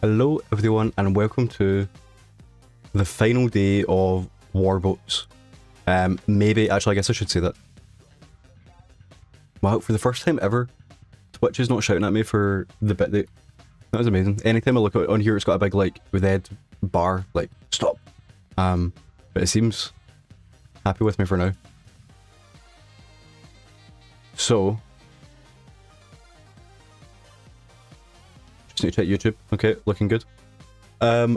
Hello everyone and welcome to the final day of Warboats. Maybe, actually I guess I should say that. Wow, for the first time ever, Twitch is not shouting at me for the bit that was amazing. Anytime I look on here it's got a big like red bar, like stop. But it seems happy with me for now. So, just need to check YouTube. Okay, looking good. So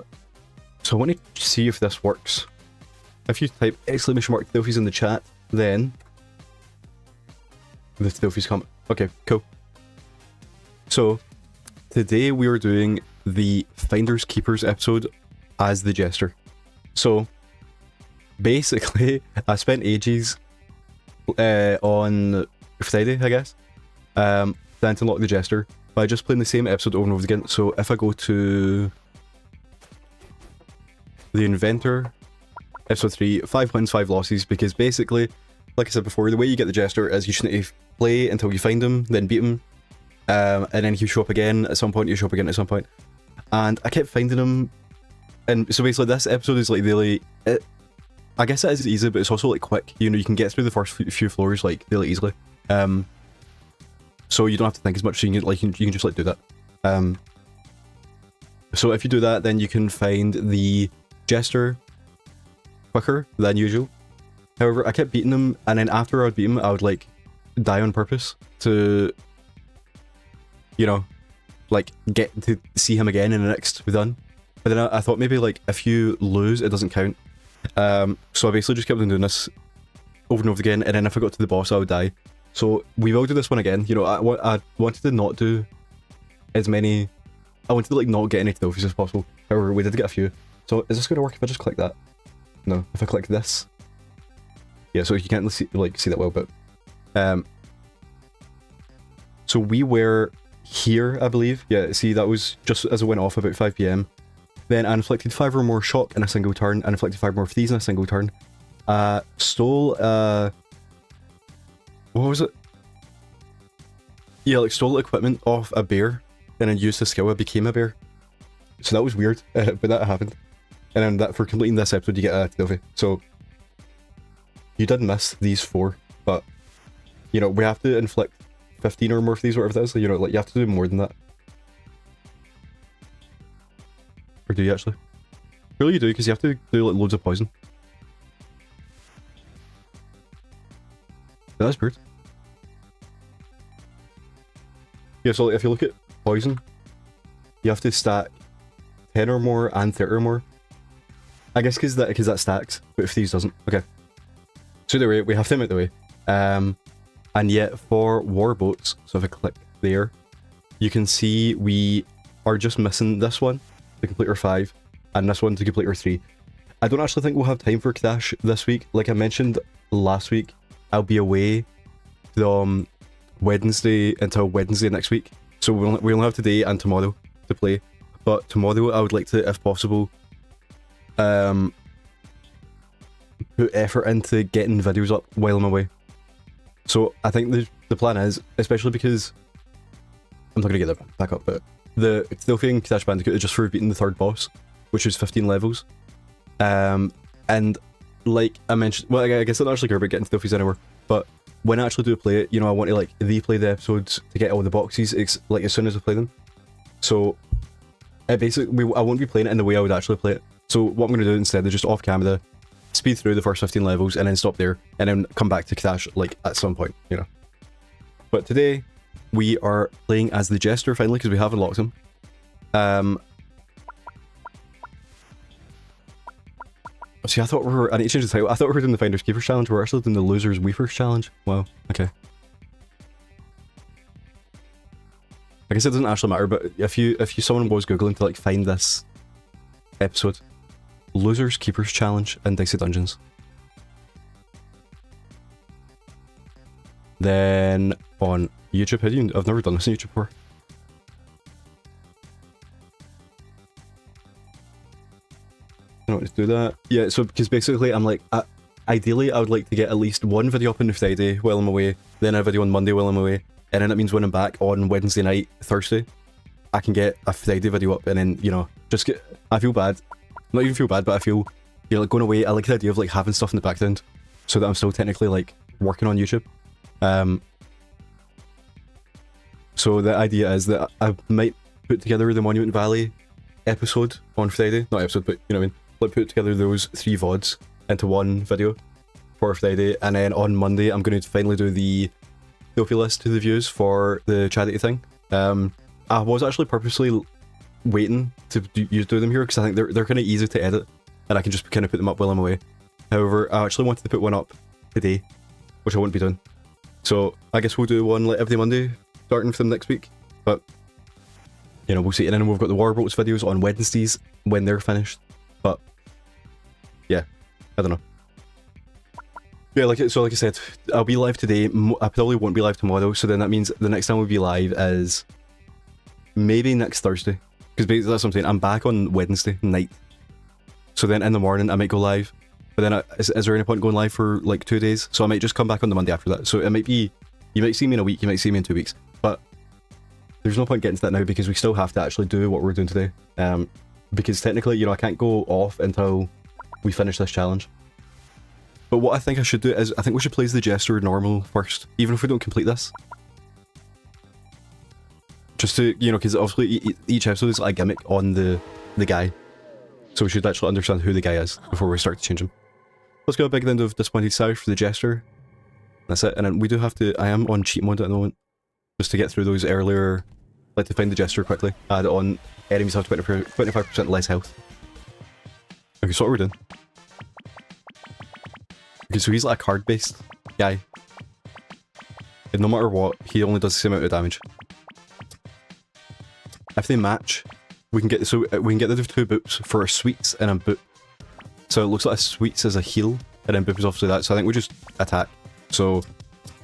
I want to see if this works. If you type !Thilfies in the chat, then the Thilfies come. Okay, cool. So today we are doing the Finders Keepers episode as the Jester. So basically, I spent ages on Friday, I guess, trying to unlock the Jester by just playing the same episode over and over again. So if I go to the Inventor, episode 3, 5 wins, 5 losses, because basically, like I said before, the way you get the Jester is you just need to play until you find him, then beat him, and then he'll show up again at some point, he'll show up again at some point. And I kept finding him, and so basically this episode is like really, I guess it is easy, but it's also like quick, you know, you can get through the first few floors like really easily. So you don't have to think as much, so you can just like do that. So if you do that, then you can find the Jester quicker than usual. However, I kept beating him, and then after I would beat him, I would like die on purpose to, you know, like get to see him again in the next run. But then I thought maybe like if you lose, it doesn't count. So I basically just kept on doing this over and over again, and then if I got to the boss, I would die. So we will do this one again. You know, I wanted to not do as many. I wanted to like not get any trophies as possible. However, we did get a few. So is this going to work if I just click that? No, if I click this. Yeah, so you can't see that well, but so we were here, I believe. Yeah, see, that was just as it went off about 5 PM. Then I inflicted 5 or more shock in a single turn, and inflicted 5 more of these in a single turn. Stole what was it? Yeah, like stole equipment off a bear, and then used the skill, I became a bear. So that was weird, but that happened. And then that for completing this episode, you get a trophy. So you did miss these 4, but you know, we have to inflict 15 or more of these, whatever that is. So, you know, like you have to do more than that. Or do you actually? Really, you do, because you have to do like loads of poison. That's weird. Yeah, so like, if you look at poison, you have to stack 10 or more and 30 or more. I guess because that stacks, but if these doesn't. Okay. So either way, we have them out the way. And yet for Warboats, so if I click there, you can see we are just missing this one to complete our 5, and this one to complete our 3. I don't actually think we'll have time for Dash this week. Like I mentioned last week, I'll be away from Wednesday until Wednesday next week. So we only have today and tomorrow to play. But tomorrow I would like to, if possible, put effort into getting videos up while I'm away. So I think the plan is, especially because I'm not going to get that back up, but the Thilfie and Crash Bandicoot is just for beating the 3rd boss, which is 15 levels. And like I mentioned, well, I guess I don't actually care about getting Thilfies anywhere, but when I actually do play it, you know, I want to like replay the episodes to get all the boxes like as soon as I play them. So basically, I won't be playing it in the way I would actually play it. So what I'm going to do instead is just off camera, speed through the first 15 levels and then stop there, and then come back to Crash like at some point, you know. But today we are playing as the Jester finally, because we have unlocked him. See, I thought I need to change the title. I thought we were doing the Finders Keepers challenge. We're actually doing the Losers Weepers challenge. Wow, okay. I guess it doesn't actually matter, but if someone was googling to like find this episode, Losers Keepers challenge in Dicey Dungeons, then on YouTube, I've never done this on YouTube before. I don't want to do that. Yeah, so because basically I'm like, ideally I would like to get at least one video up on the Friday while I'm away, then a video on Monday while I'm away, and then it means when I'm back on Wednesday night, Thursday. I can get a Friday video up and then, you know, just get... I feel bad. Not even feel bad, but I feel, you know, like going away, I like the idea of like having stuff in the background so that I'm still technically like working on YouTube. So the idea is that I might put together the Monument Valley episode on Friday. Not episode, but you know what I mean? Like put together those 3 VODs into one video for Friday, and then on Monday I'm going to finally do the Trophy list to the views for the charity thing. I was actually purposely waiting to do them here because I think they're kind of easy to edit and I can just kind of put them up while I'm away. However, I actually wanted to put one up today, which I won't be doing. So I guess we'll do one like every Monday starting from next week. But you know, we'll see. And then we've got the Warbolts videos on Wednesdays when they're finished. But yeah, I don't know. Yeah, like I said, I'll be live today. I probably won't be live tomorrow, so then that means the next time we'll be live is maybe next Thursday. Because basically that's what I'm saying, I'm back on Wednesday night. So then in the morning I might go live, but then is there any point going live for like 2 days? So I might just come back on the Monday after that. So it might be, you might see me in a week, you might see me in 2 weeks, but there's no point getting to that now because we still have to actually do what we're doing today. Because technically, you know, I can't go off until we finish this challenge. But what I think I should do is, I think we should play as the Jester normal first, even if we don't complete this. Just to, you know, because obviously each episode is like a gimmick on the guy. So we should actually understand who the guy is before we start to change him. Let's go big end of Disappointed South for the Jester. That's it, and then we do have to, I am on cheat mode at the moment. Just to get through those earlier, like to find the Jester quickly. Add on, enemies have 25% less health. Okay, so what are we doing? Okay, so he's like a card-based guy. And no matter what, he only does the same amount of damage. If they match, we can get the 2 boops for our sweets and a boop. So it looks like a sweets is a heal, and then boop is obviously that. So I think we just attack. So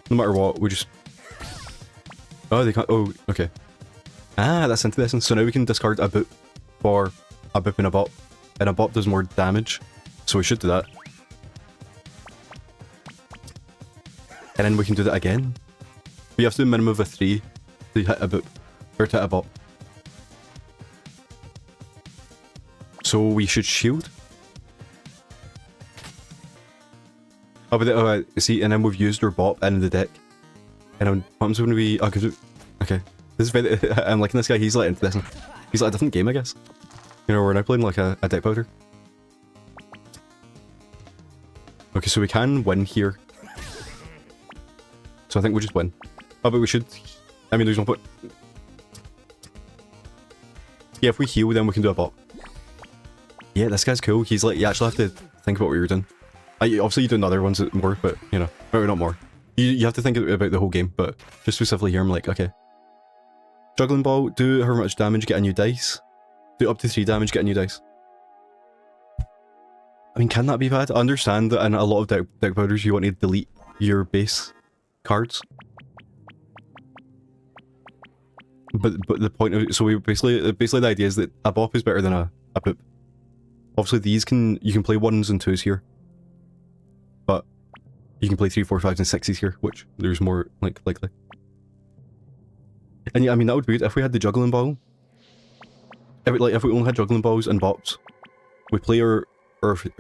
no matter what, we just. Oh, they can't. Oh, okay. Ah, that's interesting. So now we can discard a boop for a boop and a bop, and a bop does more damage. So we should do that. And then we can do that again. We have to do a minimum of a 3 to hit a boop, or to hit a bop. So we should shield. Oh, but see, and then we've used our bop in the deck. And then what happens when we... Okay, this is very... I'm liking this guy, he's like into this. He's like a different game, I guess. You know, we're now playing like a deck powder. Okay, so we can win here. So I think we'll just win. Oh, but we should... I mean, there's no point... Yeah, if we heal, then we can do a bop. Yeah, this guy's cool. He's like, you actually have to think about what you're doing. Obviously you do other ones more, but, you know, or not more. You have to think about the whole game, but just specifically here, I'm like, okay. Juggling ball, do however much damage, get a new dice. Do up to 3 damage, get a new dice. I mean, can that be bad? I understand that in a lot of deck powders you want to delete your base cards. But the point of it, so we basically the idea is that a bop is better than a boop. Obviously these you can play 1s and 2s here. But you can play 3, 4, 5s and 6s here, which there's more likely. And yeah, I mean that would be good if we had the juggling ball. If we only had juggling balls and bops, we play our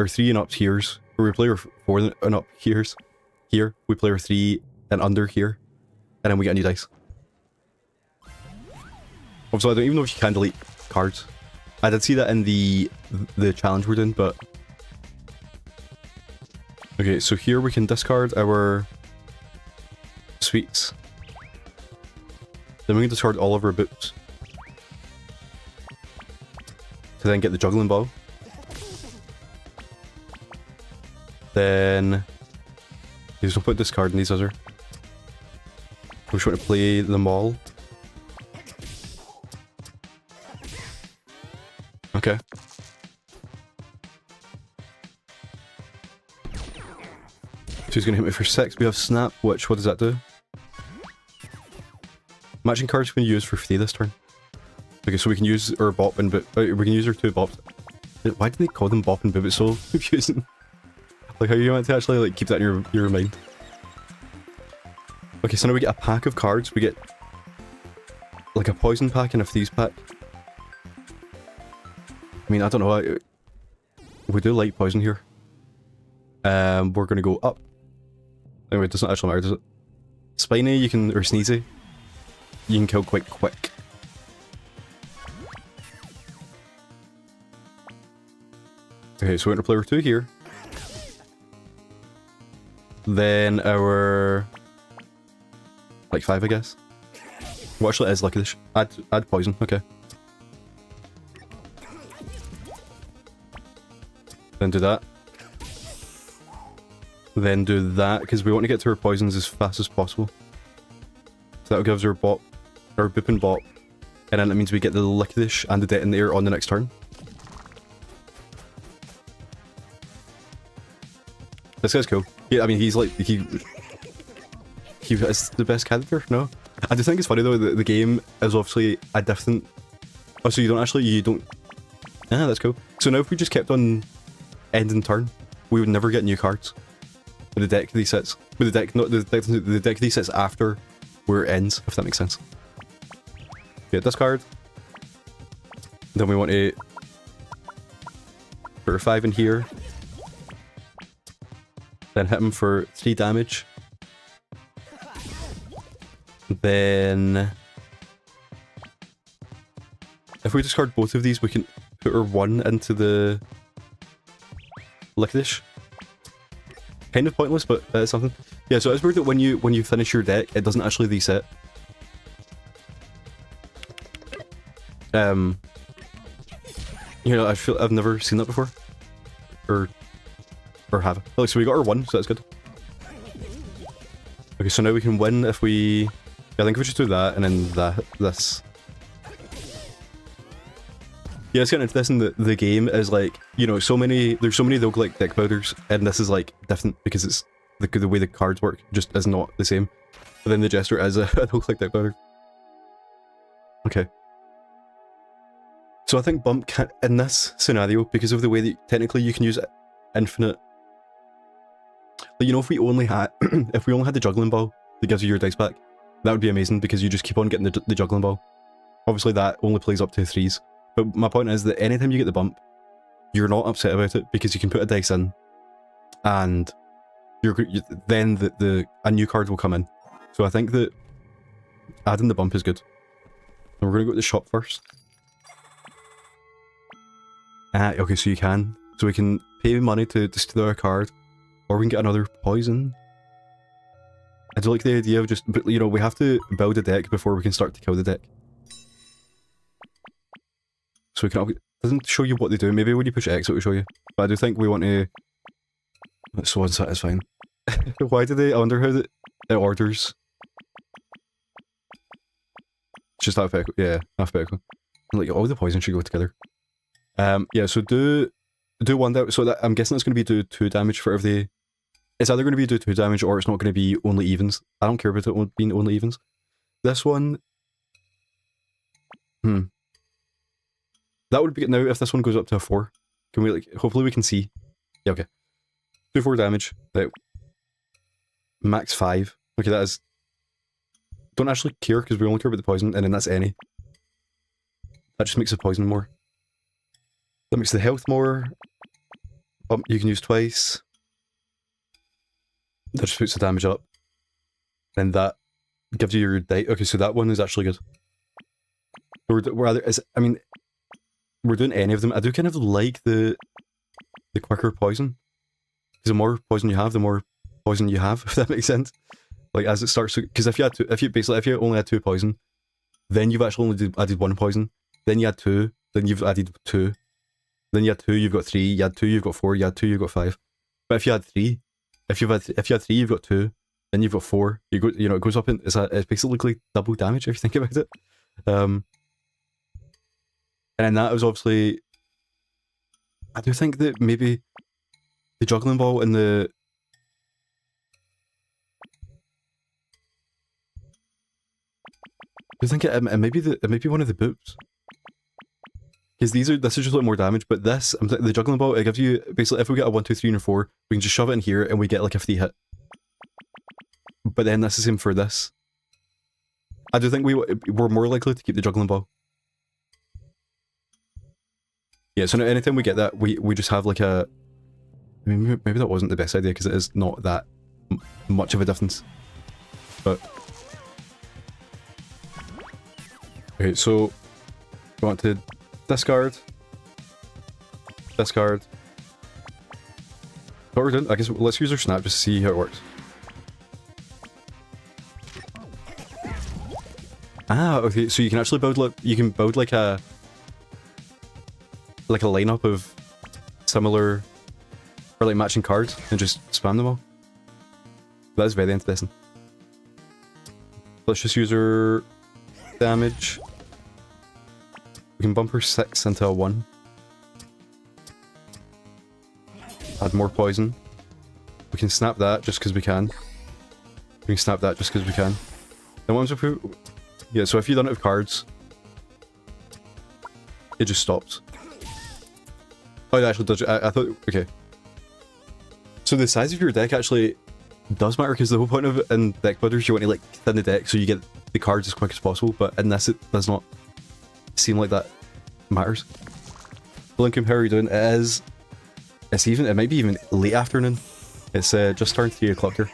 3 and up here's, or we play our 4 and up here's. Here, we play our 3 and under here, and then we get a new dice. Obviously, I don't even know if you can delete cards. I did see that in the challenge we're doing, but... Okay, so here we can discard our sweets. Then we can discard all of our boots. To then get the juggling ball. Then... There's no point discarding these other. We just want to play them all. Okay. So he's going to hit me for 6. We have Snap, which, what does that do? Matching cards we can use for 3 this turn. Okay, so we can use our Bop and Boop. We can use our 2 Bops. Why did they call them Bop and Boop? It's so confusing. Like how you want to actually like keep that in your mind. Okay, so now we get a pack of cards. We get like a poison pack and a freeze pack. I mean, I don't know. We do like poison here. We're gonna go up. Anyway, it doesn't actually matter, does it? Spiny, you can, or Sneezy, you can kill quite quick. Okay, so we enter player 2 here. Then our... like 5, I guess. What actually is Lucky Dish? Add poison, okay. Then do that. Then do that, because we want to get to our poisons as fast as possible. So that gives our bop, our boop and bop, and then that means we get the Lucky Dish and the detonator on the next turn. This guy's cool. Yeah, I mean, he's like, he is the best character, no? I do think it's funny though that the game is obviously a different... Oh, so you don't... Ah, that's cool. So now if we just kept on ending turn, we would never get new cards. With the deck resets. With the deck, not the deck resets after where it ends, if that makes sense. Get this card. Then we want to put a 5 in here. Then hit him for 3 damage. Then... if we discard both of these, we can put our 1 into the... Lucky Dish. Kind of pointless, but something. Yeah, so it's weird that when you finish your deck, it doesn't actually reset. You know, I feel I've never seen that before, or have. Like, so we got our 1, so that's good. Okay, so now we can win if we. Yeah, I think we just do that and then this. Yeah, it's getting interesting that the game is like, you know, there's so many roguelike deck builders, and this is like different because it's the way the cards work just is not the same. But then the Jester is a roguelike deck builder. Okay. So I think Bump can, in this scenario, because of the way that technically you can use infinite. But you know, if we only had the juggling ball that gives you your dice back, that would be amazing because you just keep on getting the juggling ball. Obviously, that only plays up to 3s. But my point is that anytime you get the bump, you're not upset about it because you can put a dice in, and then a new card will come in. So I think that adding the bump is good. And we're gonna go to the shop first. Okay, so you can. So we can pay money to steal a card, or we can get another poison. I do like the idea of just, but you know, we have to build a deck before we can start to kill the deck. So we can, it doesn't show you what they do. Maybe when you push X it will show you. But I do think we want to... That's so unsatisfying. Why do they... I wonder how it orders. It's just alphabetical. Yeah, alphabetical. Like, all the poison should go together. Yeah, so do 1 damage. So that, I'm guessing it's going to be do 2 damage for every... It's either going to be do 2 damage or it's not going to be only evens. I don't care about it being only evens. This one... That would be good. Now, if this one goes up to a 4, can we, like, hopefully we can see. Yeah, okay. Do 4 damage. Right. Max 5. Okay, that is... Don't actually care, because we only care about the poison, and then that's any. That just makes the poison more. That makes the health more. You can use twice. That just puts the damage up. And that gives you your die. Okay, so that one is actually good. I mean... We're doing any of them. I do kind of like the quicker poison. Because the more poison you have, the more poison you have, if that makes sense. Like, as it starts to... Because if you only had 2 poison, then you've actually only added 1 poison. Then you add 2, then you've added 2. Then you add 2, you've got 3. You add 2, you've got 4. You add 2, you've got 5. But if you add 3, if you add 3, you've got 2. Then you've got 4. You know, it goes up in... It's basically like double damage if you think about it. And then that was obviously... I do think that maybe the juggling ball and the... I think it may be one of the boops. Because this is just a lot more damage, but this, the juggling ball, it gives you, basically, if we get a 1, 2, 3, and a 4, we can just shove it in here and we get like a free hit. But then that's the same for this. I do think we're more likely to keep the juggling ball. Yeah, so anytime we get that, we just have like a... I mean, maybe that wasn't the best idea because it is not that much of a difference. But... Okay, so... We want to discard. Discard. What we're doing, I guess let's use our snap just to see how it works. Ah, okay, so you can actually build like a lineup of similar or like matching cards and just spam them all. That's very interesting. Let's just use our damage. We can bump her 6 into a 1. Add more poison. We can snap that just because we can. We can snap that just because we can. Then what happens if we... Yeah, so if you don't have cards, it just stops. Oh, it actually does. I thought... Okay. So the size of your deck actually does matter, because the whole point of it in deck builders, you want to like thin the deck so you get the cards as quick as possible, but in this it does not seem like that matters. Lincoln, how are you doing? It might be even late afternoon. It's just turned 3 o'clock here.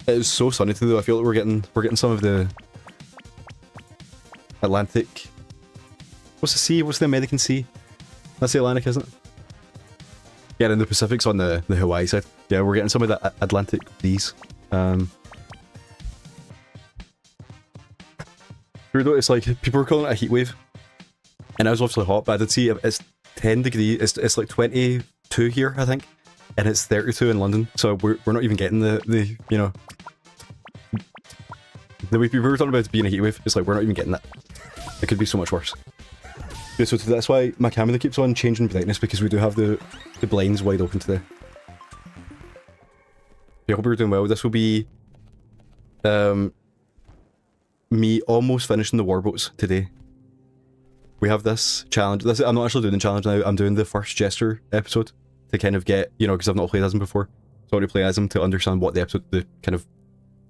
It is so sunny today though. I feel like we're getting some of the Atlantic. What's the sea? What's the American Sea? That's the Atlantic, isn't it? Yeah, and the Pacific's on the Hawaii side. Yeah, we're getting some of the Atlantic breeze. It's like people were calling it a heat wave, and it was obviously hot. But I did see it's 10 degrees. It's like 22 here, I think, and it's 32 in London. So we're not even getting the you know, the way people were talking about it being a heat wave. It's like we're not even getting that. It could be so much worse. Yeah, so that's why my camera keeps on changing brightness, because we do have the blinds wide open today. Yeah, I hope we're doing well. This will be me almost finishing the warboats today. We have this challenge. I'm not actually doing the challenge now. I'm doing the first Jester episode to kind of get, you know, because I've not played as him before. So I want to play as him to understand what the kind of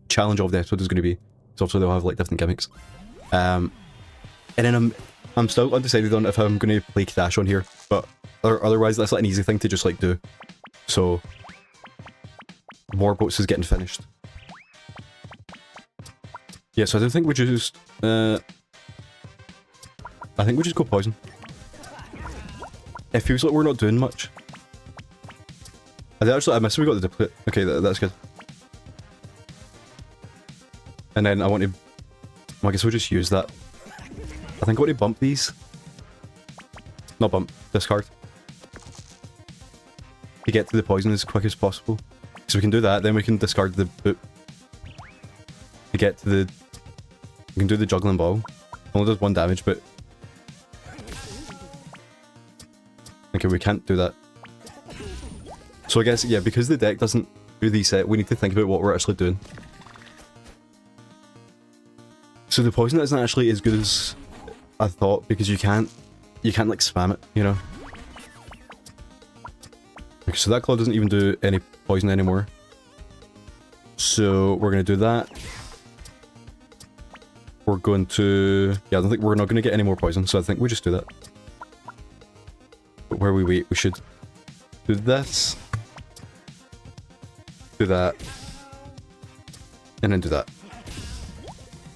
challenge of the episode is going to be. So obviously they'll have like different gimmicks. And then I'm still undecided on if I'm going to play Crash on here, but otherwise that's like an easy thing to just like do. So Warboats is getting finished. Yeah, so I don't think we just I think we just go poison. It feels like we're not doing much. I missed we got the duplicate. Okay, that's good. And then I want to... Well, I guess we'll just use that. I think I want to bump these. Not bump, discard. To get to the poison as quick as possible. So we can do that, then we can discard the boot. To get to the... We can do the juggling ball. Only does 1 damage, but... Okay, we can't do that. So I guess, yeah, because the deck doesn't do these set, we need to think about what we're actually doing. So the poison isn't actually as good as I thought, because you can't like spam it, you know? Okay, so that claw doesn't even do any poison anymore. So we're going to do that. We're going to... Yeah, I don't think we're not going to get any more poison, so I think we just do that. But where we wait, we should do this. Do that. And then do that.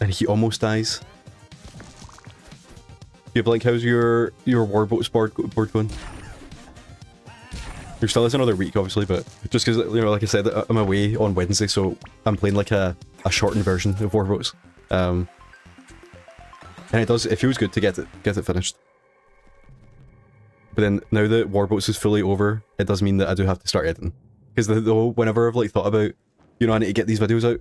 And he almost dies. Yeah, Blink, how's your Warboats board going? There still is another week, obviously, but just because, you know, like I said, I'm away on Wednesday, so I'm playing like a shortened version of Warboats. And it feels good to get it finished. But then now that Warboats is fully over, it does mean that I do have to start editing. Because whenever I've like thought about, you know, I need to get these videos out,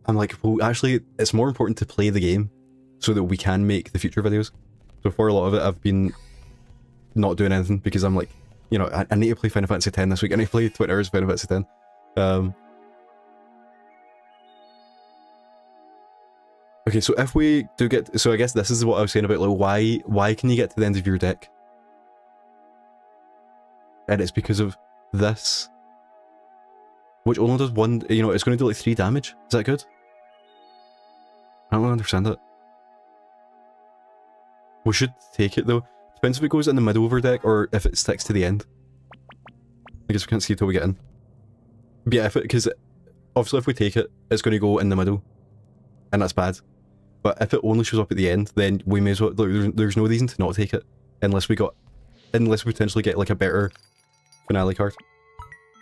I'm like, well, actually, it's more important to play the game so that we can make the future videos. So for a lot of it, I've been not doing anything because I'm like, you know, I need to play Final Fantasy X this week. I need to play 20 hours of Final Fantasy X. Okay, so if we do get... So I guess this is what I was saying about, like, why can you get to the end of your deck? And it's because of this. Which only does 1... You know, it's going to do like 3 damage. Is that good? I don't understand it. We should take it though. Depends if it goes in the middle of our deck or if it sticks to the end. I guess we can't see till we get in. But yeah, because obviously if we take it, it's going to go in the middle, and that's bad. But if it only shows up at the end, then we may as well. There's no reason to not take it unless we potentially get like a better finale card.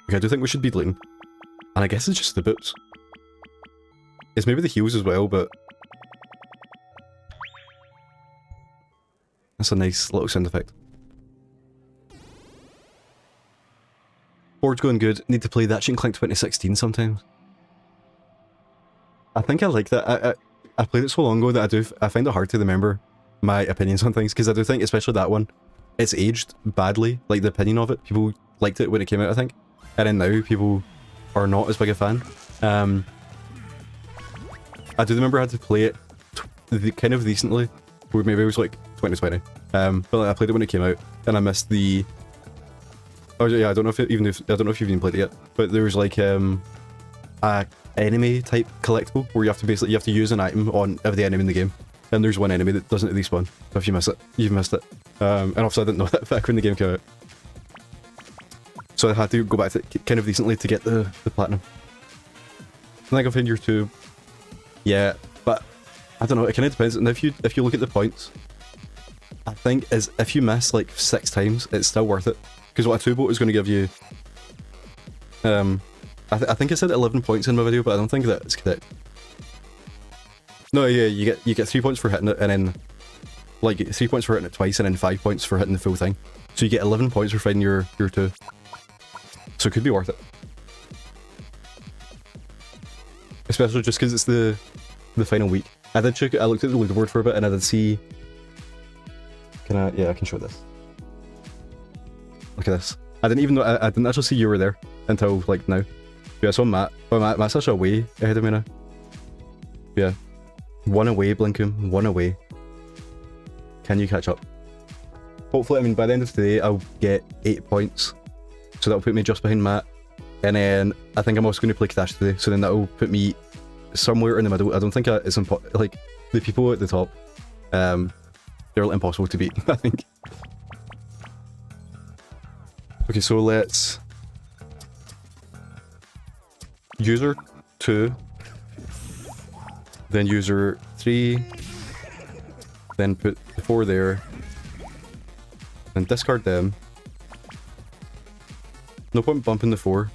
Okay, I do think we should be deleting, and I guess it's just the boots. It's maybe the heals as well, but that's a nice little sound effect. Board's going good. Need to play that Clank 2016 sometimes. I think I like that. I played it so long ago that I find it hard to remember my opinions on things, because I do think, especially that one, it's aged badly. Like the opinion of it, people liked it when it came out, I think, and then now people are not as big a fan. I do remember I had to play it kind of recently, or maybe it was like 2020. But like, I played it when it came out, and I missed the. Oh yeah, I don't know if you've even played it yet, but there was like a enemy type collectible where you have to use an item on every enemy in the game, and there's one enemy that doesn't respawn. So if you miss it, you've missed it. And obviously I didn't know that back when the game came out, so I had to go back to it kind of recently to get the platinum. I think I've found your two. Yeah, but I don't know. It kind of depends. And if you look at the points, I think if you miss like 6 times, it's still worth it. Because what a 2-boat is going to give you, I think I said 11 points in my video, but I don't think that's correct. No, yeah, you get 3 points for hitting it, and then like 3 points for hitting it twice, and then 5 points for hitting the full thing. So you get 11 points for finding your 2. So it could be worth it, especially just because it's the final week. I looked at the leaderboard for a bit, and I did see. Yeah, I can show this. Look at this. I didn't even know. I didn't actually see you were there until like now. Yeah, I saw Matt. But Matt's actually way ahead of me now. Yeah. 1 away, Blinkum. 1 away. Can you catch up? Hopefully, I mean, by the end of today, I'll get 8 points. So that'll put me just behind Matt. And then I think I'm also going to play Clash today. So then that'll put me somewhere in the middle. I don't think it's like the people at the top. They're impossible to beat, I think. Okay, so let's user 2, then user 3, then put the 4 there, then discard them. No point bumping the 4.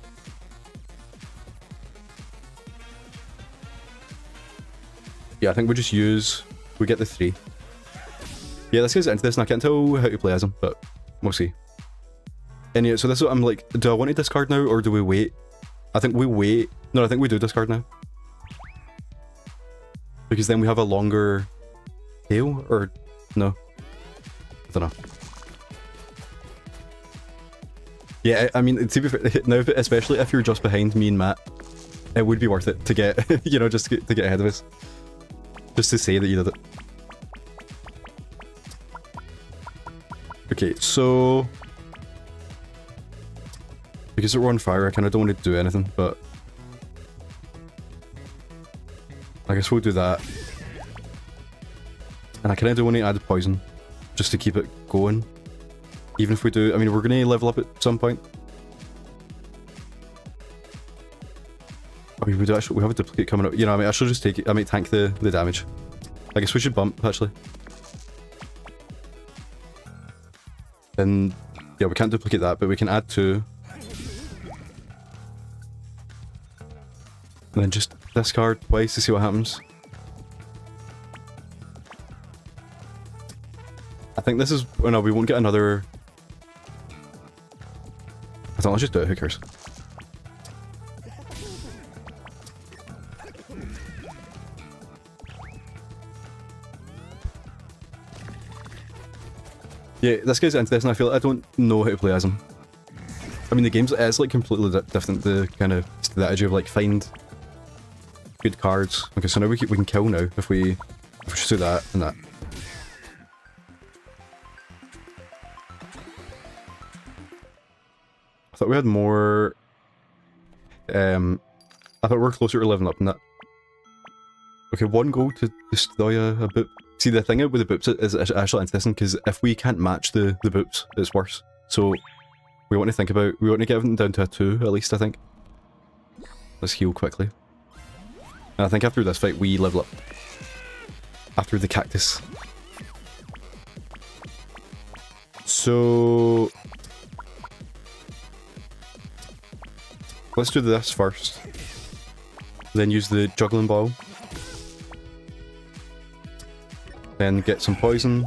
Yeah, I think we get the 3. Yeah, let's get into this, and I can't tell how to play as him, but we'll see. And yeah, so this is what I'm like, do I want to discard now, or do we wait? I think we wait. No, I think we do discard now. Because then we have a longer tail, or no? I don't know. Yeah, I mean, to be fair, now, especially if you're just behind me and Matt, it would be worth it to get, you know, just to get ahead of us. Just to say that you did it. Okay, so because we're on fire, I kind of don't want to do anything, but I guess we'll do that. And I kind of do want to add poison, just to keep it going. Even if we do, I mean, we're going to level up at some point. Oh, we have a duplicate coming up. You know, I mean, I should just take it. I might tank the damage. I guess we should bump, actually. And yeah, we can't duplicate that, but we can add 2. And then just discard twice to see what happens. I think this is... Oh no, we won't get another... I don't know, let's just do it, who cares? Yeah, this guy's into this, and I feel like I don't know how to play as him. I mean, the game's it's like completely different. The kind of strategy of like find good cards. Okay, so now we can kill now if we just do that and that. I thought we had more. I thought we were closer to leveling up than that. Okay, 1 gold to destroy a boop. See, the thing with the boops is actually interesting, because if we can't match the boops, it's worse. So we want to think about, we want to get everything down to a 2 at least, I think. Let's heal quickly. And I think after this fight we level up. After the cactus. So let's do this first. Then use the juggling ball. Then get some poison.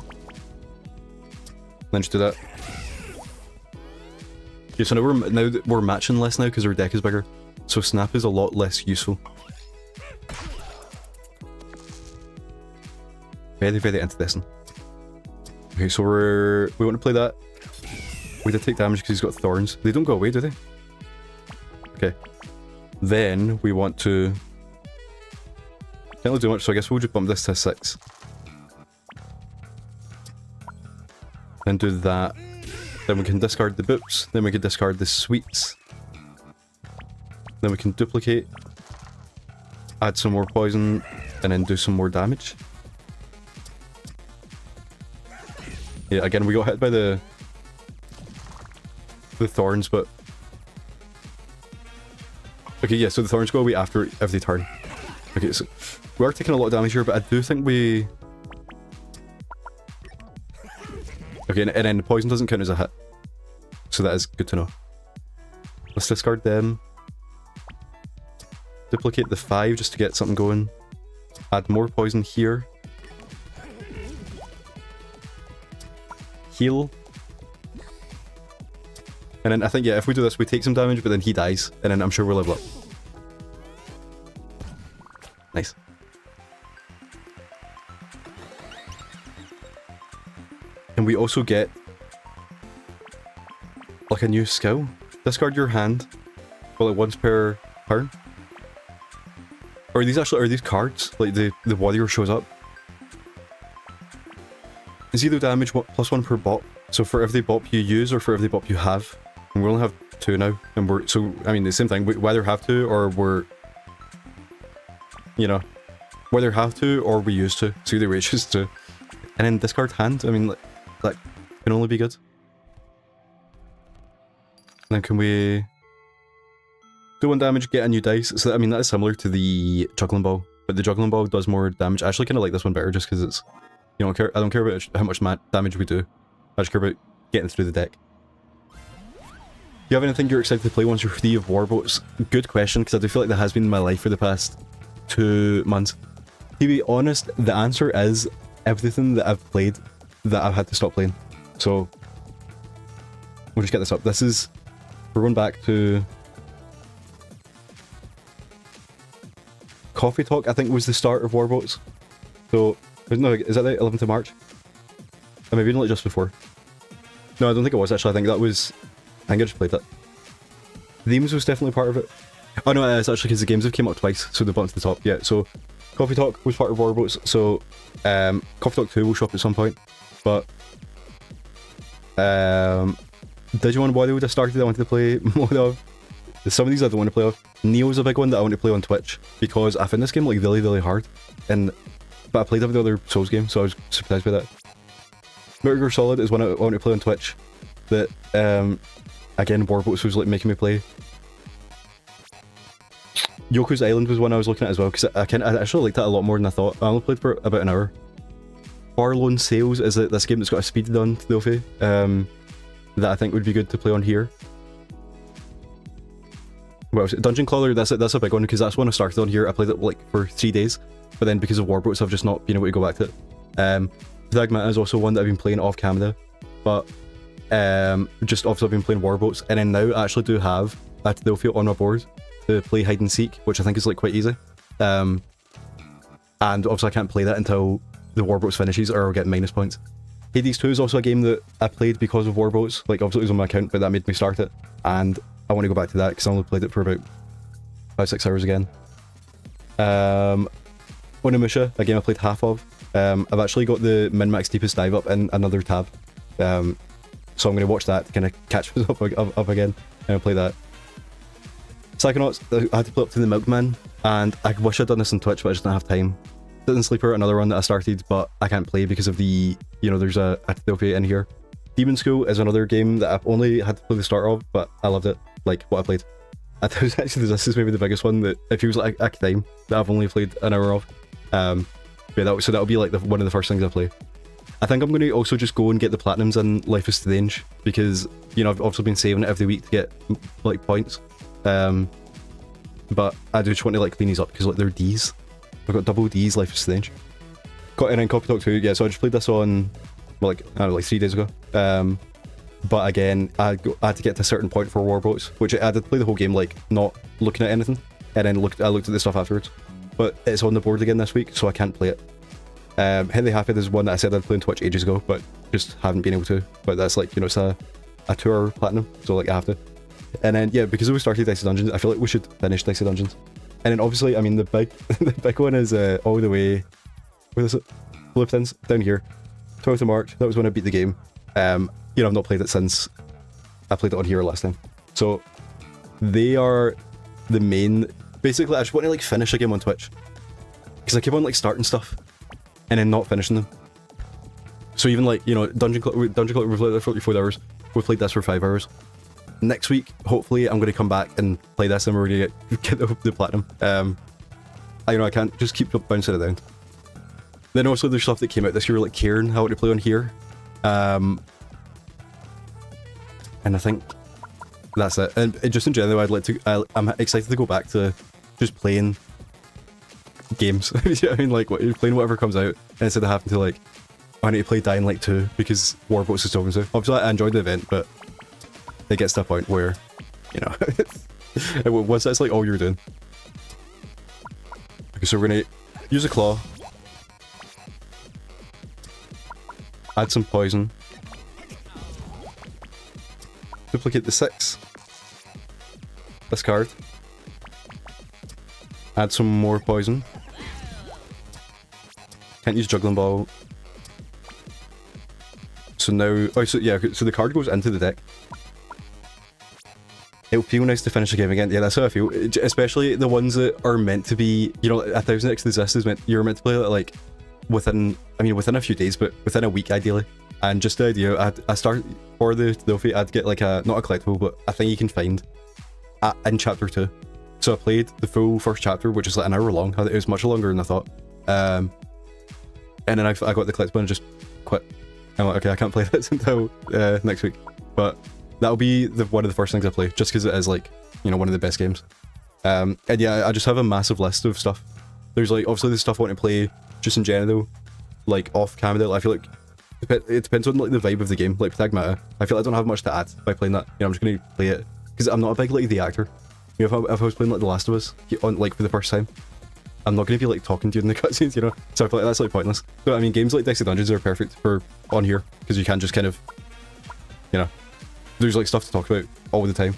Then just do that. Okay, so now that we're matching less now because our deck is bigger. So snap is a lot less useful. Very, very interesting. Okay, so we want to play that. We did take damage because he's got thorns. They don't go away, do they? Okay. Then we want to... Can't really do much, so I guess we'll just bump this to 6. Then do that. Then we can discard the boops. Then we can discard the sweets. Then we can duplicate. Add some more poison. And then do some more damage. Yeah, again, we got hit by the thorns, but... Okay, yeah, so the thorns go away after every turn. Okay, so we are taking a lot of damage here, but I do think we... Okay, and then the poison doesn't count as a hit. So that is good to know. Let's discard them. Duplicate the 5 just to get something going. Add more poison here. Heal. And then I think, yeah, if we do this, we take some damage, but then he dies. And then I'm sure we'll level up. Nice. And we also get like a new skill. Discard your hand, well, like once per turn. Or are these cards? Like the warrior shows up. Zero damage, +1 per bop. So for every bop you use or for every bop you have. And we only have 2 now. And we're, so, I mean, the same thing. We either have to or we're, you know, whether have to or we used to. So either way, it's just to. And then discard hand. I mean, like, that can only be good. And then can we do 1 damage, get a new dice? So I mean, that is similar to the juggling ball, but the juggling ball does more damage. I actually kind of like this one better just because it's, you know, I don't care about how much damage we do. I just care about getting through the deck. Do you have anything you're excited to play once you're free of warboats? Good question, because I do feel like that has been my life for the past 2 months. To be honest, the answer is everything that I've played that I've had to stop playing. So we'll just get this up. This is, we're going back to Coffee Talk, I think was the start of warboats. So, no, is that the 11th of March? Or maybe not just before. No, I don't think it was actually. I think that was, I think I just played it. Themes was definitely part of it. Oh no, it's actually because the games have came up twice, so they bumped to the top. Yeah, so Coffee Talk was part of warboats, so Coffee Talk 2 will show up at some point. But Digimon Wario I started, I wanted to play more of. Some of these I don't want to play of. Neo's a big one that I want to play on Twitch, because I found this game like really, really hard. But I played every other Souls game, so I was surprised by that. Metal Gear Solid is one I want to play on Twitch. That, again, warboats was like making me play. Yoku's Island was one I was looking at as well, because I actually liked that a lot more than I thought. I only played for about an hour. Farlone Sales is this game that's got a speed done to Delphi, that I think would be good to play on here. What else? Dungeon Crawler, that's a big one, because that's one I started on here. I played it like for 3 days, but then because of warboats I've just not been able to go back to it. Fragmenta is also one that I've been playing off camera, but just obviously I've been playing warboats, and then now I actually do have a Delphi on my board to play hide and seek, which I think is like quite easy. And obviously I can't play that until the warboats finishes or I'll get minus points. Hades 2 is also a game that I played because of warboats. Like obviously it was on my account, but that made me start it, and I want to go back to that because I only played it for about 5-6 hours again. Onimusha, a game I played half of. I've actually got the min-max deepest dive up in another tab, so I'm going to watch that to kind of catch myself up again, and I'll play that. Psychonauts, I had to play up to the Milkman, and I wish I'd done this on Twitch, but I just don't have time. Citizen Sleeper, another one that I started, but I can't play because of the, you know, there's a difficulty in here. Demon School is another game that I've only had to play the start of, but I loved it, like what I played. I think actually this is maybe the biggest one that it feels like a time that I've only played an hour of. Yeah, so that'll be like one of the first things I play. I think I'm going to also just go and get the platinums in Life is Strange, because, you know, I've also been saving it every week to get, like, points. But I do just want to, like, clean these up, because, like, they're Ds. I've got double Ds, Life is Strange. And then Copy Talk 2, yeah, so I just played this on, well, like, I don't know, like 3 days ago. But again, I had to get to a certain point for Warboats, which I did play the whole game, like, not looking at anything, and then I looked at the stuff afterwards. But it's on the board again this week, so I can't play it. Henley Happy is one that I said I'd play on Twitch ages ago, but just haven't been able to. But that's like, you know, it's a 2-hour platinum, so like I have to. And then, yeah, because we started Dicey Dungeons, I feel like we should finish Dicey Dungeons. And then obviously, I mean, the big one is all the way, where is it? Blueprints, down here. 12th of March, that was when I beat the game. You know, I've not played it since I played it on here last time. So, they are the main, basically I just want to like finish a game on Twitch. Because I keep on like starting stuff and then not finishing them. So even like, you know, Dungeon Clock, we've played this for 4 hours. We've played this for 5 hours. Next week, hopefully, I'm going to come back and play this and we're going to get the platinum. You know, I can't just keep bouncing it down. Then also there's stuff that came out this year, like Cairn, I want to play on here. And I think that's it. And just in general, I'm excited to go back to just playing games. You know what I mean? Like, playing whatever comes out, instead of having to like, I need to play Dying Light 2 because Warboats is talking to. Obviously, I enjoyed the event, but it gets to a point where, you know, once that's like all you're doing. Okay, so we're gonna use a claw, add some poison, duplicate the 6, discard, add some more poison, can't use Juggling Ball. So now, oh, so yeah, so the card goes into the deck. It'll feel nice to finish the game again. Yeah, that's how I feel. Especially the ones that are meant to be, you know, 1000x This is meant, you're meant to play it like within, I mean, within a few days, but within a week ideally. And just the idea, I start for the Delphi, I'd get like not a collectible, but a thing you can find in chapter 2. So I played the full first chapter, which is like an hour long. It was much longer than I thought. And then I got the collectible and just quit. I'm like, okay, I can't play this until next week. But that'll be one of the first things I play, just because it is like, you know, one of the best games. And yeah, I just have a massive list of stuff. There's like, obviously the stuff I want to play just in general, like off camera. I feel like it depends on like the vibe of the game, like Pragmata. I feel like I don't have much to add by playing that. You know, I'm just going to play it, because I'm not a big like the actor. You know, if I was playing like The Last of Us on like for the first time, I'm not going to be like talking to you in the cutscenes, you know? So I feel like that's like pointless. So I mean, games like Dicey Dungeons are perfect for on here, because you can just kind of, you know, there's like stuff to talk about all the time.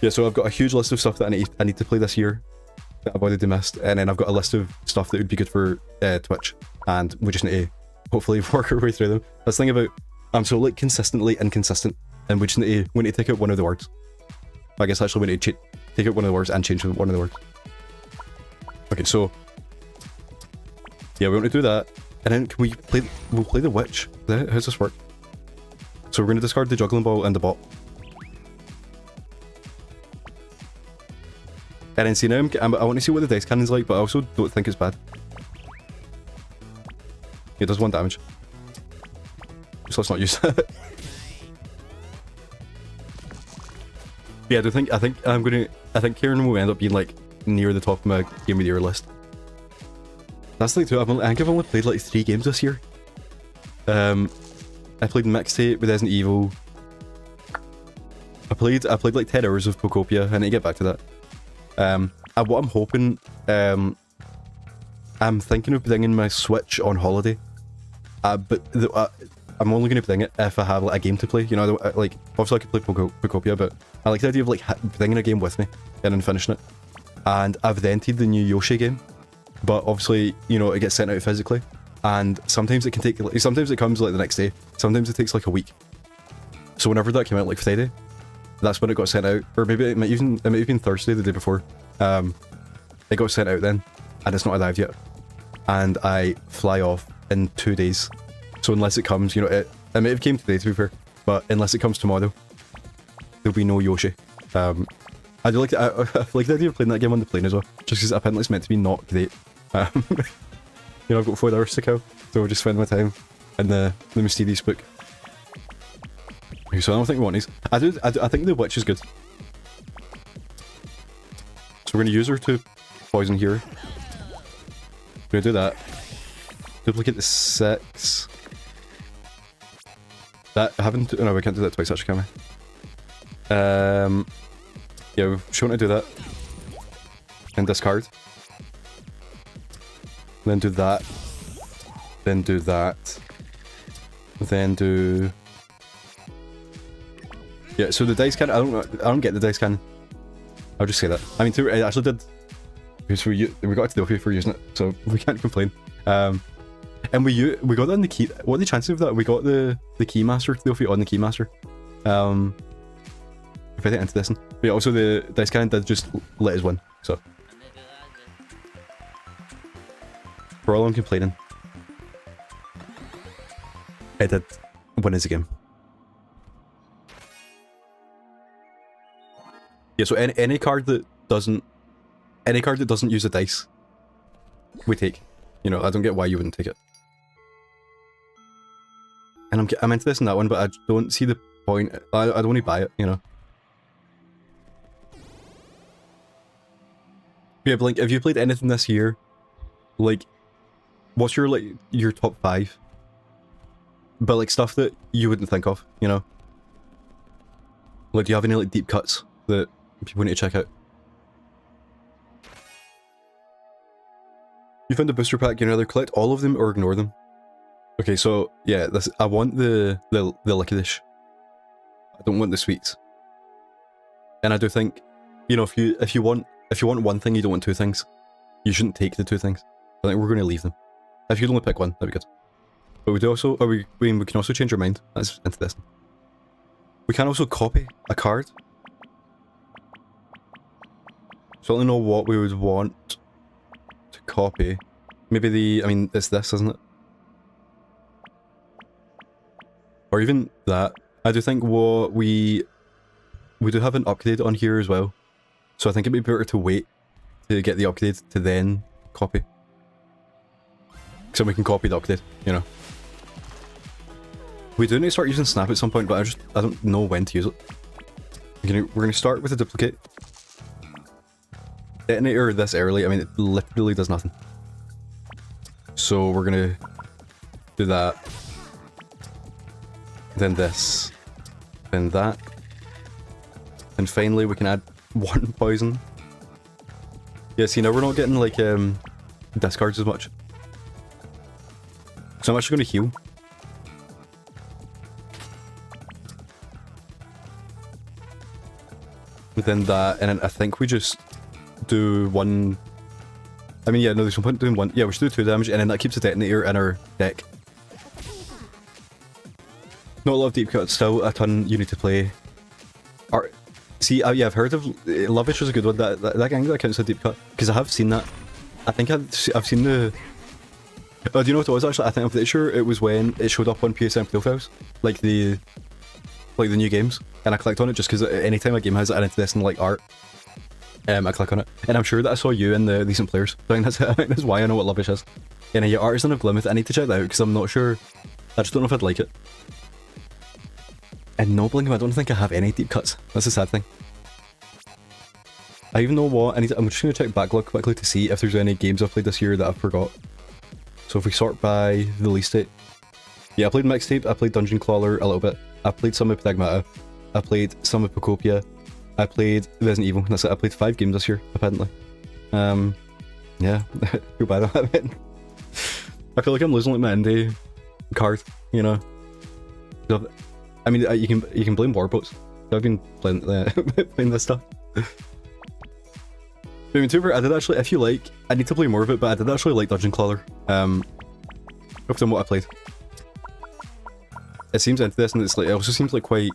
Yeah, so I've got a huge list of stuff that I need to play this year that I've already missed, and then I've got a list of stuff that would be good for Twitch, and we just need to hopefully work our way through them. That's the thing about, I'm so like consistently inconsistent, and we need to take out one of the words. I guess actually we need to take out one of the words and change one of the words. Okay, so yeah, we want to do that, and then can we'll play the witch. How's this work? So we're going to discard the Juggling Ball and the bot. And then see now, I want to see what the dice cannon's like, but I also don't think it's bad. It does 1 damage. So let's not use that. Yeah, I think Kieran will end up being like near the top of my Game of the Year list. That's the thing too, I think I've only played like 3 games this year. I played Mixtape with Resident Evil. I played like 10 hours of Pocopia. I need to get back to that. What I'm hoping, I'm thinking of bringing my Switch on holiday. But I'm only going to bring it if I have like a game to play. You know, like obviously I could play Pocopia, but I like the idea of like bringing a game with me and then finishing it. And I've rented the new Yoshi game, but obviously, you know, it gets sent out physically. And sometimes it can take, sometimes it comes like the next day, sometimes it takes like a week. So whenever that came out, like Friday, that's when it got sent out, or maybe it might have been Thursday, the day before. It got sent out then, and it's not arrived yet, and I fly off in 2 days. So unless it comes, you know, it may have came today to be fair, but unless it comes tomorrow, there'll be no Yoshi. I do like I like the idea of playing that game on the plane as well, just because apparently it's meant to be not great. You know, I've got 4 hours to kill, so I'll just spend my time in the mysterious book. Okay, so I don't think we want these. I think the witch is good. So we're gonna use her to poison here. We're gonna do that. Duplicate the 6. That haven't. Oh no, we can't do that twice actually, can we? Yeah, we've shown to do that. And discard. Then do that. Then do that. Then do. Yeah, so the dice cannon. I don't get the dice cannon. I'll just say that. I mean, I actually did. Because we got a trophy for using it, so we can't complain. And we got that on the key. What are the chances of that? We got the Keymaster trophy on the Keymaster. If I get into this one. But yeah, also the dice cannon did just let us win, so. For all I'm complaining, I did win as a game. Yeah, so any card that doesn't use a dice, we take. You know, I don't get why you wouldn't take it. And I'm into this and that one, but I don't see the point. I don't want to buy it, you know. Yeah, Blink, have you played anything this year? Like, what's your top 5? But like stuff that you wouldn't think of, you know? Like, do you have any like deep cuts that people need to check out? You found a booster pack, you can either collect all of them or ignore them. Okay, so yeah, I want the licorice. I don't want the sweets. And I do think, you know, if you want one thing, you don't want 2 things, you shouldn't take the 2 things. I think we're going to leave them. If you can only pick one, that'd be good. But we do also, we can also change our mind. That's into this. We can also copy a card. So I don't know what we would want to copy. Maybe I mean, it's this, isn't it? Or even that. I do think what we do have an upgrade on here as well. So I think it'd be better to wait to get the upgrade to then copy. So we can copy the upgrade, you know. We do need to start using Snap at some point, but I don't know when to use it. We're gonna start with a duplicate. Detonator this early, I mean, it literally does nothing. So we're gonna do that. Then this. Then that. And finally we can add 1 poison. Yeah, see, now we're not getting like discards as much. So I'm actually gonna heal. Then that, and then I think we just do 1. I mean, yeah, no, there's no point doing 1. Yeah, we should do 2 damage, and then that keeps a detonator in our deck. Not a lot of deep cuts, still a ton you need to play. See, yeah, I've heard of Lovish was a good one. That gang that counts as a deep cut, because I have seen that. I think I've seen the. Oh, do you know what it was actually? I think I'm pretty sure it was when it showed up on PSN profiles, like the new games, and I clicked on it just because anytime a game has an interesting like art, I click on it, and I'm sure that I saw you in the recent players. I think that's why I know what Lovish is. And yeah, Artisan of Glimeth, I need to check that out because I'm not sure. I just don't know if I'd like it. And no, Blinkham, I don't think I have any deep cuts. That's a sad thing. I even know what I'm just going to check backlog quickly to see if there's any games I've played this year that I forgot. So if we sort by the release date. Yeah, I played Mixtape, I played Dungeon Crawler a little bit. I played some of Pragmata. I played some of Pocopia. I played Resident Evil. That's it. I played 5 games this year, apparently. Yeah, feel bad about it. I feel like I'm losing like my indie card, you know. I mean, you can blame Warboats. I've been playing playing this stuff. But I mean, Tuber, I did actually. If you like, I need to play more of it, but I did actually like Dungeon Crawler. From what I played, it seems interesting. It's like it also seems like quite.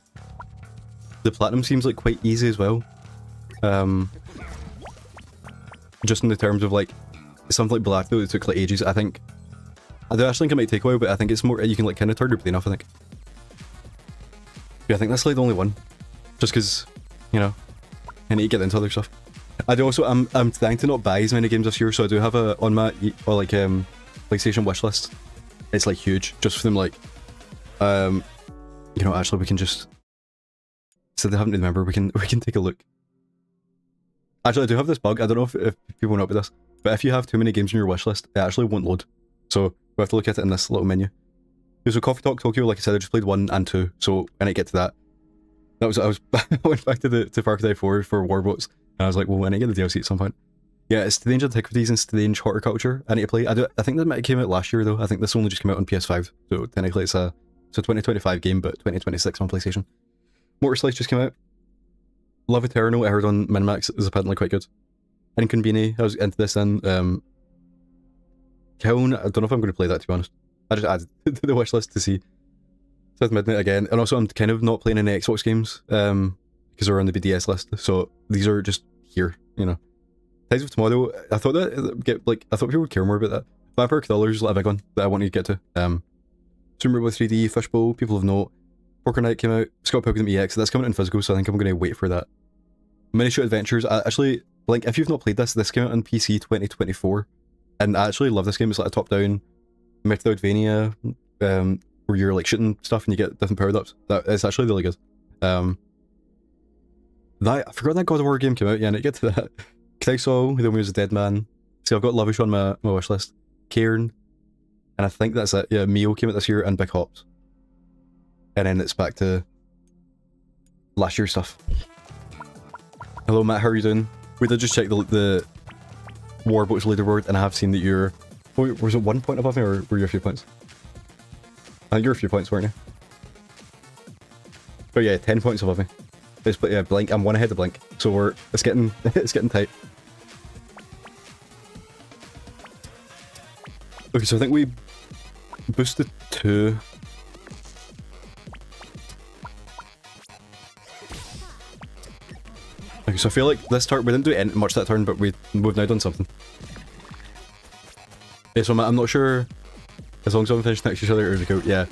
The platinum seems like quite easy as well. Just in the terms of like something like Black though, it took like ages. I do actually think it might take a while, but I think it's more, you can like kind of turn your brain off, I think. Yeah, I think that's like the only one. Just because, you know, I need to get into other stuff. I do also, I'm trying to not buy as many games this year, so I do have a, on my, PlayStation wishlist. It's like huge, just for them like, you know, actually we can just, so they haven't remember, we can take a look. Actually, I do have this bug, I don't know if people know about this, but if you have too many games on your wishlist, it actually won't load. So we have to look at it in this little menu. So Coffee Talk Tokyo, like I said, I just played 1 and 2, so when I get to that, I went back to Far Cry 4 for Warboats, and I was like, well, when I get the DLC at some point. Yeah, it's Strange Antiquities and Strange Horticulture I need to play. I think that might have came out last year though. I think this only just came out on PS5, so technically it's a 2025 game, but 2026 on PlayStation. Motor Slice just came out. Love Eternal, I heard on Minimax, is apparently quite good. Inconveni, I was into this then. Kiln, I don't know if I'm going to play that, to be honest. I just added to the wishlist to see. Sith Midnight again, and also I'm kind of not playing any Xbox games, because they're on the BDS list, so these are just here, you know. Tides of Tomorrow, I thought that, I thought people would care more about that. Vampire Killers is like a big one that I wanted to get to. Super Mario 3D, Fishbowl, People of Note, Poker Night came out, Scott Pilgrim EX, that's coming out in physical, so I think I'm going to wait for that. Miniature Adventures, actually, like, if you've not played this came out on PC 2024, and I actually love this game. It's like a top-down Metroidvania, where you're like shooting stuff and you get different power-ups. It's actually really good. I forgot that God of War game came out, yeah, and I get to that. Kreisol, The One Was a Dead Man. See, I've got Lavish on my wish list. Cairn, and I think that's it. Yeah, Mio came out this year, and Big Hops. And then it's back to last year's stuff. Hello Matt, how are you doing? We did just check the Warboats leaderboard, and I have seen that you're... Oh, was it 1 point above me, or were you a few points? I think you were a few points, weren't you? Oh yeah, 10 points above me. Yeah, Blink, I'm 1 ahead of Blink, so it's getting tight. Okay, so I think we boosted 2. Okay, so I feel like this turn, we didn't do much that turn, but we've now done something. Yeah, so I'm not sure, as long as I'm finished next to each other, or we go, yeah.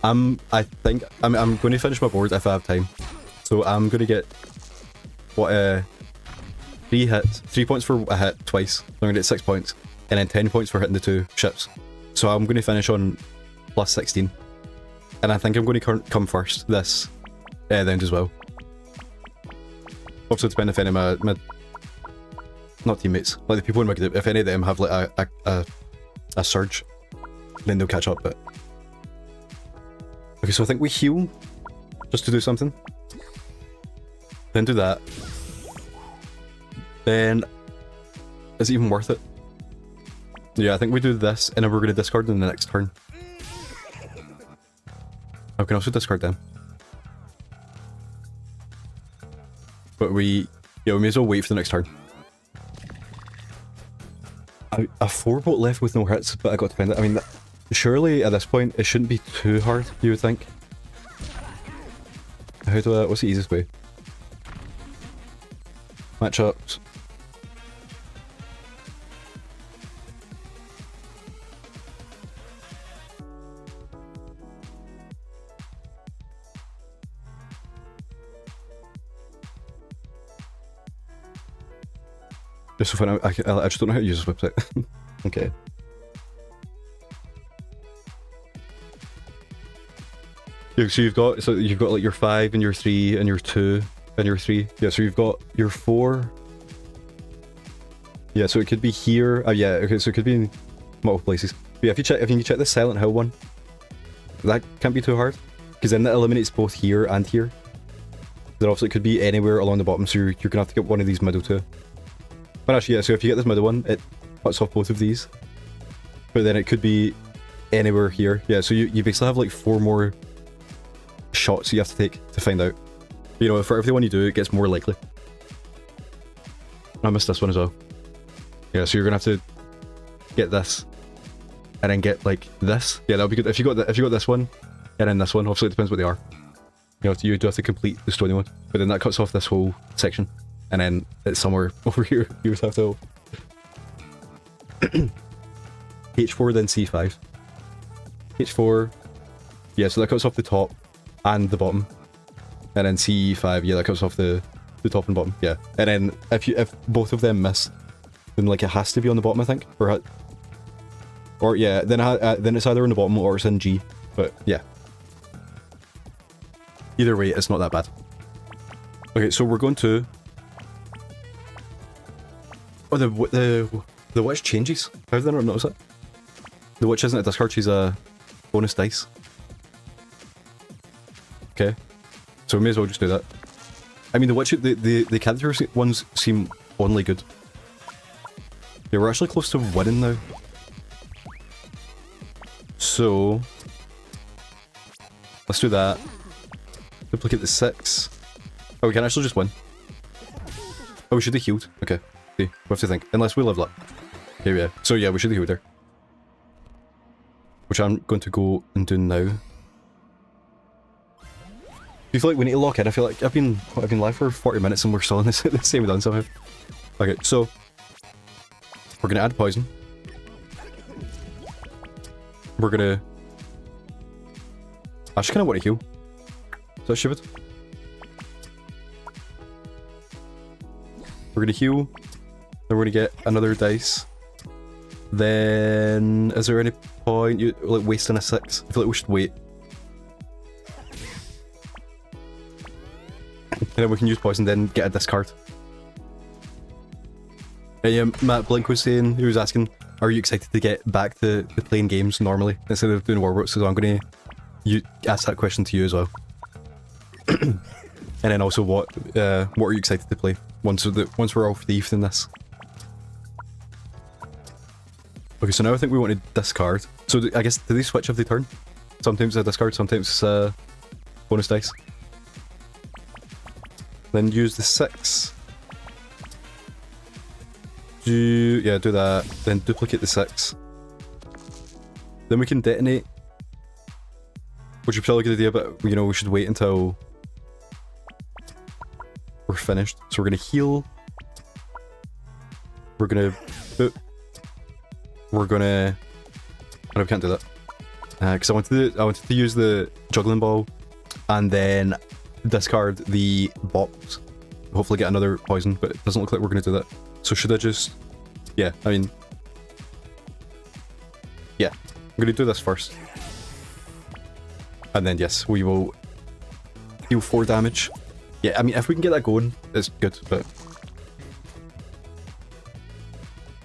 I think, I'm going to finish my board if I have time. So I'm going to get, 3 hits, 3 points for a hit twice, so I'm going to get 6 points, and then 10 points for hitting the 2 ships. So I'm going to finish on plus 16. And I think I'm going to come first this round as well. Also depending if any of my not teammates, like the people in my group, if any of them have like a surge, then they'll catch up, but... Okay, so I think we heal, just to do something. Then do that. Then... Is it even worth it? Yeah, I think we do this, and then we're going to discard in the next turn. I can also discard them. But we may as well wait for the next turn. A 4-boat left with no hits, but I got to find it. I mean, surely at this point it shouldn't be too hard, you would think. How do I... what's the easiest way? Matchups. Just so fun, I just don't know how to use this website. Okay. Yeah, so you've got like your 5 and your 3 and your 2 and your 3. Yeah, so you've got your 4. Yeah, so it could be here. Oh yeah, okay, so it could be in multiple places. But yeah, if you can check the Silent Hill one, that can't be too hard, because then that eliminates both here and here. Then also it could be anywhere along the bottom, so you're gonna have to get one of these middle two. But actually, yeah, so if you get this middle one, it cuts off both of these. But then it could be anywhere here. Yeah, so you basically have like 4 more shots you have to take to find out. You know, for every one you do, it gets more likely. I missed this one as well. Yeah, so you're gonna have to get this, and then get like this. Yeah, that'll be good. If you got this one, and then this one. Obviously, it depends what they are. You do have to complete the stony one, but then that cuts off this whole section, and then it's somewhere over here. You just have to. H4, then C5. H4, yeah, so that cuts off the top and the bottom. And then C5, yeah, that cuts off the top and bottom, yeah. And then if both of them miss, then like it has to be on the bottom, I think, or yeah, then it's either on the bottom or it's in G. But yeah, either way, it's not that bad. Okay, so we're going to. Oh, the witch changes. How did I not notice it? The witch isn't a discard; she's a bonus dice. Okay, so we may as well just do that. I mean, the witch, the character ones seem only good. Yeah, we're actually close to winning now. So let's do that. Duplicate the 6. Oh, we can actually just win. Oh, we should have healed. Okay. See, we have to think. Unless we level up. Here we are. So yeah, we should have healed her. Which I'm going to go and do now. Do you feel like we need to lock in? I feel like I've been live for 40 minutes and we're still in the same done somehow. Okay, so we're gonna add poison. We're gonna. I just kind of want to heal. Is that stupid? We're gonna heal. Then we're gonna get another dice. Then, is there any point you like wasting a 6? I feel like we should wait. And then we can use poison, then get a discard. And yeah, Matt Blink was saying, he was asking, are you excited to get back to playing games normally instead of doing warboats? So I'm going to ask that question to you as well. And then also, what are you excited to play once we're all thieved in this? Okay, so now I think we want to discard. So I guess, do they switch every turn? Sometimes it's a discard, sometimes it's a bonus dice. Then use the 6. Do that. Then duplicate the 6. Then we can detonate. Which is probably a good idea, but you know, we should wait until we're finished. So we're gonna heal. We're gonna boop. We're gonna. Oh, we can't do that. Because I wanted to use the juggling ball, and then discard the box. Hopefully get another poison, but it doesn't look like we're gonna do that. So should I just... Yeah, I mean... Yeah, I'm gonna do this first. And then yes, we will deal 4 damage. Yeah, I mean, if we can get that going, it's good, but...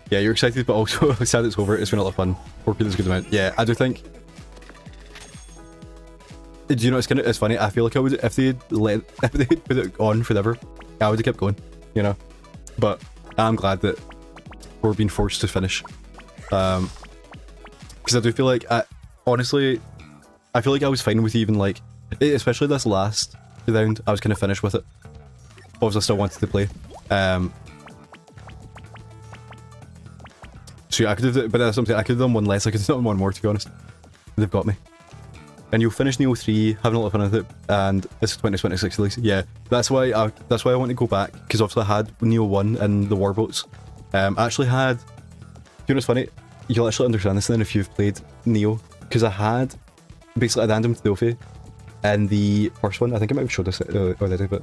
Yeah, you're excited, but also sad it's over. It's been a lot of fun. 4 is a good amount. Yeah, I do think... Do you know, it's funny, I feel like I would, if they'd put it on forever, I would have kept going, you know? But I'm glad that we're being forced to finish. Because I do feel like, honestly, I feel like I was fine with even like, especially this last round, I was kind of finished with it. Obviously I still wanted to play. So yeah, I could have, but that's something, I could have done one less, I could have done one more, to be honest. They've got me. And you'll finish Neo 3, having a lot of fun with it, and it's 2026 release. Yeah, that's why I want to go back, because obviously I had Neo 1 and the Warboats. I actually had, you know what's funny? You'll actually understand this then if you've played Neo, because I had basically a random trophy in the first one. I think I might have showed this already, but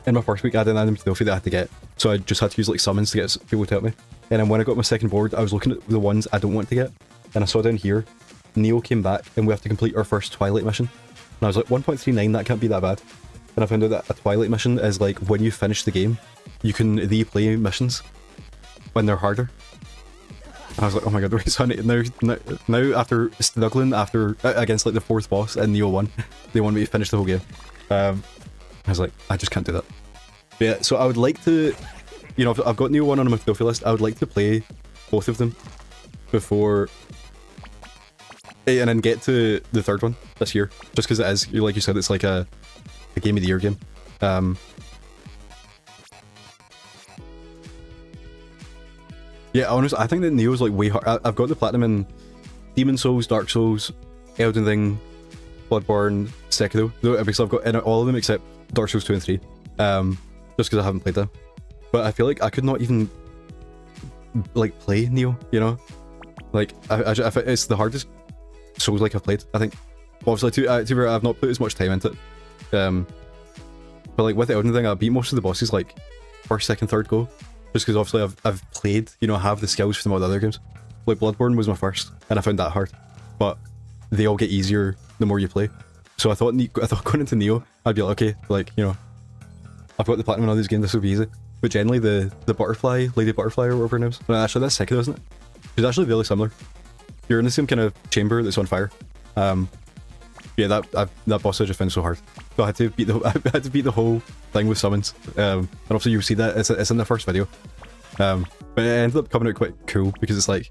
in my first week I had a random trophy that I had to get, so I just had to use like summons to get people to help me. And then when I got my second board, I was looking at the ones I don't want to get, and I saw down here, Neo came back and we have to complete our first Twilight mission. And I was like, 1.39, that can't be that bad. And I found out that a Twilight mission is like when you finish the game, you can replay missions when they're harder. And I was like, oh my god, so now after struggling against like the 4th boss in Neo 1, they want me to finish the whole game. I was like, I just can't do that. But yeah, so I would like to, you know, I've got Neo 1 on my trophy list. I would like to play both of them before... And then get to the 3rd one this year, just because it is, like you said, it's like a Game of the Year game. Yeah, honestly, I think that Neo's like way hard. I've got the platinum in Demon Souls, Dark Souls, Elden Ring, Bloodborne, Sekiro. So I've got in all of them except Dark Souls 2 and 3, just because I haven't played them. But I feel like I could not even like play Neo, you know? Like, it's the hardest Souls like I've played, I think. Obviously, to be fair, I've not put as much time into it. But like with the Elden Ring, I beat most of the bosses like first, second, third go. Just because obviously I've played, you know, I have the skills from all the other games. Like Bloodborne was my first, and I found that hard. But they all get easier the more you play. So I thought going into Neo, I'd be like, okay, like, you know, I've got the platinum on all these games, this will be easy. But generally the butterfly, Lady Butterfly or whatever her name is. No, actually that's Sekiro, isn't it? It's actually really similar. You're in the same kind of chamber that's on fire. Yeah, that boss I just found so hard. So I had to beat the whole thing with summons. And obviously you'll see that it's in the first video. But it ended up coming out quite cool because it's like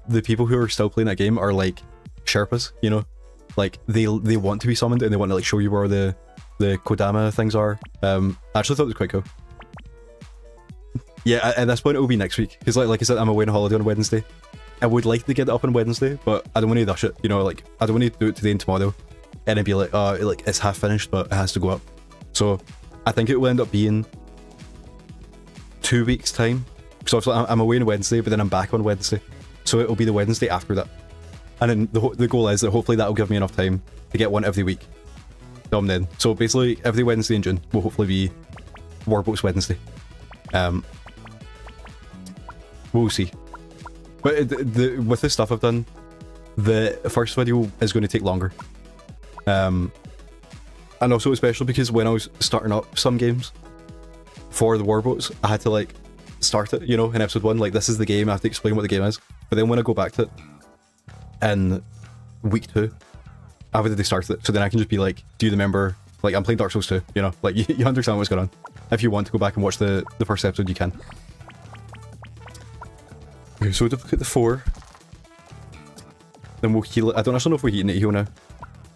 the people who are still playing that game are like Sherpas, you know? Like they want to be summoned and they want to like show you where the Kodama things are. I actually thought it was quite cool. Yeah, at this point it will be next week because like I said, I'm away on holiday on Wednesday. I would like to get it up on Wednesday, but I don't want to rush it. You know, like I don't want to do it today and tomorrow, and it'd be like, oh, like it's half finished, but it has to go up. So I think it will end up being 2 weeks time. So obviously I'm away on Wednesday, but then I'm back on Wednesday, so it'll be the Wednesday after that. And then the goal is that hopefully that will give me enough time to get one every week. Then. So basically every Wednesday in June will hopefully be Warboats Wednesday. We'll see. But with the stuff I've done, the first video is going to take longer. And also especially because when I was starting up some games for the Warboats, I had to like start it, you know, in episode 1, like this is the game, I have to explain what the game is. But then when I go back to it in week 2, I've already started it, so then I can just be like, do you remember, like I'm playing Dark Souls 2, you know, like you understand what's going on. If you want to go back and watch the first episode, you can. Okay, so we'll look at the 4. Then we'll heal it. I don't actually know if we're heating it heal now.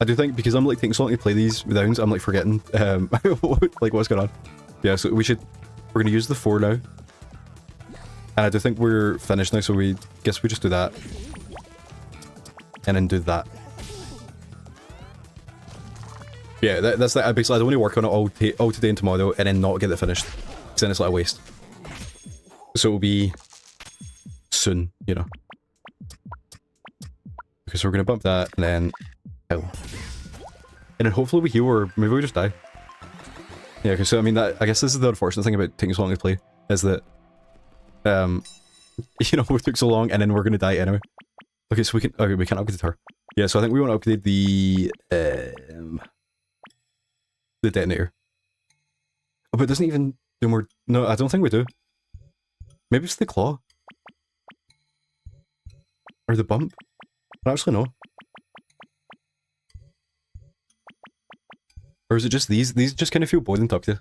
I do think because I'm like taking so long to play these rounds, I'm like forgetting like what's going on. Yeah, so we're gonna use the 4 now. And I do think we're finished now, so we guess we just do that. And then do that. Yeah, that's like basically I don't want to work on it all today and tomorrow and then not get it finished. Because then it's like a waste. So it'll be soon, you know. Okay, so we're gonna bump that and then heal. And then hopefully we heal or maybe we just die. Yeah, okay, so I mean that I guess this is the unfortunate thing about taking so long to play, is that you know, we took so long and then we're gonna die anyway. Okay, so we can't upgrade her. Yeah, so I think we want to upgrade the detonator. Oh, but it doesn't even do more. No, I don't think we do. Maybe it's the claw. Or the bump? I don't actually know. Or is it just these? These just kind of feel boring up to.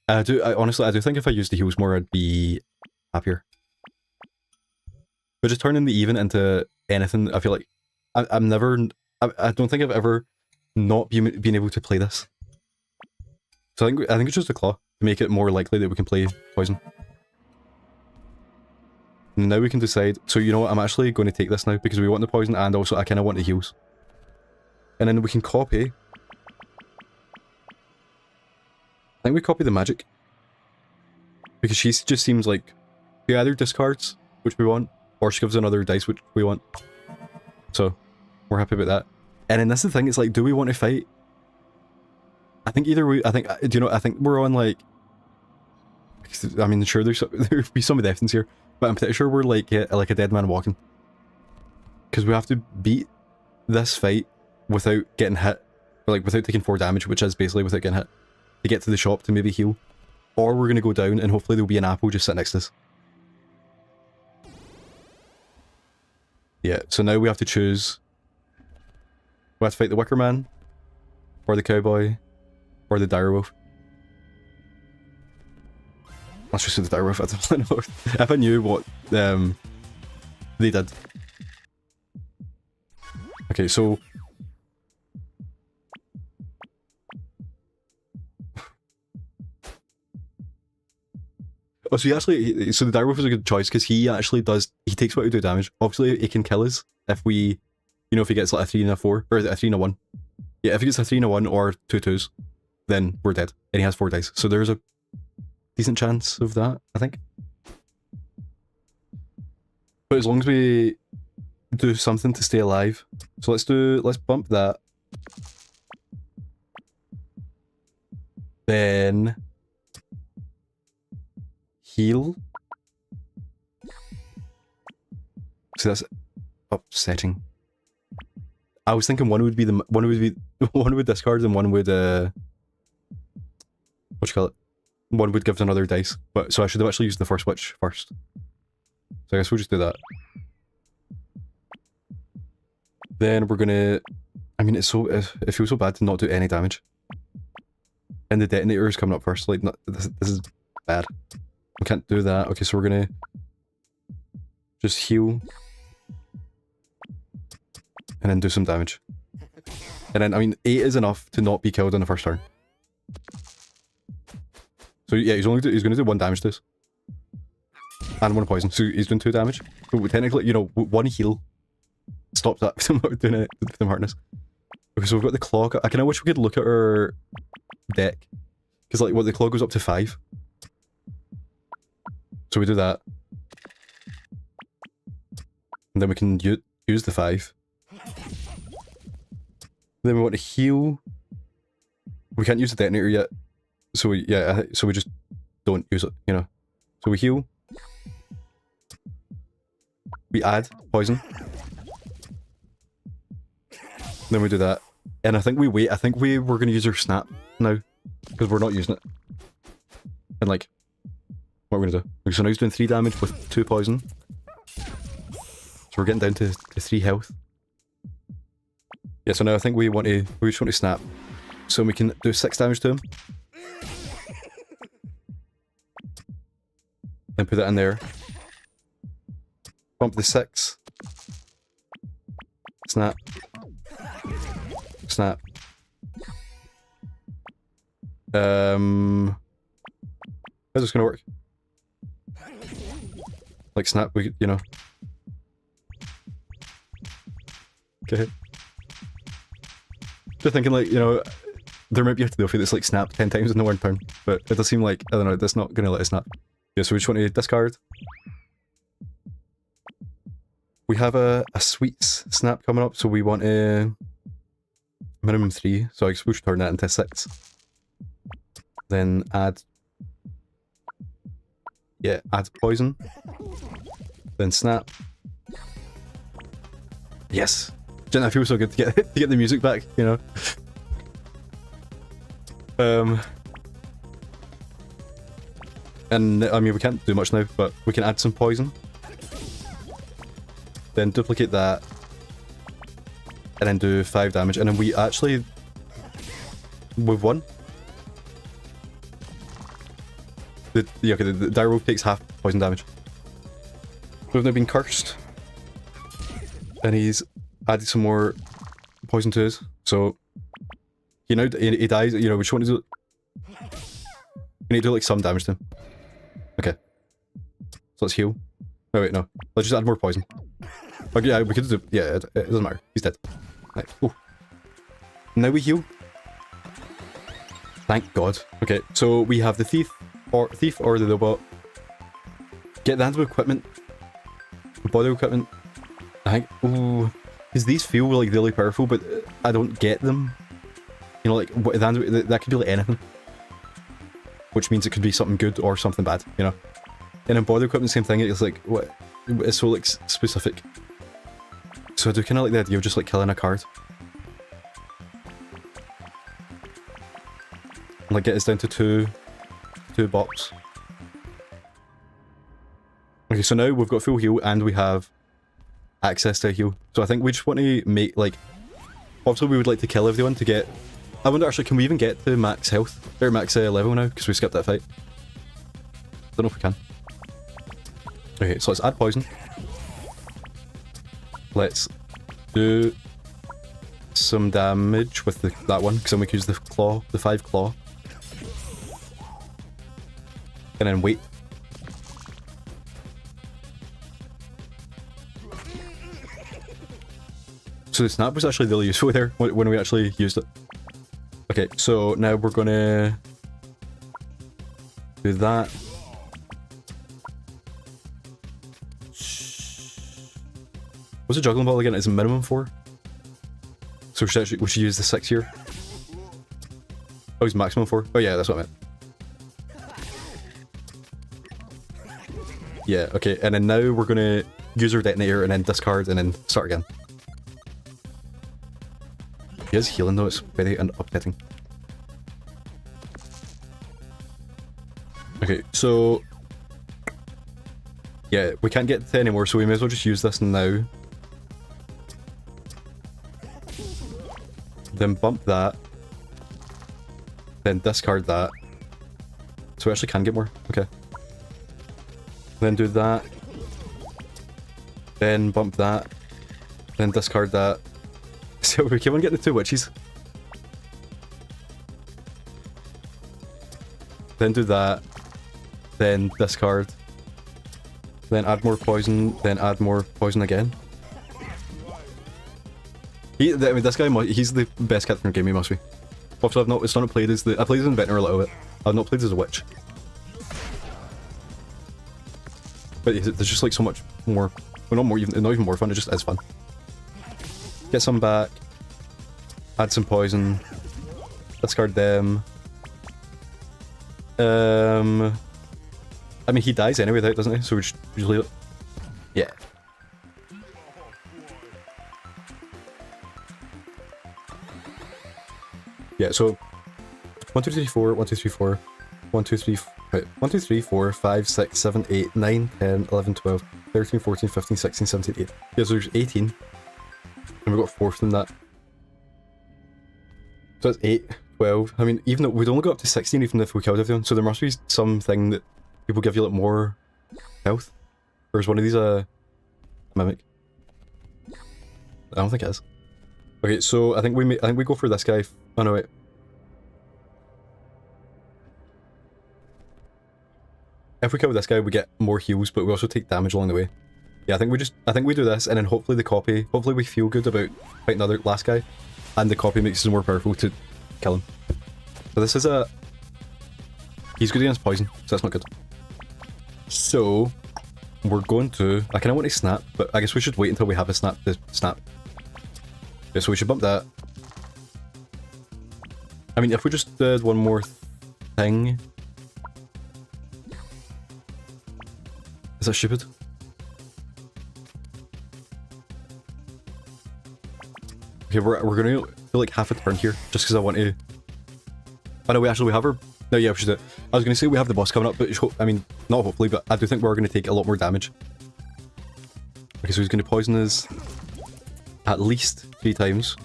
Honestly, I do think if I used the heals more, I'd be happier. But just turning the even into anything, I feel like I don't think I've ever not been able to play this. So I think it's just a claw to make it more likely that we can play poison. And now we can decide. So you know what? I'm actually going to take this now because we want the poison and also I kind of want the heals. And then we can copy. I think we copy the magic. Because she just seems like she either discards, which we want, or she gives another dice, which we want. So we're happy about that. And then that's the thing, it's like, do we want to fight? I think either way, I think, do you know, I think we're on like, I mean, sure, there'd be some of the evidence here, but I'm pretty sure we're like a dead man walking. Because we have to beat this fight without getting hit, or like without taking 4 damage, which is basically without getting hit, to get to the shop to maybe heal. Or we're going to go down and hopefully there'll be an apple just sitting next to us. Yeah, so now we have to choose. We have to fight the Wicker Man, or the Cowboy, or the Direwolf. Let's just do the Direwolf. I don't know if I knew what they did. Okay, so oh, so so the Direwolf is a good choice because he actually takes about 2 damage. Obviously, he can kill us if we, you know, if he gets like a 3 and a 4, or a 3 and a 1. Yeah, if he gets a 3 and a 1 or 2 2s, then we're dead. And he has 4 dice. So there's a decent chance of that, I think. But as long as we do something to stay alive. So let's bump that. Then heal. So that's upsetting. I was thinking one would discard and one would what you call it? One would give us another dice. But so I should have actually used the first witch first. So I guess we'll just do that. Then we're gonna. I mean, it feels so bad to not do any damage. And the detonator is coming up first. Like, this is bad. We can't do that. Okay, so we're gonna just heal. And then do some damage. And then, I mean, 8 is enough to not be killed on the first turn. So yeah, he's gonna do 1 damage to us. And 1 poison, so he's doing 2 damage. So technically, you know, 1 heal stops that from doing it, from hurting us. Okay, so we've got the claw. I kind of wish we could look at our deck. Because, like, what, the claw goes up to 5. So we do that. And then we can use the 5. Then we want to heal. We can't use the detonator yet. So we just don't use it, you know. So we heal. We add poison. Then we do that. And I think we wait. I think we're going to use our snap now. Because we're not using it. And like, what we're going to do. So now he's doing 3 damage with 2 poison. So we're getting down to 3 health. Yeah, so now I think we just want to snap. So we can do 6 damage to him. And put that in there. Bump the 6. Snap. Snap. How's this gonna work? Like snap, you know. Okay. Just thinking, like, you know, there might be a to do with that's like snap 10 times in the 1 turn, but it does seem like, I don't know, that's not gonna let us snap. Yeah, so we just want to discard. We have a sweets snap coming up, so we want a minimum 3, so I guess we should turn that into 6. Then add poison. Then snap. Yes! Didn't that feel so good to get the music back, you know? And I mean, we can't do much now, but we can add some poison. Then duplicate that. And then do 5 damage. And then we actually... We've won. The direwolf takes half poison damage. We've now been cursed. And he's added some more poison to us. So... he dies, you know, we just want to do... We need to do like some damage to him. Okay. So let's heal. Oh wait, no. Let's just add more poison. Okay, yeah, we could do... Yeah, it doesn't matter. He's dead. Right. Ooh. Now we heal. Thank God. Okay, so we have the thief or the robot. Get the hands of equipment. Body equipment. I think... Ooh. Because these feel like really powerful, but I don't get them. You know, like, that could be like anything. Which means it could be something good or something bad, you know? And in body equipment, same thing, it's like, what? It's so, like, specific. So I do kind of like the idea of just, like, killing a card. Like, get us down to two bops. Okay, so now we've got full heal and we have access to a heal. So I think we just want to make, like... Obviously, we would like to kill everyone to get... I wonder, actually, can we even get to max health? Or max level now, because we skipped that fight. Don't know if we can. Okay, so let's add poison. Let's do some damage with that one, because then we can use the claw, the 5 claw. And then wait. So the snap was actually really useful there, when we actually used it. Okay, so now we're gonna Do that. What's a juggling ball again? It's a minimum 4. So we should use the 6 here. Oh, it's maximum 4. Oh yeah, that's what I meant. Yeah, okay, and then now we're gonna use our detonator and then discard and then start again. He is healing though, it's very upsetting. Okay, so... yeah, we can't get to anymore, so we may as well just use this now. Then bump that. Then discard that. So we actually can get more, okay. Then do that. Then bump that. Then discard that. So we keep on getting the 2 witches. Then do that. Then discard. Then add more poison. Then add more poison again. I mean, this guy, he's the best character in the game, he must be. Also, it's not played as I played as an inventor a little bit. I've not played as a witch. But there's just like so much more, well not even more fun, it just is fun. Get some back, add some poison, discard them. I mean he dies anyway without, doesn't he? So we just usually, yeah. Yeah, so 1, 2, 3, 4, 1, 2, 3, 4, 1, 2, 3, wait, 1, 2, 3, 4, 5, 6, 7, 8, 9, 10, 11, 12, 13, 14, 15, 16, 17, 18. Yeah, so there's 18. And we got 4th from that. So that's 8, 12. I mean, even though we'd only got up to 16 even if we killed everyone, so there must be something that people give you like more health. Or is one of these a mimic? I don't think it is. Okay, so I think we go for this guy. Oh no, wait. If we kill this guy, we get more heals, but we also take damage along the way. Yeah, I think we do this, and then hopefully we feel good about fighting the last guy, and the copy makes us more powerful to kill him. So this is he's good against poison, so that's not good. So, we're going to, I kinda want to snap, but I guess we should wait until we have a snap to snap. Yeah, so we should bump that. I mean, if we just did one more thing... Is that stupid? Okay, we're gonna do like half a turn here, just because I want to... Oh no, we have our... No, yeah, we should do it. I was gonna say we have the boss coming up, but I mean, not hopefully, but I do think we're gonna take a lot more damage. Okay, so he's gonna poison us at least 3 times.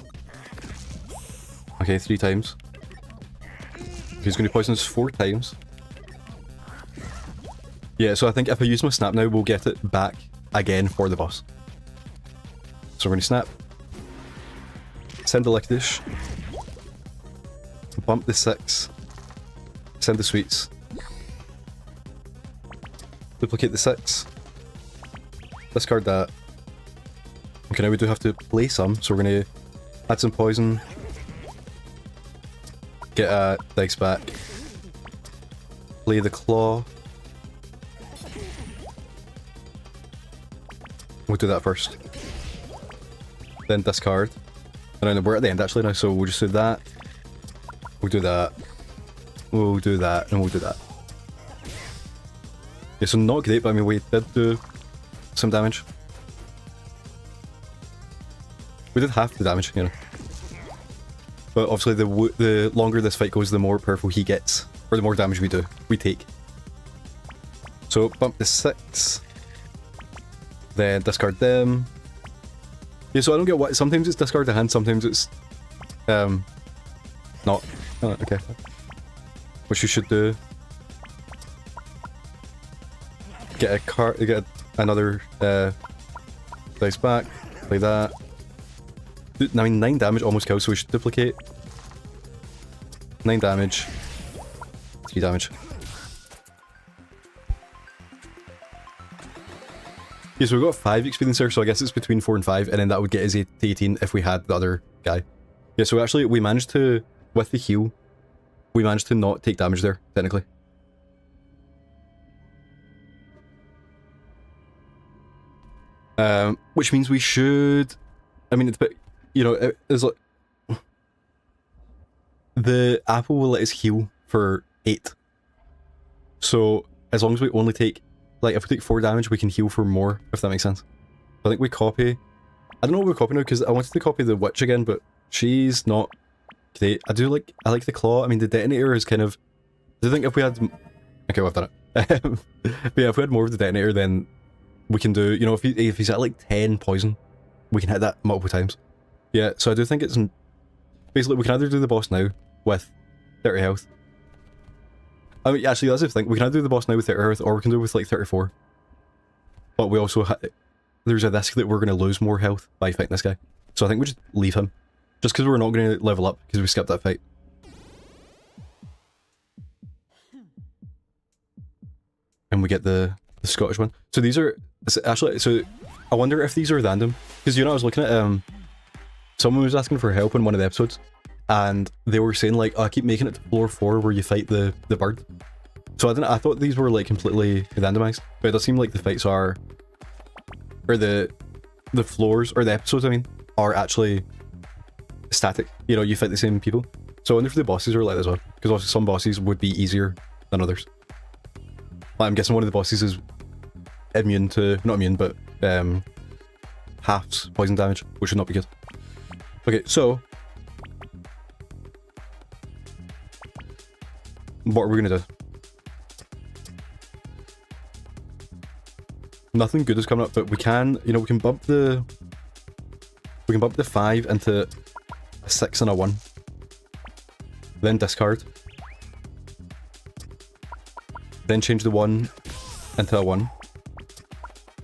Okay, 3 times. He's gonna poison us 4 times. Yeah, so I think if I use my snap now, we'll get it back again for the boss. So we're gonna snap. Send the Licorice. Bump the 6. Send the Sweets. Duplicate the 6. Discard that. Okay, now we do have to play some, so we're gonna add some poison. Get a dice back. Play the claw. We'll do that first. Then discard. And then we're at the end actually now, so we'll just do that. We'll do that. We'll do that, and we'll do that. Yeah, so not great, but I mean we did do some damage. We did half the damage, you know. But obviously the longer this fight goes, the more powerful he gets. Or the more damage we take. So bump the 6. Then discard them. Yeah, so I don't get what, sometimes it's discard the hand, sometimes it's not. Oh, okay. Which you should do. Get a card, get another dice back, play that. I mean 9 damage almost kills, so we should duplicate. 9 damage. 3 damage. Yeah, so we've got 5 experience there, so I guess it's between 4 and 5, and then that would get us to 18 if we had the other guy. Yeah, so actually we managed to, with the heal, we managed to not take damage there, technically. Which means we should... I mean, it's a bit... You know, it's like... The apple will let us heal for 8. So, as long as we only take... Like, if we take 4 damage, we can heal for more, if that makes sense. I think we copy... I don't know what we're copying now, because I wanted to copy the witch again, but she's not great. I like the claw. I mean, the detonator is kind of... Do you think if we had... Okay, well, I've done it. But yeah, if we had more of the detonator, then we can do... You know, if he's at like 10 poison, we can hit that multiple times. Yeah, so I do think it's... Basically, we can either do the boss now with 30 health. I mean, actually, that's the thing. We can either do the boss now with 30 health, or we can do it with like 34. But we also... There's a risk that we're going to lose more health by fighting this guy. So I think we just leave him. Just because we're not going to level up, because we skipped that fight. And we get the Scottish one. So these are... Actually, so I wonder if these are random. Because, you know, I was looking at... Someone was asking for help in one of the episodes. And they were saying, like, oh, I keep making it to floor 4 where you fight the bird. So I thought these were, like, completely randomized. But it does seem like the fights are... Or the floors, or the episodes, I mean, are actually static. You know, you fight the same people. So I wonder if the bosses are like this one. Because also some bosses would be easier than others. Like, I'm guessing one of the bosses is immune to... Not immune, but halves poison damage, which would not be good. Okay, so... What are we going to do? Nothing good is coming up, but we can, you know, we can bump the 5 into a 6 and a 1. Then discard. Then change the 1 into a 1.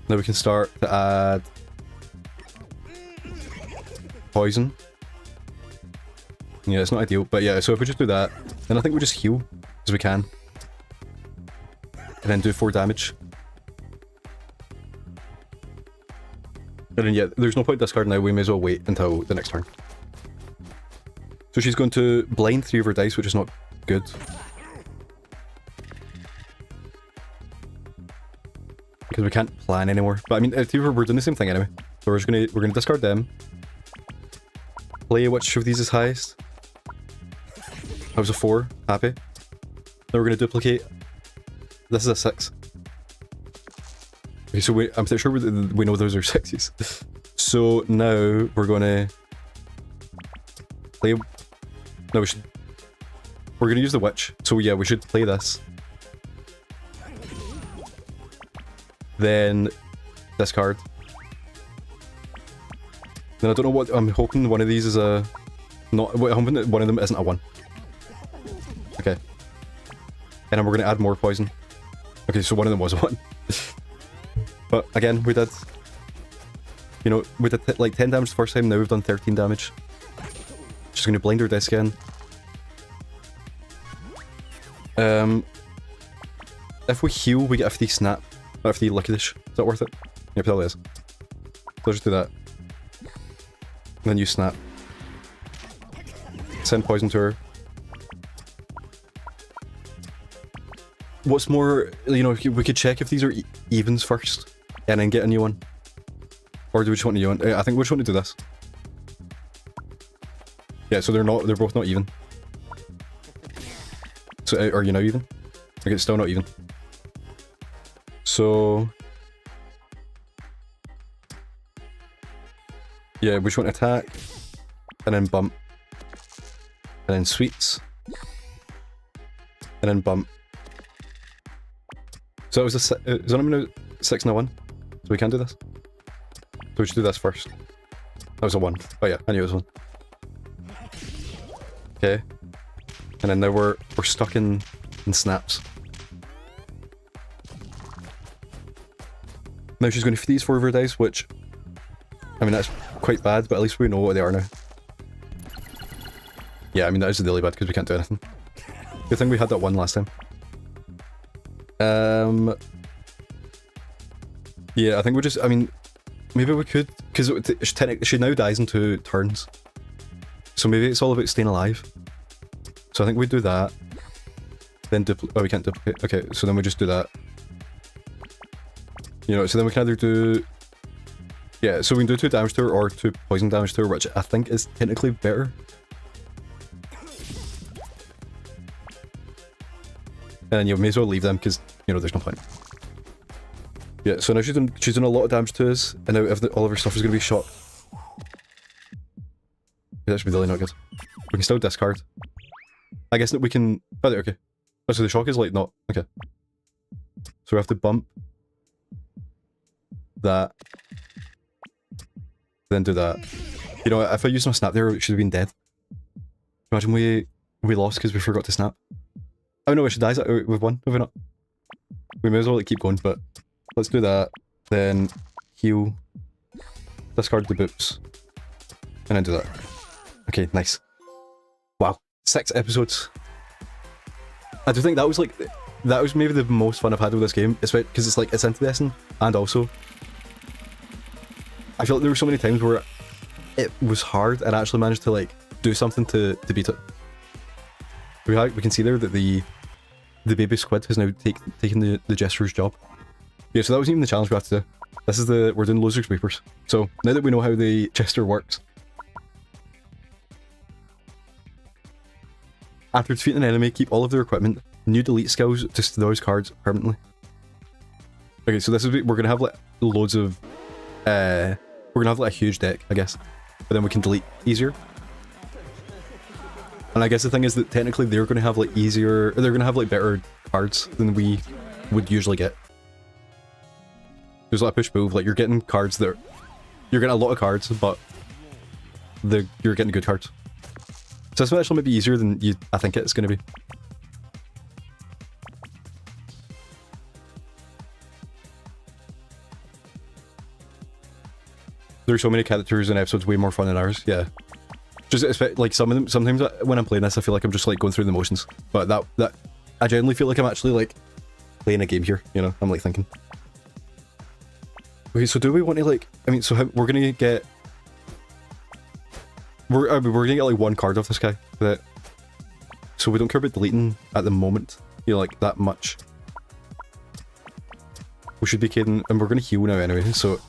Now we can start to add poison. Yeah, it's not ideal, but yeah, so if we just do that, then I think we just heal as we can. And then do 4 damage. And then yeah, there's no point discarding now, we may as well wait until the next turn. So she's going to blind 3 of her dice, which is not good. Because we can't plan anymore. But I mean, we're doing the same thing anyway. So we're gonna discard them. Play which of these is highest. That was a 4, happy. Then we're gonna duplicate. This is a 6. Okay, so I'm pretty sure we know those are 6s. So now we're gonna play... No, we're gonna use the witch. So yeah, we should play this. Then discard. Then I don't know what... I'm hoping one of these is a... Not... I'm hoping that one of them isn't a 1. Okay. And then we're gonna add more poison. Okay, so one of them was a 1. But again, we did... You know, we did like 10 damage the first time, now we've done 13 damage. Just gonna blind her dice again. If we heal, we get a free snap. Or a free licorice. Is that worth it? Yeah, probably is. So let's just do that. And then you snap. Send poison to her. What's more, you know, we could check if these are evens first. And then get a new one. Or do we just want a new one? I think we just want to do this. Yeah, so they're both not even. So, are you now even? Okay, it's still not even. So... Yeah, we just want attack. And then bump. And then sweets. And then bump. So it was is that now 6 and a 1? So we can do this? So we should do this first. That was a 1. Oh yeah, I knew it was 1. Okay. And then now we're stuck in snaps. Now she's going to feed these 4 of her dice, which... I mean, that's quite bad, but at least we know what they are now. Yeah, I mean, that is really bad because we can't do anything. Good thing we had that 1 last time. Yeah, I think we just... I mean, maybe we could... Because she now dies in 2 turns. So maybe it's all about staying alive. So I think we do that. Then oh, we can't duplicate. Okay, so then we just do that. You know, so then we can either do Yeah, so we can do 2 damage to her or 2 poison damage to her, which I think is technically better. And you may as well leave them because, you know, there's no point. Yeah, so now she's doing a lot of damage to us, and now all of her stuff is going to be shot. Yeah, that should be really not good. We can still discard. I guess that we can... Oh, okay. Oh, so the shock is like not... Okay. So we have to bump that. Then do that. You know, if I used my snap there, it should have been dead. Imagine we lost because we forgot to snap. Oh no, we should die. We've won, have we not? We may as well like, keep going, but let's do that. Then heal. Discard the boots. And then do that. Okay, nice. Wow. 6 episodes. I do think that was like... That was maybe the most fun I've had with this game. Especially because it's like, it's interesting. And also... I feel like there were so many times where it was hard and I actually managed to like do something to beat it. We can see there that the baby squid has now taken the jester's job. Yeah, so that wasn't even the challenge we have to do. This is we're doing losers sweepers. So now that we know how the jester works, after defeating an enemy, keep all of their equipment, new delete skills to those cards permanently. Okay, so this is we're gonna have like loads of we're gonna have like a huge deck, I guess, but then we can delete easier. And I guess the thing is that technically they're gonna have like they're gonna have like better cards than we would usually get. There's like a push-pull, like you're getting cards that you're getting a lot of cards, but you're getting good cards. So this might actually be easier than I think it's gonna be. There's so many characters and episodes way more fun than ours, yeah. Just like some of them, sometimes when I'm playing this I feel like I'm just like going through the motions. But that I genuinely feel like I'm actually like playing a game here, you know, I'm like thinking. Okay, so do we want to like, I mean, so we're gonna get... We're gonna get like 1 card off this guy. So we don't care about deleting at the moment, you know, like that much. We should be kidding, and we're gonna heal now anyway, so...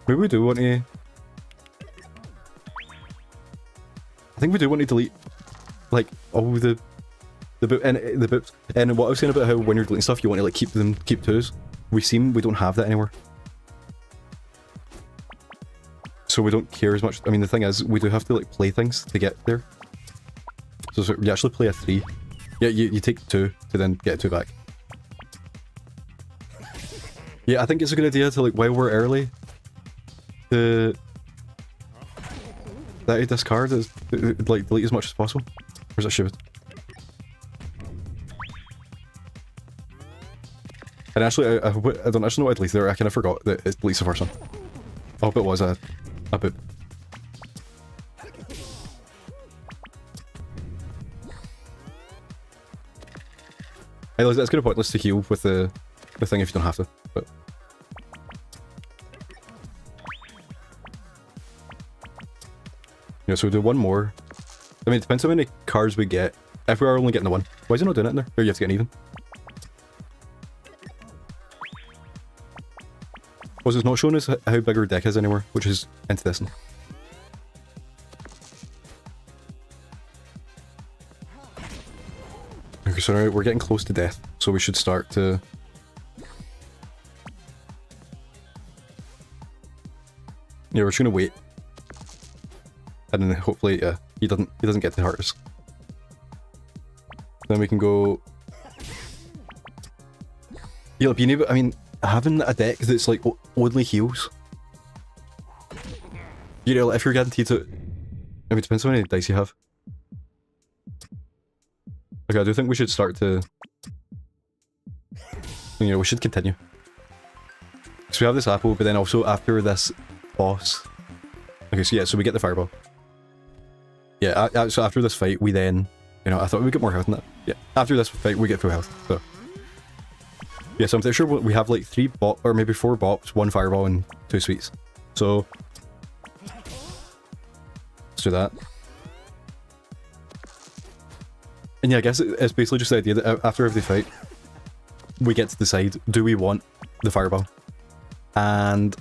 Maybe we do want to... I think we do want to delete, like, all the boots. And what I was saying about how when you're deleting stuff, you want to like keep 2s. We don't have that anymore. So we don't care as much. I mean, the thing is, we do have to like play things to get there. So you actually play a 3. Yeah, you take 2 to then get 2 back. Yeah, I think it's a good idea to like, while we're early, to discard is like delete as much as possible. Or is that stupid? And actually, I don't actually know why I deleted there. I kind of forgot that it deletes the first one. I hope it was a boop. It's kind of pointless to heal with the thing if you don't have to, but... Yeah, so we do 1 more. I mean, it depends how many cards we get. If we are only getting the 1. Why is it not doing it in there? There, you have to get an even. Was it's not showing us how big our deck is anymore, which is interesting. Okay, so now we're getting close to death, so we should start to... Yeah, we're just gonna wait. And then hopefully, yeah, he doesn't get to hurt us. Then we can go... Yeah, being able, I mean, having a deck that's like only heals. You know, if you're guaranteed to... I mean, it depends how many dice you have. Okay, I do think we should start to... You know, we should continue. So we have this apple, but then also after this boss... Okay, so yeah, so we get the fireball. Yeah, so after this fight, we then... You know, I thought we'd get more health than that. Yeah, after this fight, we get full health, so... Yeah, so I'm pretty sure we have like 3 bop, or maybe 4 bops, 1 fireball, and 2 sweets. So... Let's do that. And yeah, I guess it's basically just the idea that after every fight, we get to decide, do we want the fireball? And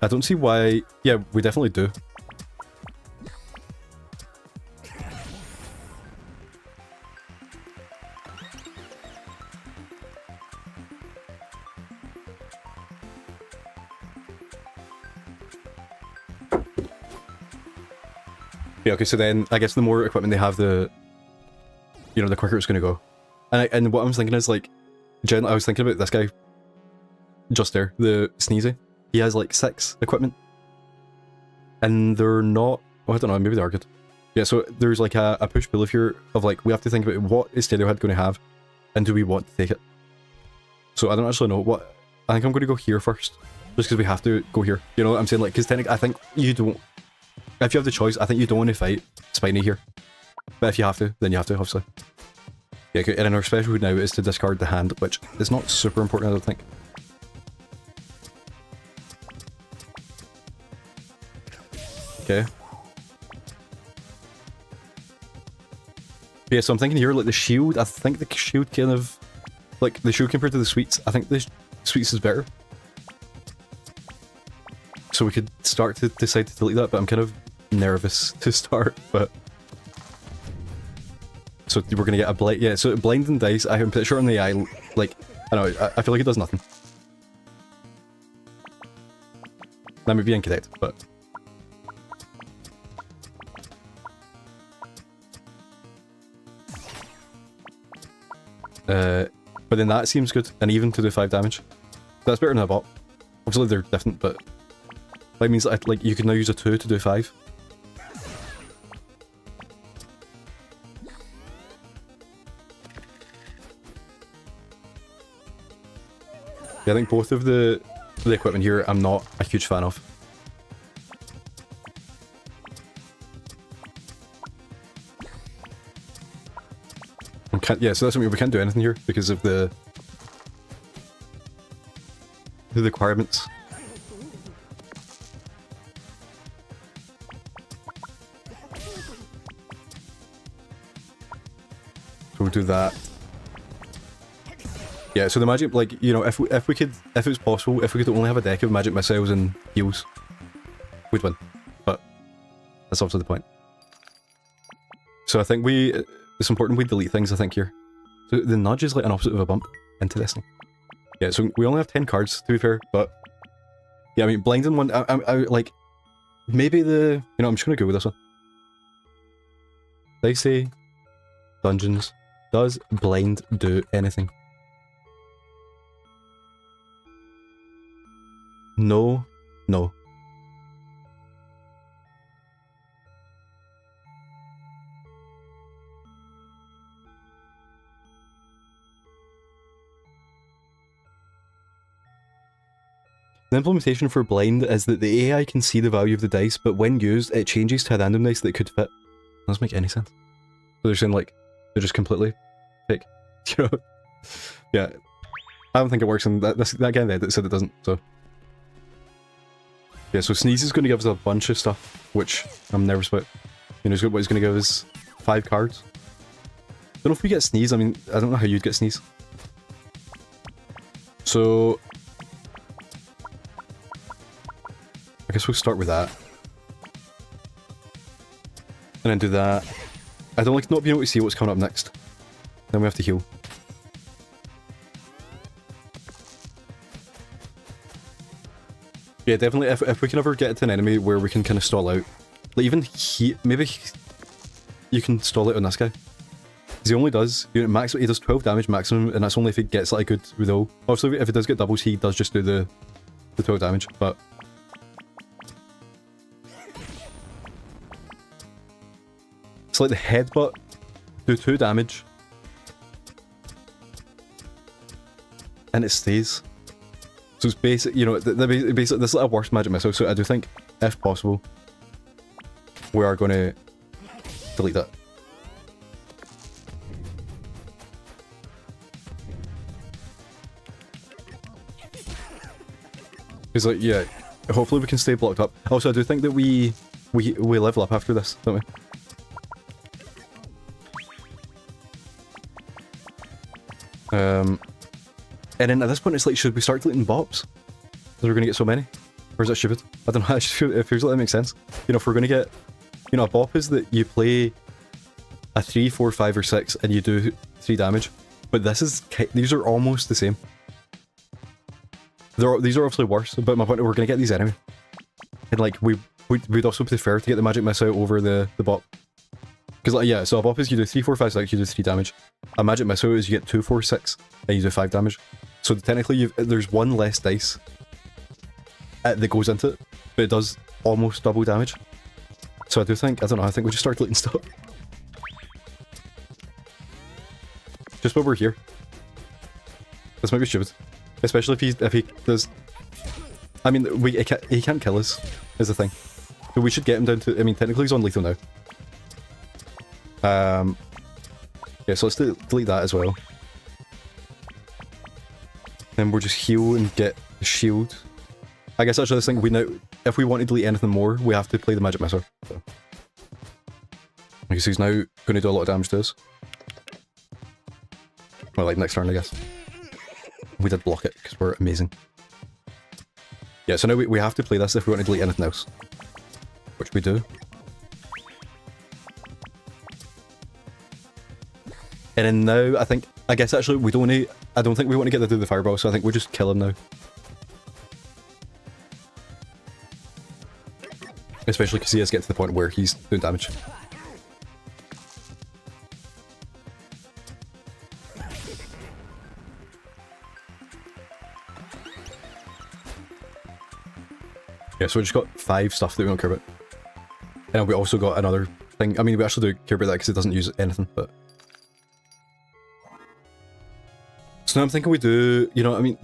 I don't see why... Yeah, we definitely do. Yeah, okay, so then I guess the more equipment they have, the... You know, the quicker it's going to go. And what I was thinking is, like... Generally, I was thinking about this guy just there, the Sneezy. He has like 6 equipment. And they're not... Oh, I don't know, maybe they are good. Yeah, so there's like a push-pull if you're... Of like, we have to think about what is Steadiohead going to have, and do we want to take it? So I don't actually know what... I think I'm going to go here first. Just because we have to go here. You know what I'm saying? Like, because technically, I think you don't... If you have the choice, I think you don't want to fight Spiny here. But if you have to, then you have to, obviously. Yeah, okay, and then our special now is to discard the hand, which is not super important, I don't think. Okay. Yeah, so I'm thinking here, like, the shield, I think the shield kind of... Like, the shield compared to the sweets, I think the sweets is better. So we could start to decide to delete that, but I'm kind of nervous to start, but... So we're gonna get a blind, yeah, so blind and dice, I'm pretty sure on the eye, like, I don't know, I feel like it does nothing. That might be incorrect, but... But then that seems good, and even to do 5 damage. That's better than a bot. Obviously they're different, but... That means that, like, you can now use a 2 to do 5. Yeah, I think both of the equipment here I'm not a huge fan of. Yeah, so that's what we can't do anything here because of the requirements. So we'll do that. Yeah, so the magic, like, you know, if we could, if it was possible, if we could only have a deck of magic missiles and heals, we'd win. But that's also the point. So I think it's important we delete things, I think, here. So the nudge is like an opposite of a bump. Interesting. Yeah, so we only have 10 cards, to be fair, but... Yeah, I mean, blinding one, I like... Maybe the... You know, I'm just gonna go with this one. Dicey Dungeons. Does blind do anything? No. No. The implementation for blind is that the AI can see the value of the dice, but when used, it changes to a random dice that could fit. Doesn't make any sense. So they're saying, like, they're just completely fake. You know? Yeah. I don't think it works, and that guy there that said it doesn't, so... Yeah, so Sneeze is going to give us a bunch of stuff, which I'm nervous about. You know, what he's going to give us 5 cards. Don't know if we get Sneeze, I mean, I don't know how you'd get Sneeze. So... I guess we'll start with that. And then do that. I don't like not being able to see what's coming up next. Then we have to heal. Yeah, definitely, if we can ever get to an enemy where we can kind of stall out. Like, even maybe you can stall out on this guy. Because he only does, you know, he does 12 damage maximum, and that's only if he gets like a good roll. Obviously, if he does get doubles, he does just do the 12 damage, but... It's like the headbutt, do 2 damage, and it stays. So it's basic, you know, basically this is like a worst magic missile, so I do think, if possible, we are going to delete that. Because, like, yeah, hopefully we can stay blocked up. Also, I do think that we level up after this, don't we? And then at this point it's like, should we start deleting bops? Because we're going to get so many. Or is that stupid? I don't know, I just feel, it feels like that makes sense. You know, if we're gonna get... You know, a bop is that you play a 3, 4, 5, or 6 and you do 3 damage. But this is... These are almost the same. These are obviously worse, but my point is we're gonna get these anyway. And like, we'd also prefer to get the magic missile over the bop. Because like, yeah, so a bop is you do 3, 4, 5, 6, you do 3 damage. A magic missile is you get 2, 4, 6, and you do 5 damage. So technically there's one less dice that goes into it, but it does almost double damage. So I think we just start deleting stuff. Just while we're here. This might be stupid. Especially if he does... I mean, he can't kill us, is the thing. So we should get him down to... I mean, technically he's on lethal now. Yeah, so let's delete that as well. Then we'll just heal and get the shield. I guess actually this thing, if we want to delete anything more, we have to play the magic missile. So. Okay, so he's now going to do a lot of damage to us. Well, like next turn, I guess. We did block it, because we're amazing. Yeah, so now we have to play this if we want to delete anything else. Which we do. And then now, I guess actually I don't think we want to get to do the fireball, so I think we'll just kill him now. Especially because he has to get to the point where he's doing damage. Yeah, so we just got 5 stuff that we don't care about. And we also got another thing. I mean, we actually do care about that because it doesn't use anything, but... So now I'm thinking we do, you know, I mean,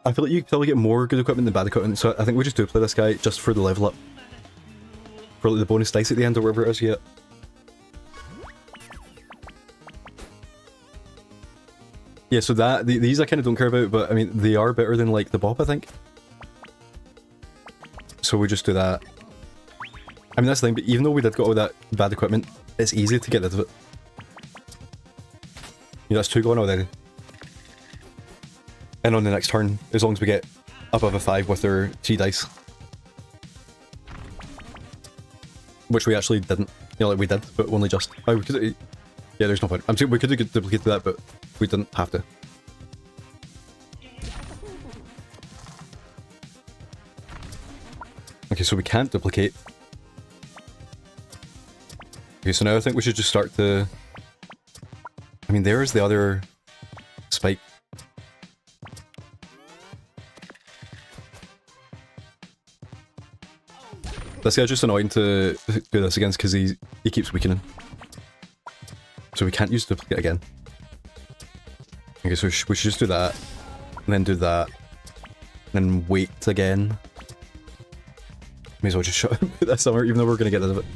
I feel like you probably get more good equipment than bad equipment, so I think we just do play this guy just for the level up. For like the bonus dice at the end or wherever it is yet. Yeah, so these I kind of don't care about, but I mean, they are better than like the bop, I think. So we just do that. I mean, that's the thing, but even though we did get all that bad equipment, it's easy to get rid of it. Yeah, that's 2 gone already. And on the next turn, as long as we get above a 5 with our 3 dice. Which we actually didn't. You know, like we did, but only just. Oh, we could. Yeah, there's no point. I'm saying we could have duplicated that, but we didn't have to. Okay, so we can't duplicate. Okay, so now I think we should just start to... I mean, there's the other spike. This guy's just annoying to do this against because he keeps weakening. So we can't use duplicate again. Okay, so we should just do that. And then do that. And then wait again. May as well just shut that somewhere, even though we're going to get rid of it.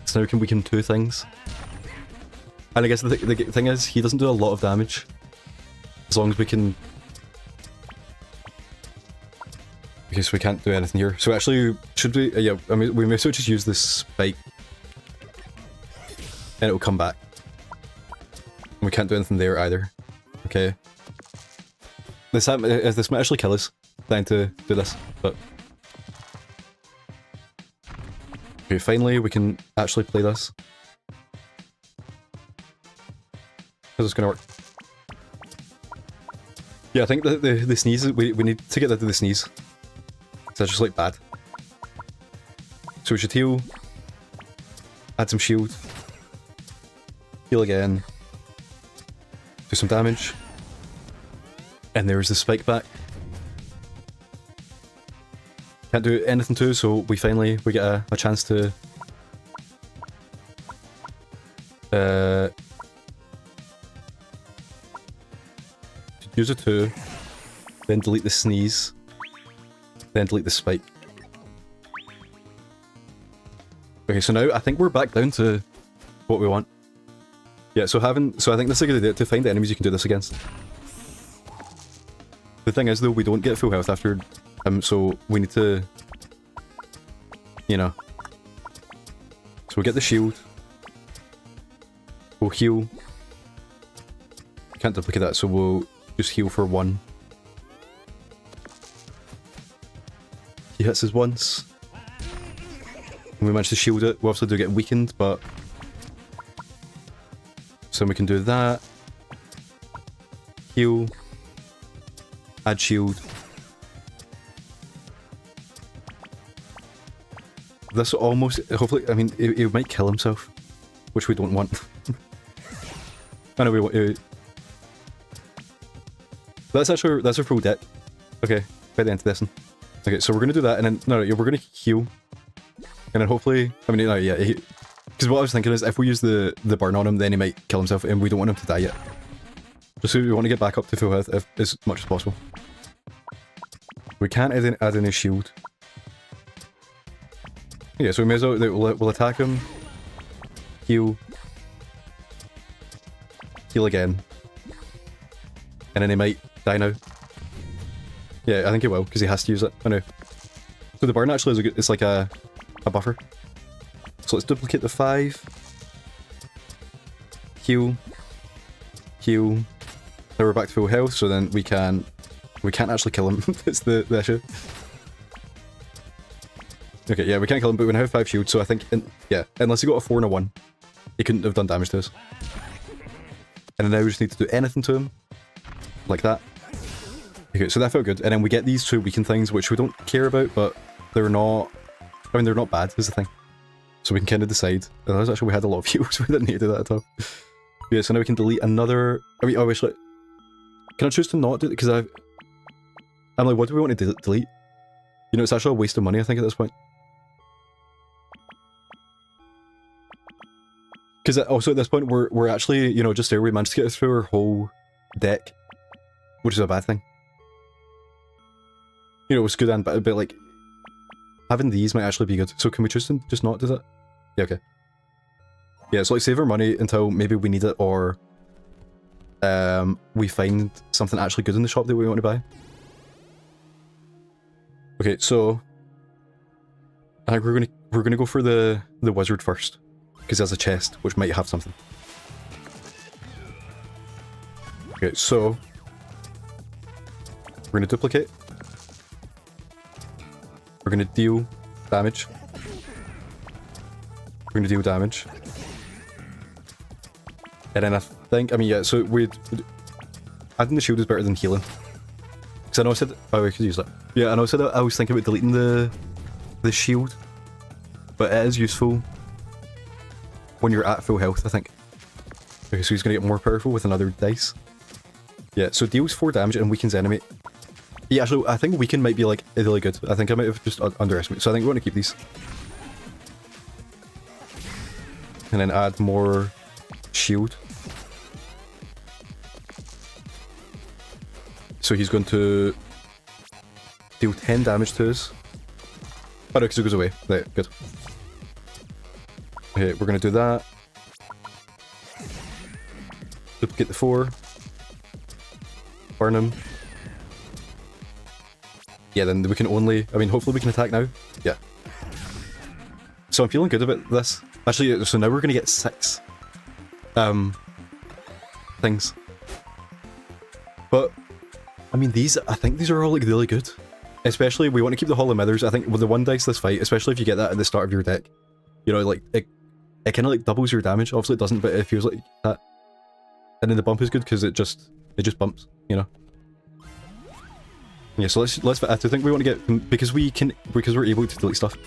So now we can weaken 2 things. And I guess the thing is, he doesn't do a lot of damage. As long as we can... Okay, so we can't do anything here. So actually, should we... yeah, I mean, we may as well just use this spike. And it'll come back. And we can't do anything there either. Okay. This might actually kill us, trying to do this, but... Okay, finally we can actually play this. How's this gonna work? Yeah, I think the sneeze, we need to get rid of the sneeze. So that's just like bad. So we should heal. Add some shield. Heal again. Do some damage. And there's the spike back. Can't do anything to, so we get a chance to use a 2, then delete the sneeze, then delete the spike. Okay, so now I think we're back down to what we want. Yeah, so I think this is a good idea to find the enemies you can do this against. The thing is though, we don't get full health after him, so we need to, you know. So we'll get the shield. We'll heal. Can't duplicate that, so we'll just heal for 1. hits us once. And we manage to shield it. We obviously do get weakened, but... So we can do that. Heal. Add shield. This almost... Hopefully... I mean, he might kill himself. Which we don't want. I know we want... That's a full deck. Okay, by the end of this one. Okay, so we're gonna do that, and then... No, we're gonna heal. And then hopefully... I mean, no, yeah, because what I was thinking is, if we use the burn on him, then he might kill himself, and we don't want him to die yet. Just so we want to get back up to full health as much as possible. We can't add any shield. Yeah, so we may as well... We'll attack him. Heal. Heal again. And then he might die now. Yeah, I think he will, because he has to use it. I know. So the burn actually is it's like a buffer. So let's duplicate the 5. Heal. Heal. Now we're back to full health, so then we can't actually kill him. That's the issue. Okay, yeah, we can't kill him, but we now have 5 shields, so I think, yeah, unless he got a 4 and a 1, he couldn't have done damage to us. And then now we just need to do anything to him. Like that. Okay, so that felt good. And then we get these 2 weakened things, which we don't care about, but they're not... I mean, they're not bad, is the thing. So we can kind of decide. Actually, we had a lot of heals, we didn't need to do that at all. Yeah, so now we can delete another... I mean, oh, actually... Can I choose to not do it? Because I'm like, what do we want to delete? You know, it's actually a waste of money, I think, at this point. Because also at this point, we're actually, you know, just there, we managed to get through our whole deck. Which is a bad thing. You know, it was good and bad, but like... Having these might actually be good. So can we choose to just not do that? Yeah, okay. Yeah, so like save our money until maybe we need it, or... we find something actually good in the shop that we want to buy. Okay, so... I think we're gonna go for the wizard first. Because there's a chest, which might have something. Okay, so... We're gonna duplicate. We're gonna deal damage. We're gonna deal damage. And then I think, I mean, yeah, so adding the shield is better than healing. Because I know I said, oh, we could use that. Yeah, I know I said I was thinking about deleting the shield. But it is useful when you're at full health, I think. Okay, so he's gonna get more powerful with another dice. Yeah, so deals 4 damage and weakens enemy. Yeah, actually, I think weaken might be like really good. I think I might have just underestimated. So I think we want to keep these. And then add more shield. So he's going to deal 10 damage to us. Oh no, because it goes away. Right, good. Okay, we're going to do that. Duplicate the 4. Burn him. Yeah, then we can only... I mean, hopefully we can attack now. Yeah. So I'm feeling good about this. Actually, so now we're going to get 6 things. But, I mean, I think these are all like really good. Especially, we want to keep the Hall of Mithers. I think with the 1 dice this fight, especially if you get that at the start of your deck, you know, like, it kind of like doubles your damage. Obviously it doesn't, but it feels like that. And then the bump is good because it just bumps, you know. Yeah, so let's. I think we want to get because we're able to delete stuff.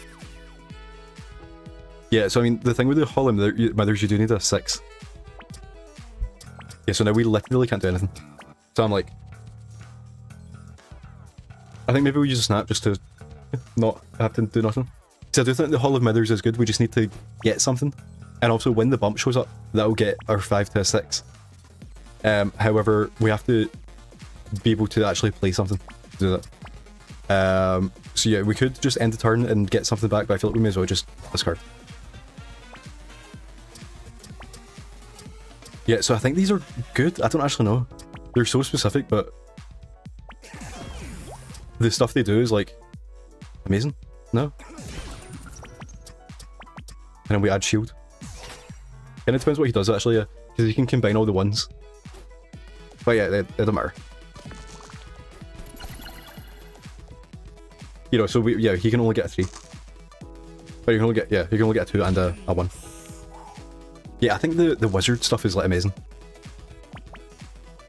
Yeah, so I mean the thing with the Hall of Mithers, you do need a 6. Yeah, so now we literally can't do anything. So I'm like, I think maybe we use a snap just to not have to do nothing. So I do think the Hall of Mithers is good. We just need to get something, and also when the bump shows up, that'll get our 5 to a 6. However, we have to be able to actually play something to do that. So yeah, we could just end the turn and get something back, but I feel like we may as well just discard. Yeah, so I think these are good. I don't actually know. They're so specific, but the stuff they do is like amazing. No? And then we add shield. And it depends what he does actually, yeah. Because he can combine all the ones. But yeah, it doesn't matter. You know, so yeah, he can only get a 3. But you can only get, yeah, you can only get a 2 and a 1. Yeah, I think the wizard stuff is like amazing.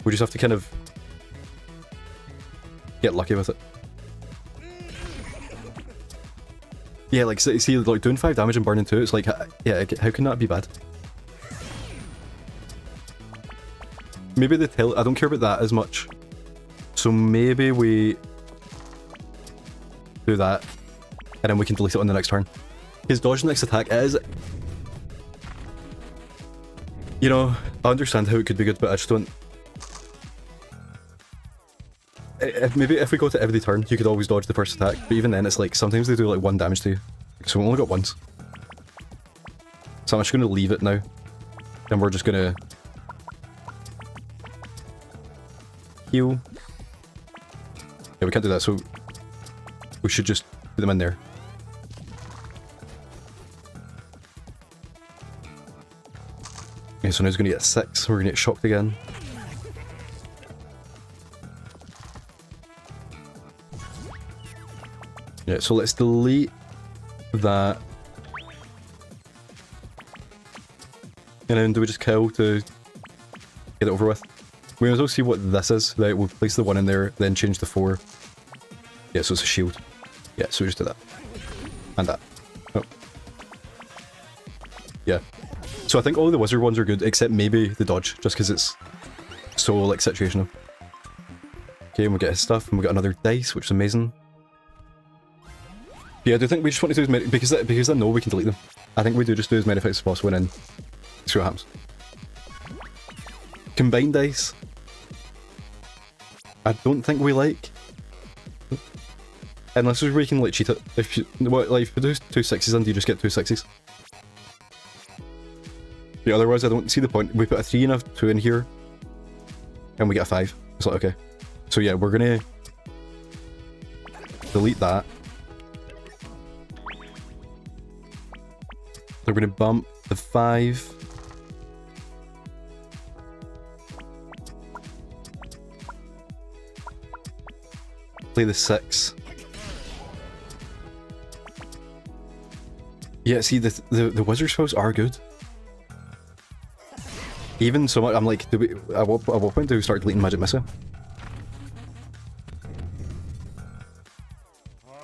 We just have to kind of get lucky with it. Yeah, like see, like doing 5 damage and burning 2, it's like, yeah, how can that be bad? Maybe the tail, I don't care about that as much. So maybe we do that, and then we can delete it on the next turn. His dodge next attack is... You know, I understand how it could be good, but I just don't... Maybe if we go to every turn, you could always dodge the first attack, but even then it's like, sometimes they do like 1 damage to you. So we only got once. So I'm just going to leave it now. And we're just going to... heal. Yeah, we can't do that, so... we should just put them in there. Okay, so now he's going to get 6, we're going to get shocked again. Yeah, so let's delete that. And then do we just kill to get it over with? We might as well see what this is. Right, we'll place the 1 in there, then change the 4. Yeah, so it's a shield. Yeah, so we just do that. And that. Oh. Yeah. So I think all the wizard ones are good, except maybe the dodge, just because it's so, like, situational. Okay, and we get his stuff, and we got another dice, which is amazing. Yeah, I do think we just want to do as many, because I know we can delete them. I think we do just do as many effects as possible and then see what happens. Combined dice. I don't think we like. Unless we can like cheat it. If you like if you do 2 6s and you just get 2 6s. Yeah, otherwise I don't see the point. We put a 3 and a 2 in here. And we get a 5. It's like okay. So yeah, we're gonna delete that. We're gonna bump the 5. Play the 6. Yeah, see the wizard spells are good. Even so much, I'm like, do we at what point do we start deleting magic missile?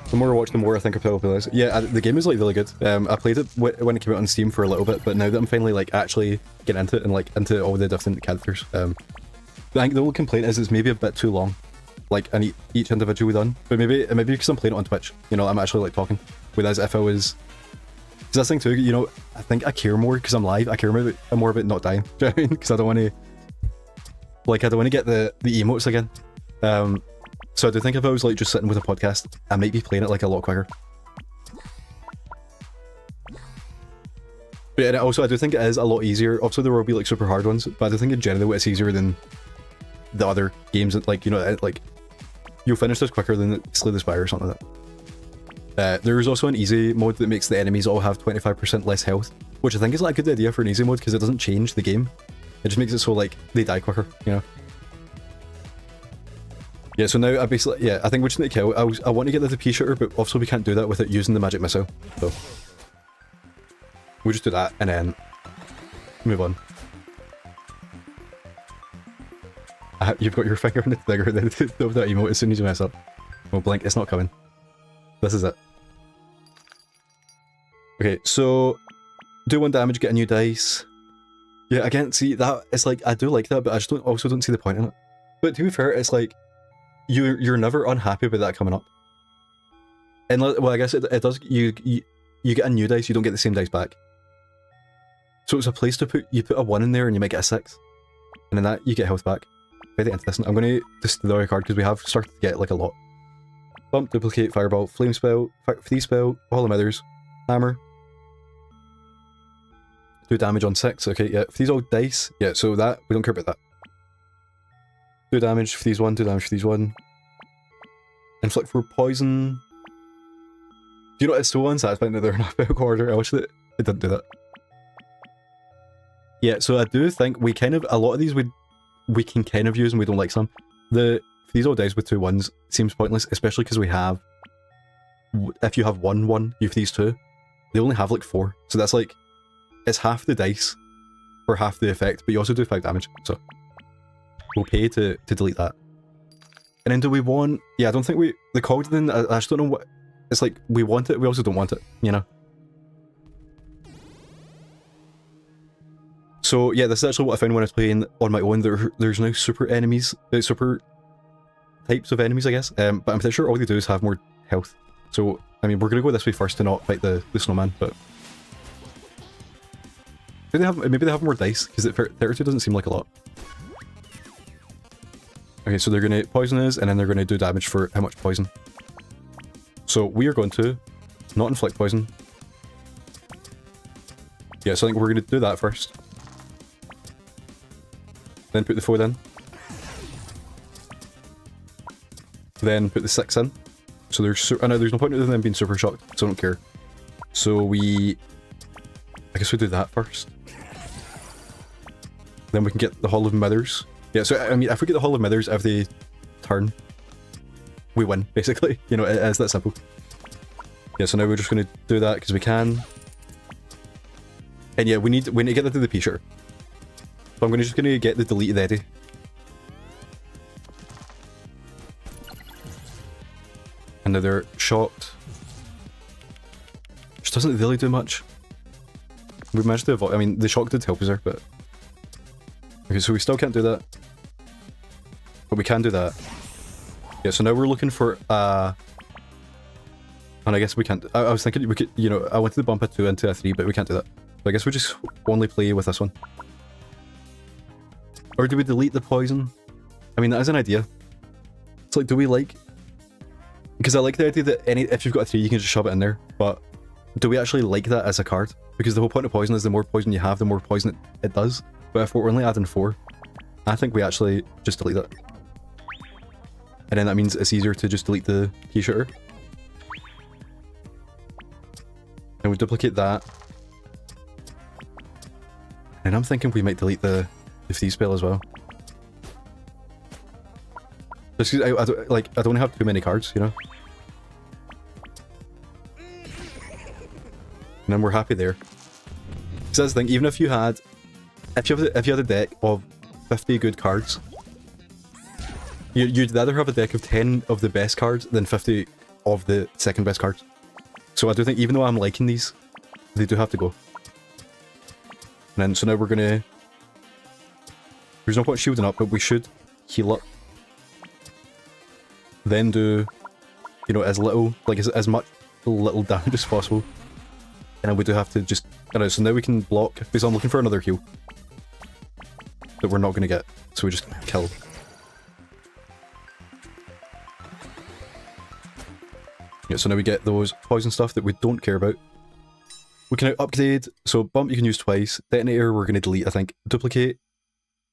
The more I watch, the more I think I probably realize. Yeah, the game is like really good. I played it when it came out on Steam for a little bit, but now that I'm finally like actually getting into it and like into all the different characters, I think the only complaint is it's maybe a bit too long, like and each individual we done. But maybe because I'm playing it on Twitch, you know, I'm actually like talking. Whereas if I was, because that's the thing too, you know, I think I care more because I'm live. I care more about not dying. Do you know what I mean? Because I don't want to, like, I don't want to get the emotes again. So I do think if I was like just sitting with a podcast, I might be playing it like a lot quicker. But yeah, also I do think it is a lot easier. Obviously there will be like super hard ones, but I do think in general it's easier than the other games that, like, you know, like you'll finish this quicker than Slay the Spire or something like that. There's also an easy mode that makes the enemies all have 25% less health, which I think is like a good idea for an easy mode because it doesn't change the game. It just makes it so like they die quicker, you know. Yeah, so now I basically, yeah, I think we just need to kill. I want to get the pea shooter, but also we can't do that without using the magic missile. So we'll just do that and then move on. You've got your finger on the trigger of that emote as soon as you mess up. Oh, blink, it's not coming. This is it. Okay, so do 1 damage, get a new dice. Yeah, again, see that it's like I do like that, but I just also don't see the point in it. But to be fair, it's like you're never unhappy with that coming up. And well, I guess it does. You get a new dice, you don't get the same dice back. So it's a place to put a 1 in there, and you might get a 6, and then that you get health back. Very interesting. I'm going to destroy a card because we have started to get like a lot. Bump, duplicate, fireball, flame spell, free spell, Hall of Mithers, hammer. 2 damage on 6. Okay, yeah. If these all dice, yeah. So that we don't care about that. 2 damage for these 1, 2 damage for these 1. Inflict for poison. Do you know it's so unsatisfying that they're in alphabetical order? I wish that it didn't do that. Yeah, so I do think we kind of, a lot of these we can kind of use and we don't like some. These all dice with 2 1s seems pointless, especially because we have if you have one, you have these two. They only have like 4, so that's like, it's half the dice for half the effect, but you also do 5 damage, so we'll pay to delete that. And then do we want... Yeah, I don't think the Cogden, I just don't know what... It's like, we want it, we also don't want it, you know? So yeah, this is actually what I found when I was playing on my own. There's now super enemies, super types of enemies, I guess, but I'm pretty sure all they do is have more health. So, I mean, we're going to go this way first to not fight the snowman, but... Maybe they have more dice, because 32 doesn't seem like a lot. Okay, so they're going to poison us, and then they're going to do damage for how much poison. So we are going to not inflict poison. Yeah, so I think we're going to do that first. Then put the 4 in. Then put the 6 in. So there's no point in them being super shocked, so I don't care. So I guess we do that first. Then we can get the Hall of Mithers. Yeah, so I mean, if we get the Hall of Mithers every turn, we win, basically. You know, it's that simple. Yeah, so now we're just going to do that because we can. And yeah, we need to get that to the P-shirt. So I'm just going to get the deleted Eddie. And now they're shocked. Which doesn't really do much. We managed to avoid... I mean, the shock did help us there, but... Okay, so we still can't do that. But we can do that. Yeah, so now we're looking for... And I guess we can't... I was thinking we could... You know, I wanted to bump a 2 into a 3, but we can't do that. So I guess we just only play with this one. Or do we delete the poison? I mean, that is an idea. It's like, do we like... Because I like the idea that if you've got a 3, you can just shove it in there, but do we actually like that as a card? Because the whole point of poison is the more poison you have, the more poison it does. But if we're only adding 4, I think we actually just delete it. And then that means it's easier to just delete the key-shooter. And we duplicate that. And I'm thinking we might delete the Thief spell as well. Just 'cause I don't have too many cards, you know? And then we're happy there. Because that's the thing, even if you had... If you had a deck of 50 good cards, you'd rather have a deck of 10 of the best cards than 50 of the second best cards. So I do think, even though I'm liking these, they do have to go. And then, so now we're gonna... There's no point shielding up, but we should heal up. Then do, you know, as little, like as much little damage as possible. And then we do have to just... I don't know, so now we can block, because I'm looking for another heal. That we're not going to get, so we just kill. Yeah, so now we get those poison stuff that we don't care about. We can now upgrade, so bump you can use twice, detonator we're going to delete I think, duplicate,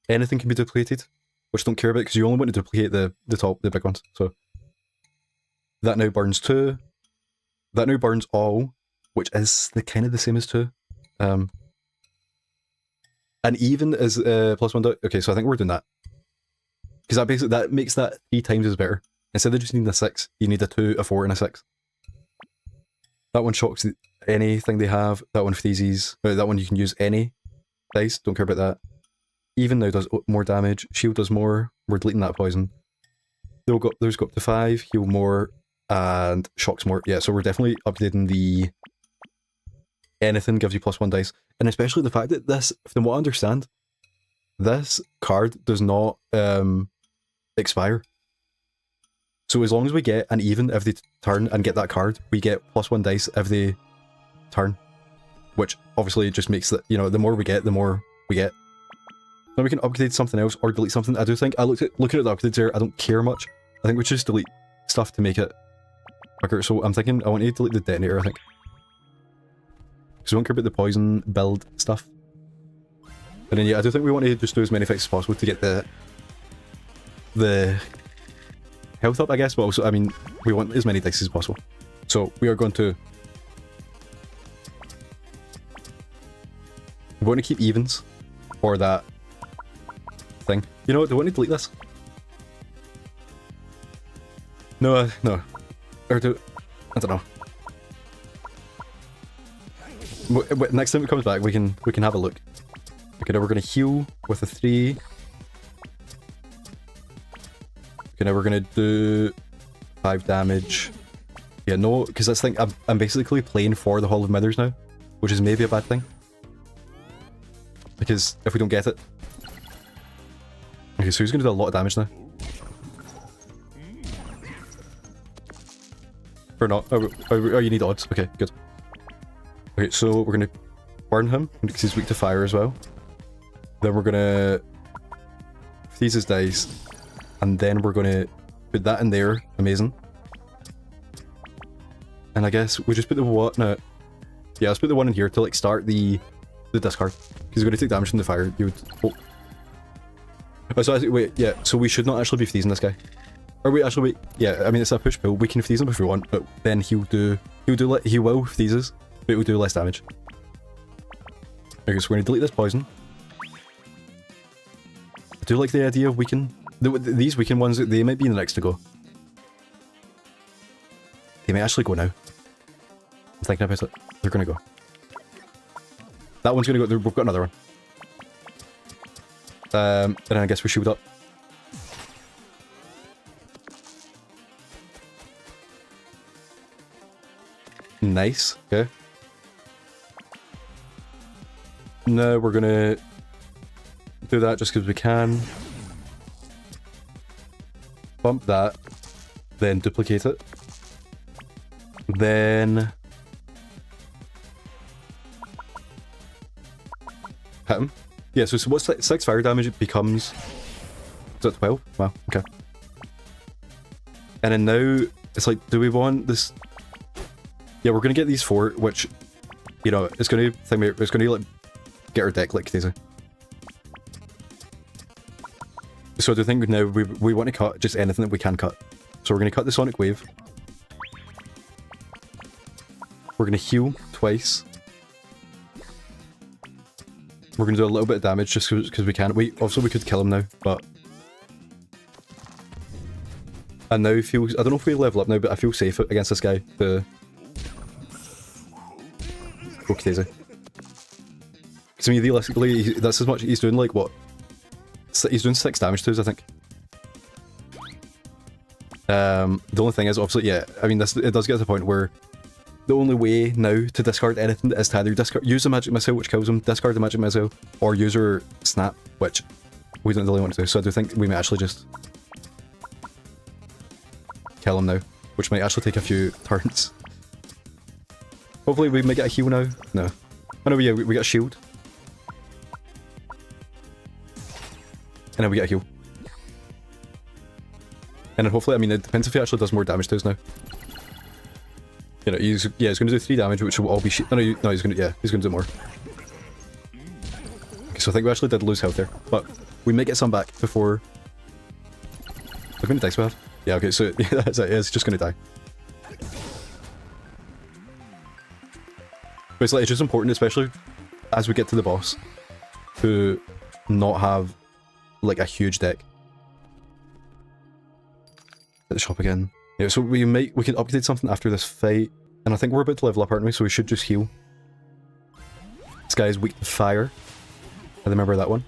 anything can be duplicated, which I don't care about because you only want to duplicate the big ones, so. That now burns 2, that now burns all, which is kind of the same as 2. And even as +1 okay, so I think we're doing that. Because that makes that 3 times as better. Instead of just needing a 6, you need a 2, a 4, and a 6. That one shocks anything they have. That one freezes. That one you can use any dice. Don't care about that. Even now does more damage. Shield does more. We're deleting that poison. Those go up to 5. Heal more. And shocks more. Yeah, so we're definitely updating the... Anything gives you +1 dice. And especially the fact that this, from what I understand, this card does not expire. So as long as we get an even every turn and get that card, we get +1 dice every turn. Which obviously just makes that, you know, the more we get, the more we get. Then we can upgrade something else or delete something. I do think, looking at the upgrades there, I don't care much. I think we should just delete stuff to make it quicker. So I'm thinking I want to delete the detonator, I think. Because we don't care about the poison build stuff. And then yeah, I do think we want to just do as many effects as possible to get the health up, I guess, but also, I mean, we want as many dice as possible. So we are going to... We're going to keep evens for that thing. You know what, do I want to delete this? No, no. Or do... I don't know. Next time it comes back, we can have a look. Okay, now we're gonna heal with a 3. Okay, now we're gonna do 5 damage. Yeah, no, because this thing, I'm basically playing for the Hall of Mithers now, which is maybe a bad thing. Because if we don't get it... Okay, so he's gonna do a lot of damage now. Or not. Oh, you need odds. Okay, good. Okay, so we're gonna burn him, because he's weak to fire as well. Then we're gonna freeze his dice, and then we're gonna put that in there. Amazing. And I guess we just put the what? No, yeah, let's put the one in here to like start the discard, because he's gonna take damage from the fire. You would. Oh, so wait, yeah. So we should not actually be freezing this guy. Or wait, actually wait. Yeah, I mean it's a push pull. We can freeze him if we want, but then he will freeze us, but it will do less damage. Okay, so we're gonna delete this poison. I do like the idea of weaken. These weaken ones, they might be the next to go. They may actually go now. I'm thinking about it. They're gonna go. That one's gonna go. We've got another one. And I guess we shield up. Nice. Okay. No, we're gonna do that just because we can. Bump that. Then duplicate it. Then... hit him. Yeah, so what's 6 fire damage it becomes... Is that 12? Wow, okay. And then now, it's like, do we want this... Yeah, we're gonna get these 4, which, you know, it's gonna like get our deck like Dicey. So I do think now we want to cut just anything that we can cut. So we're gonna cut the Sonic Wave. We're gonna heal twice. We're gonna do a little bit of damage just because we can. Wait, also we could kill him now, but... I now feel... I don't know if we level up now, but I feel safe against this guy. The... Okay, Dicey. Because I mean, realistically, that's as much... He's doing like, what? He's doing 6 damage to us, I think. The only thing is, obviously, yeah, I mean, it does get to the point where the only way now to discard anything is to either use a magic missile, which kills him, discard the magic missile, or use our snap, which we don't really want to do. So I do think we may actually just kill him now, which might actually take a few turns. Hopefully we may get a heal now. No. Oh no, yeah, we get a shield. And then we get a heal. And then hopefully, I mean, it depends if he actually does more damage to us now. You know, he's going to do 3 damage, which will all be shit. No, he's going to do more. Okay, so I think we actually did lose health there, but we may get some back before... How many dice we have? Yeah, okay, so yeah, that's it. Yeah, it's just going to die. But it's like, it's just important, especially as we get to the boss, to not have like a huge deck. At the shop again. Yeah, so we can upgrade something after this fight, and I think we're about to level up, aren't we? So we should just heal. This guy is weak to fire. I remember that one.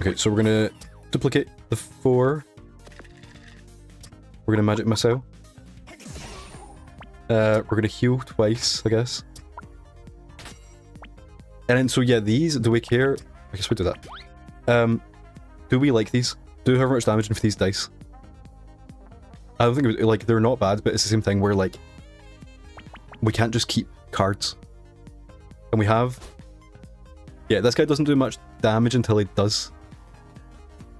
Okay, so we're gonna duplicate the 4. We're gonna magic missile. We're gonna heal twice, I guess. And then, so yeah, these, do we care? I guess we do that. Do we like these? Do however much damage for these dice. I don't think it was, like, they're not bad, but it's the same thing where, like, we can't just keep cards. And we have... Yeah, this guy doesn't do much damage until he does.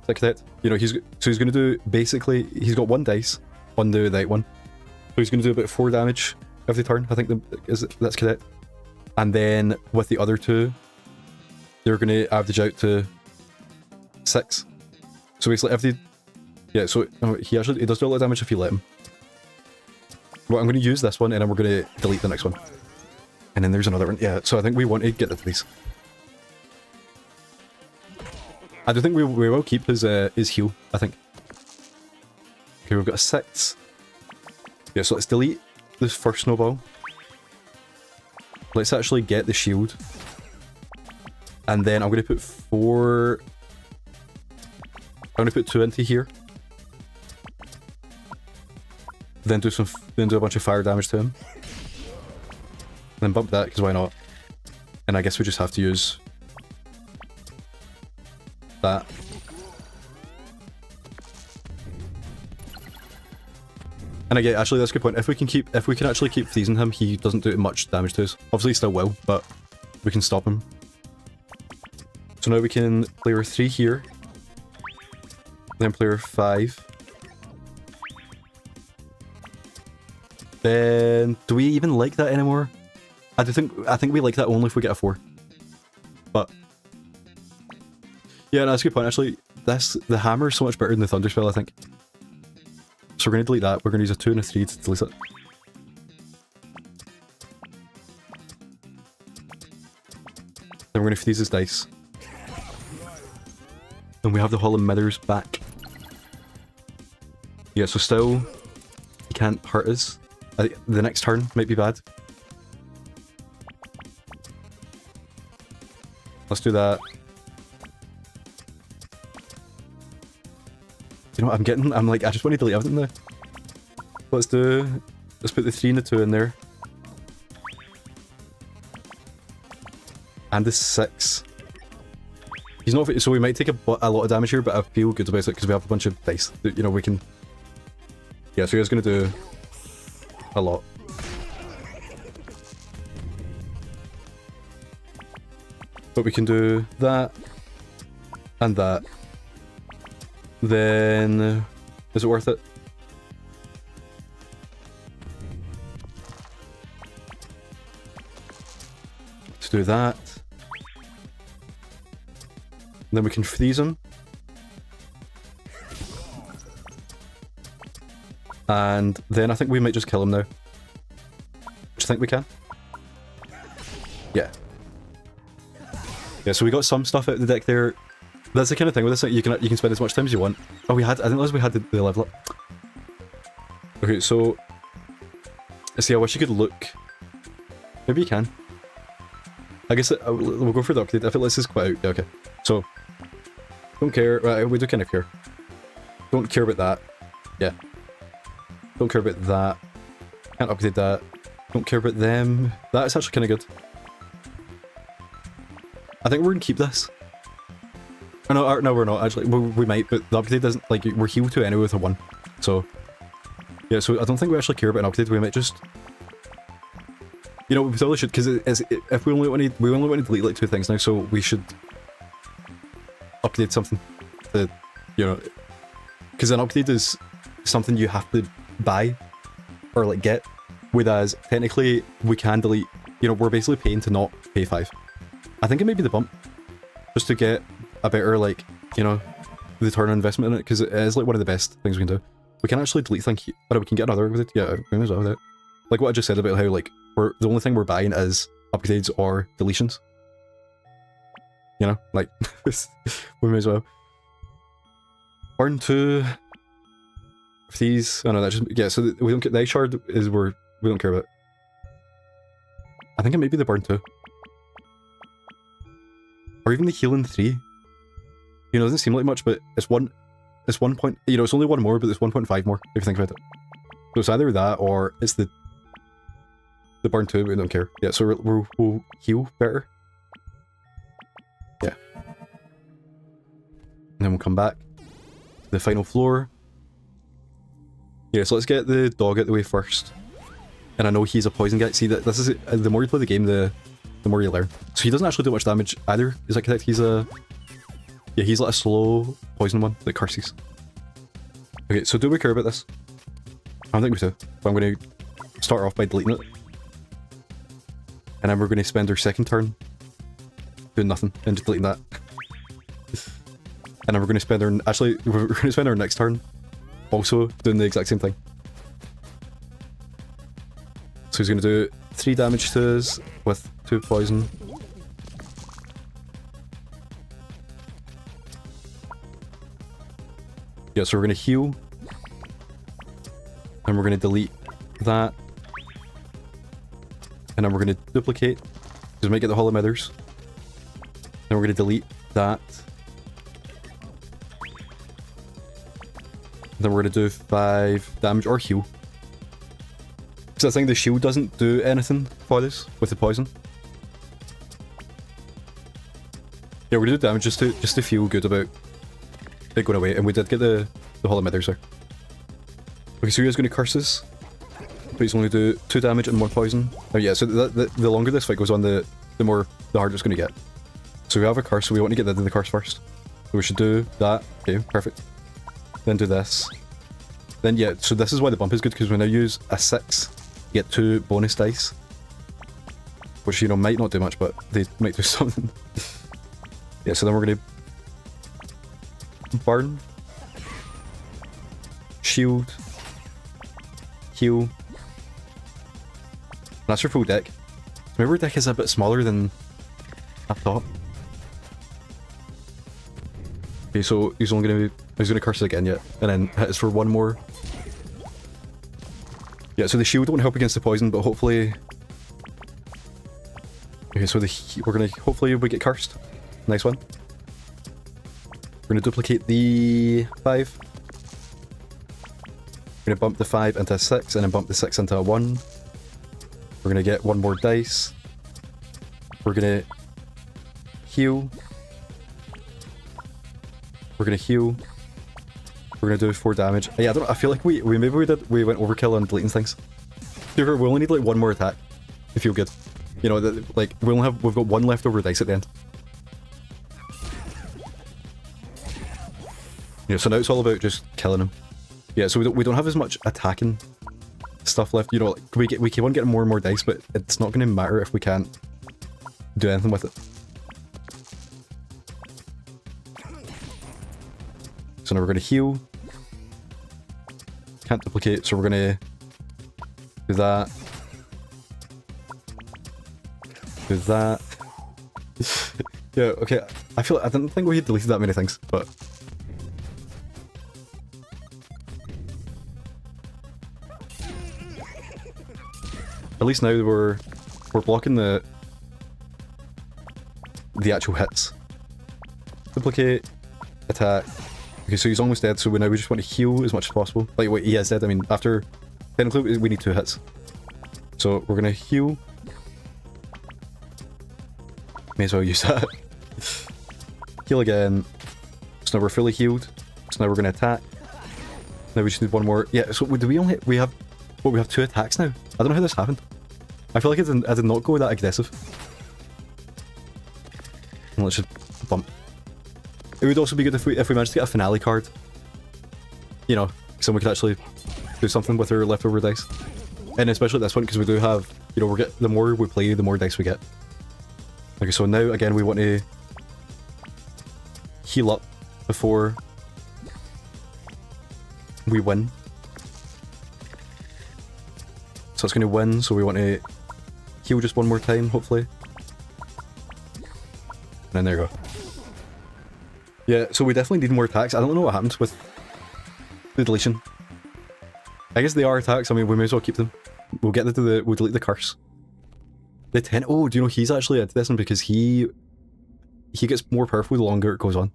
Is that correct? You know, he's going to do, basically, he's got 1 dice on the right one. So he's going to do about 4 damage every turn, I think that's correct. And then with the other 2, they're going to average out to 6. So basically every... Yeah, so he does do a lot of damage if you let him. Well, I'm going to use this one and then we're going to delete the next one. And then there's another one. Yeah, so I think we want to get rid of these. I do think we will keep his heal, I think. Okay, we've got a 6. Yeah, so let's delete this first snowball. Let's actually get the shield. And then I'm going to put 4... I'm going to put 2 into here. Then do a bunch of fire damage to him. Then bump that, because why not? And I guess we just have to use that. And again, actually, that's a good point. If we can actually keep freezing him, he doesn't do much damage to us. Obviously, he still will, but we can stop him. So now we can player 3 here. Then player 5. Then do we even like that anymore? I think we like that only if we get a 4. But yeah, no, that's a good point. Actually, the hammer is so much better than the thunder spell, I think. So we're going to delete that. We're going to use a 2 and a 3 to delete it. Then we're going to freeze his dice. And we have the Holland Mithers back. Yeah, so still, he can't hurt us. The next turn might be bad. Let's do that. You know what I'm like, I just want to delete everything there. Let's put the 3 and the 2 in there. And the 6. He's not, so we might take a lot of damage here, but I feel good about it because we have a bunch of dice that, you know, we can... Yeah, so he's going to do a lot. But we can do that and that. Then is it worth it? To do that. Then we can freeze him. And then I think we might just kill him now. Do you think we can? Yeah. Yeah, so we got some stuff out of the deck there. That's the kind of thing with this, you can spend as much time as you want. Oh, I didn't realize we had the level up. Okay, so... See, I wish you could look. Maybe you can. I guess we'll go for the update. I feel like this is quite out. Yeah, okay. So, don't care. Right, we do kind of care. Don't care about that. Yeah. Don't care about that. Can't upgrade that. Don't care about them. That's actually kind of good. I think we're gonna keep this. Oh, no, we're not actually. We might, but the upgrade doesn't, like, we're healed to anyway with a 1. So, yeah, so I don't think we actually care about an upgrade. We might just, you know, we probably should, because if we only want to delete like 2 things now, so we should upgrade something to, you know, because an upgrade is something you have to buy or like get, whereas technically we can delete, you know, we're basically paying to not pay 5. I think it may be the bump, just to get a better, like, you know, return on investment in it, because it is like one of the best things we can do. We can actually delete things, but we can get another with it. Yeah, we may as well with it. Like what I just said about how, like, the only thing we're buying is upgrades or deletions. You know, like, we may as well. Burn 2. These, oh no, that just, yeah, so we don't get, the ice shard is where we don't care about. I think it might be the burn 2. Or even the healing 3. You know, it doesn't seem like much, but it's 1 point, you know, it's only 1 more, but it's 1.5 more, if you think about it. So it's either that, or it's the burn 2, but we don't care. Yeah, so we'll heal better. Yeah. And then we'll come back to the final floor. Yeah, so let's get the dog out the way first. And I know he's a poison guy. See, that this is, the more you play the game, the more you learn. So he doesn't actually do much damage either. Is that correct? He's a... Yeah, he's like a slow poison one that curses. Okay, so do we care about this? I don't think we do. But I'm going to start off by deleting it. And then we're going to spend our second turn doing nothing and just deleting that. And then we're going to spend our... Actually, we're going to spend our next turn also doing the exact same thing. So he's going to do 3 damage to us with 2 poison. Yeah, so we're going to heal. And we're going to delete that. And then we're going to duplicate, because we might get the hollow emitters. Then we're going to delete that. Then we're going to do 5 damage or heal. So I think the shield doesn't do anything for this with the poison. Yeah, we're going to do damage just to feel good about it going away. And we did get the hollow emitters there. Okay, so he's going to curse us. But he's only do 2 damage and 1 poison. Oh yeah, so the longer this fight goes on, the harder it's going to get. So we have a curse, so we want to get rid of the curse first. So we should do that. Okay, perfect. Then do this. Then yeah, so this is why the bump is good, because we now use a 6 to get 2 bonus dice. Which, you know, might not do much, but they might do something. Yeah, so then we're going to burn. Shield. Heal. And that's your full deck. Maybe our deck is a bit smaller than I thought. Okay, so he's gonna curse it again, yeah, and then hit us for 1 more. Yeah, so the shield won't help against the poison, but hopefully. Okay, so hopefully we get cursed. Nice one. We're gonna duplicate the 5. We're gonna bump the 5 into a 6, and then bump the 6 into a 1. We're gonna get 1 more dice. We're gonna heal. We're gonna heal. We're gonna do 4 damage. Yeah, I feel like we went overkill on deleting things. We only need like 1 more attack to feel good. You know, like we've got 1 leftover dice at the end. Yeah, so now it's all about just killing him. Yeah, so we don't have as much attacking stuff left. You know, like, we keep on getting more and more dice, but it's not going to matter if we can't do anything with it. So now we're going to heal. Can't duplicate, so we're going to do that. Do that. Yeah, okay. I didn't think we had deleted that many things, but... At least now we're blocking the actual hits. Duplicate, attack. Okay, so he's almost dead, so we just want to heal as much as possible. Like, wait, he is dead. I mean, after... Technically, we need 2 hits. So, we're gonna heal. May as well use that. Heal again. So now we're fully healed. So now we're gonna attack. Now we just need 1 more. Yeah, so do we have 2 attacks now? I don't know how this happened. I feel like I did not go that aggressive. And let's just bump. It would also be good if we managed to get a finale card. You know, so we could actually do something with our leftover dice. And especially at this point, because we do have, you know, the more we play, the more dice we get. Okay, so now again we want to heal up before we win. So it's going to win, so we want to heal just 1 more time, hopefully. And then there you go. Yeah, so we definitely need more attacks. I don't know what happens with the deletion. I guess they are attacks. I mean, we may as well keep them. We'll get we'll delete the curse. The 10. Oh, do you know he's actually into this one because he gets more powerful the longer it goes on,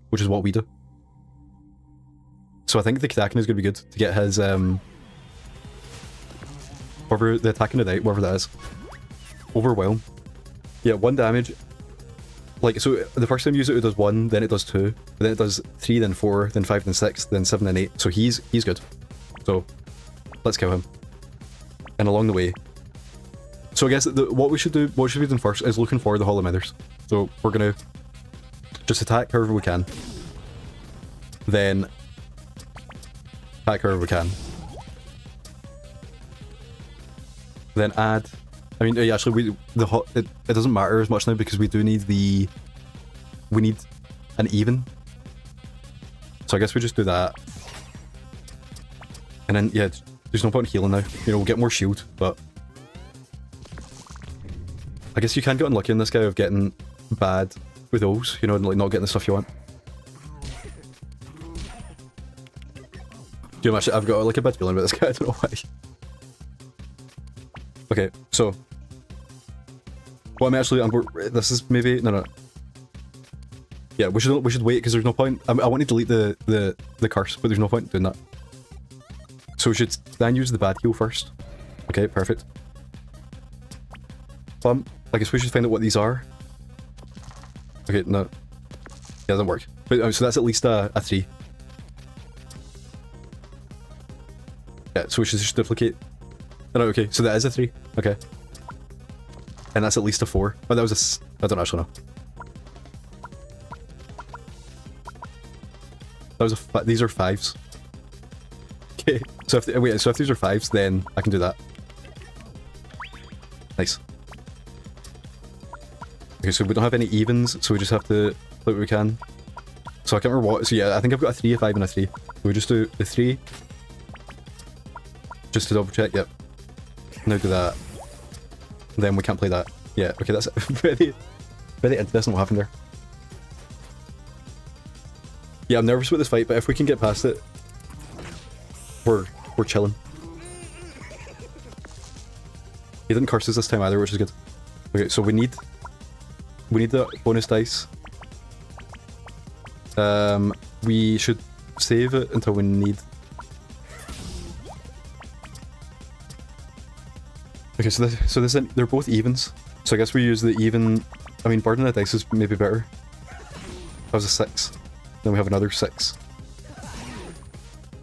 which is what we do. So I think the Katakin is going to be good to get his whatever the attacking of the night, whatever that is. Overwhelm. Yeah, 1 damage. Like, so the first time you use it, it does 1, then it does 2, then it does 3, then 4, then 5, then 6, then 7, then 8. So he's good. So let's kill him. And along the way. So I guess what we should be doing first is looking for the hollow emitters. So we're gonna just attack however we can. Then attack however we can. Then add. I mean, actually, it doesn't matter as much now because we do need we need an even. So I guess we just do that. And then, yeah, there's no point in healing now. You know, we'll get more shield, but I guess you can get unlucky in this guy of getting bad with those, you know, and like not getting the stuff you want. You know, I've got like a bad feeling about this guy, I don't know why. Okay, so what this is maybe no. Yeah, we should wait because there's no point. I want to delete the curse, but there's no point in doing that. So we should then use the bad heal first. Okay, perfect. I guess we should find out what these are. Okay, no. Yeah, doesn't work. But so that's at least a 3. Yeah, so we should just duplicate. Oh, no, okay, so that is a 3. Okay. And that's at least a 4. Oh, that was I don't actually know. That was these are 5s. Okay, so if these are 5s, then I can do that. Nice. Okay, so we don't have any evens, so we just have to play what we can. So I can't remember what. So yeah, I think I've got a 3, a 5, and a 3. We just do the 3. Just to double check. Yep. Now do that. Then we can't play that. Yeah. Okay, that's very interesting what happened there. Yeah, I'm nervous about this fight, but if we can get past it, we're chilling. He didn't curse us this time either, which is good. Okay, so we need the bonus dice. We should save it until we need. Okay, so they're both evens. So I guess we use the even. I mean, burden the dice is maybe better. That was a 6. Then we have another 6.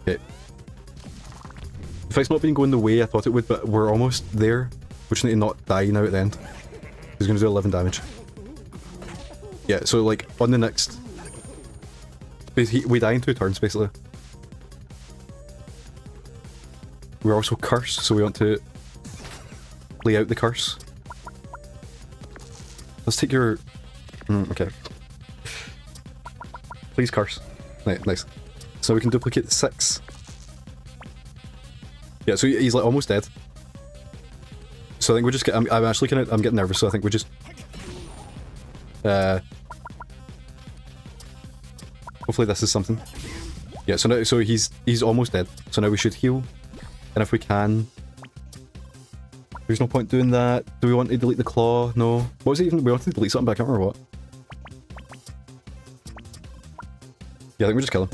Okay. The fight's not been going the way I thought it would, but we're almost there. We just need to not die now at the end. He's going to do 11 damage. Yeah, so like on the next... We die in 2 turns, basically. We're also cursed, so we want to play out the curse. Let's take your... okay. Please curse. Nice. So we can duplicate the 6. Yeah, so he's like almost dead. So I think we just get... I'm actually kind of... I'm getting nervous, so I think we just... Hopefully this is something. Yeah, so now, so he's almost dead. So now we should heal. And if we can... There's no point doing that. Do we want to delete the claw? No. What was it even? We wanted to delete something, but I can't remember what. Yeah, I think we just kill him.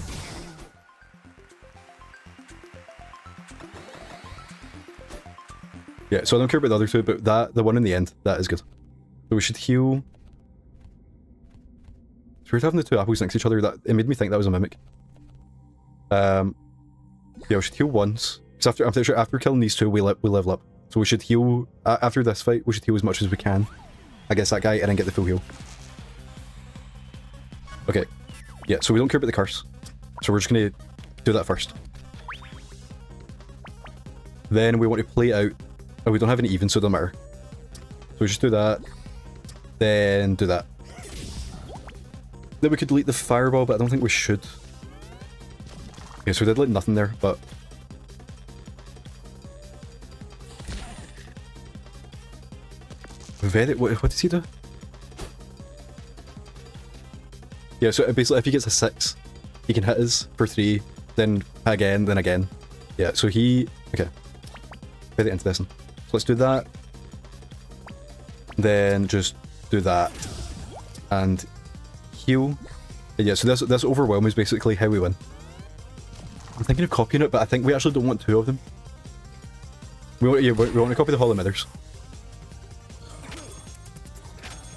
Yeah, so I don't care about the other 2, but the one in the end, that is good. So we should heal... It's weird having the 2 apples next to each other. It made me think that was a mimic. Yeah, we should heal once. Because I'm pretty sure after killing these 2, we level up. So we should heal... after this fight, we should heal as much as we can against that guy and then get the full heal. Okay. Yeah, so we don't care about the curse. So we're just gonna do that first. Then we want to play out... Oh, we don't have any even, so it doesn't matter. So we just do that. Then do that. Then we could delete the fireball, but I don't think we should. Okay, so we did like nothing there, but... What does he do? Yeah, so basically if he gets a 6, he can hit us for 3, then again, then again. Yeah, so he... Okay. Very interesting. So let's do that. Then just do that. And heal. Yeah, so this overwhelm is basically how we win. I'm thinking of copying it, but I think we actually don't want 2 of them. We want to copy the Hollow Mithers.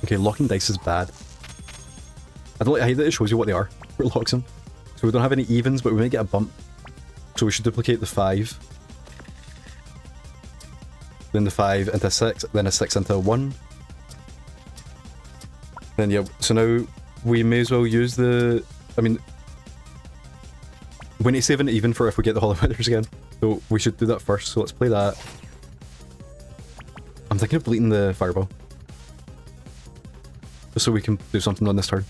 Okay, locking dice is bad. I hate that it shows you what they are. It locks them. So we don't have any evens, but we might get a bump. So we should duplicate the 5. Then the 5 into 6, then a 6 into 1. Then yeah, so now we may as well use the... I mean... We need to save an even for if we get the Hollow Mithers again. So we should do that first, so let's play that. I'm thinking of deleting the fireball. Just so we can do something on this turn.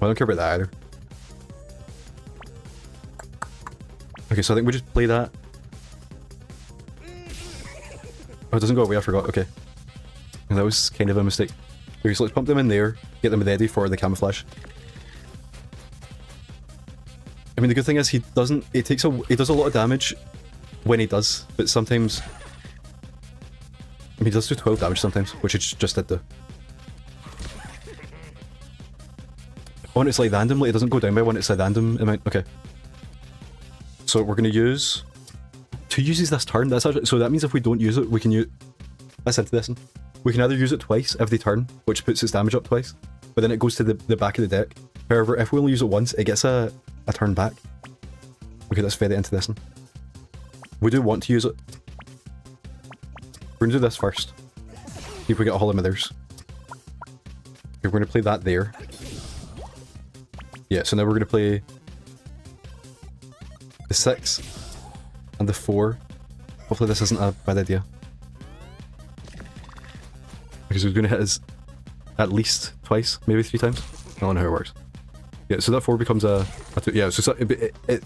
I don't care about that either. Okay, so I think we just play that. Oh, it doesn't go away, I forgot. Okay. And that was kind of a mistake. Okay, so let's pump them in there, get them ready for the camouflage. I mean, the good thing is he does a lot of damage when he does, but sometimes... I mean, he does do 12 damage sometimes, which he just did do. When it's like random, like it doesn't go down by one, it's a random amount. Okay. So we're going to use... 2 uses this turn, that's actually... So that means if we don't use it, we can use... Let's into this one. We can either use it twice every turn, which puts its damage up twice, but then it goes to the back of the deck. However, if we only use it once, it gets a turn back. Okay, let's fade it into this one. We do want to use it. We're going to do this first. See if we get a Hall of Mithers. Okay, we're going to play that there. Yeah, so now we're going to play the 6 and the 4. Hopefully this isn't a bad idea. Because we're going to hit us at least twice, maybe 3 times. I don't know how it works. Yeah, so that 4 becomes a 2. Yeah, so it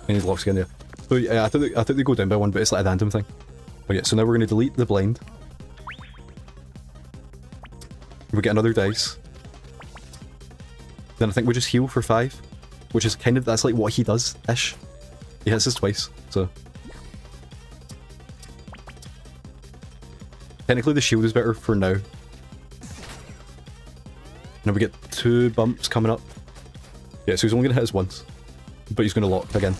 needs locks again, yeah. So yeah, I thought they go down by 1, but it's like a random thing. But yeah, so now we're going to delete the blind. We get another dice. Then I think we just heal for 5, which is kind of, that's like what he does-ish. He hits us twice, so... Technically the shield is better for now. Now we get 2 bumps coming up. Yeah, so he's only going to hit us once, but he's going to lock again.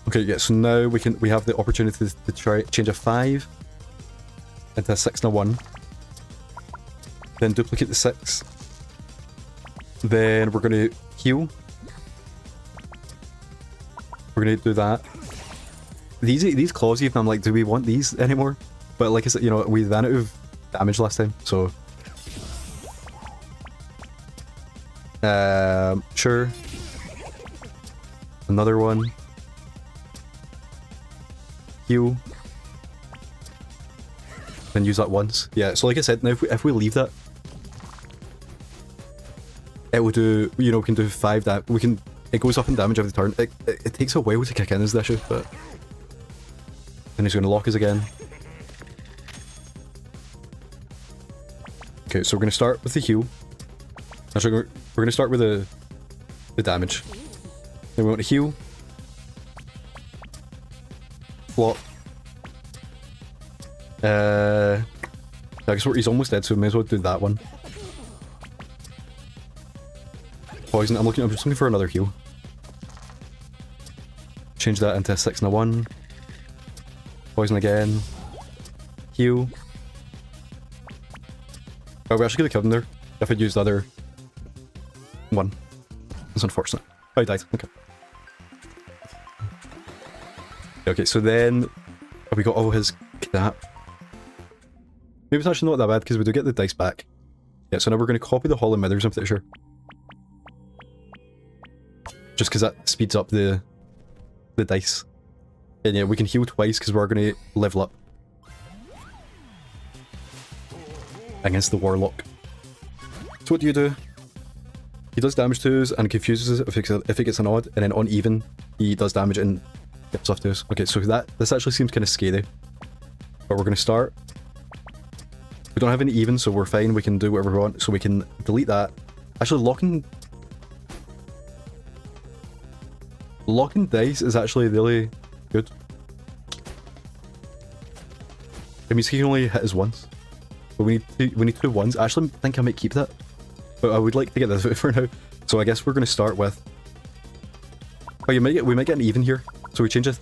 Okay, yeah, so now we have the opportunity to try change a 5 into a 6 and a 1. Then duplicate the 6. Then we're going to heal. We're going to do that. These claws even, I'm like, do we want these anymore? But like I said, you know, we ran out of damage last time, so... Sure. Another one. Heal. Then use that once. Yeah, so like I said, now if we leave that, it will do, you know, we can do 5 damage. It goes up in damage every turn. It takes a while to kick in is the issue, but... Then he's going to lock us again. Okay, so we're going to start with the heal. Actually, we're going to start with the damage. Then we want to heal. Block. I guess he's almost dead, so we may as well do that one. Poison. I'm just looking for another heal. Change that into a 6 and a 1. Poison again. Heal. Oh, we actually could have killed him there if I'd used the other one. That's unfortunate. Oh, he died. Okay. Okay, so then we got all his crap. Maybe it's actually not that bad because we do get the dice back. Yeah, so now we're going to copy the Hall of Mithers, I'm pretty sure. Just because that speeds up the dice. And yeah, we can heal twice because we're going to level up against the Warlock. So what do? He does damage to us and confuses us if it gets an odd, and then on even, he does damage and gets stuff to us. Okay, so this actually seems kind of scary. But we're going to start. We don't have any even, so we're fine. We can do whatever we want. So we can delete that. Actually, locking dice is actually really good. It means he can only hit us once. But we need 2 ones. I actually think I might keep that. But I would like to get this out for now. So I guess we're going to start with... Oh, we might get an even here. So we change it.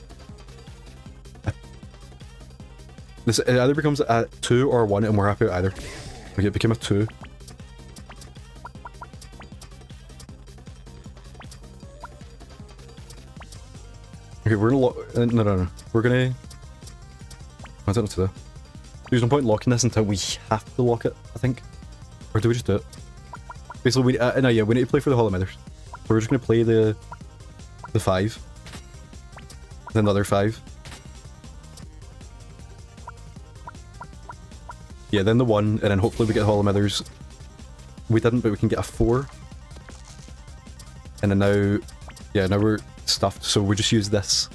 It either becomes a 2 or a 1, and we're happy with either. Okay, it became a 2. Okay, we're gonna lock... No. We're gonna... I don't know what to do. There's no point locking this until we have to lock it, I think. Or do we just do it? Basically, no, yeah, we need to play for the Hall of Mithers. So we're just gonna play the 5. Then another 5. Yeah, then the 1, and then hopefully we get Hall of Mithers. We didn't, but we can get a 4. And then now... Yeah, now we're stuffed, so we just use this.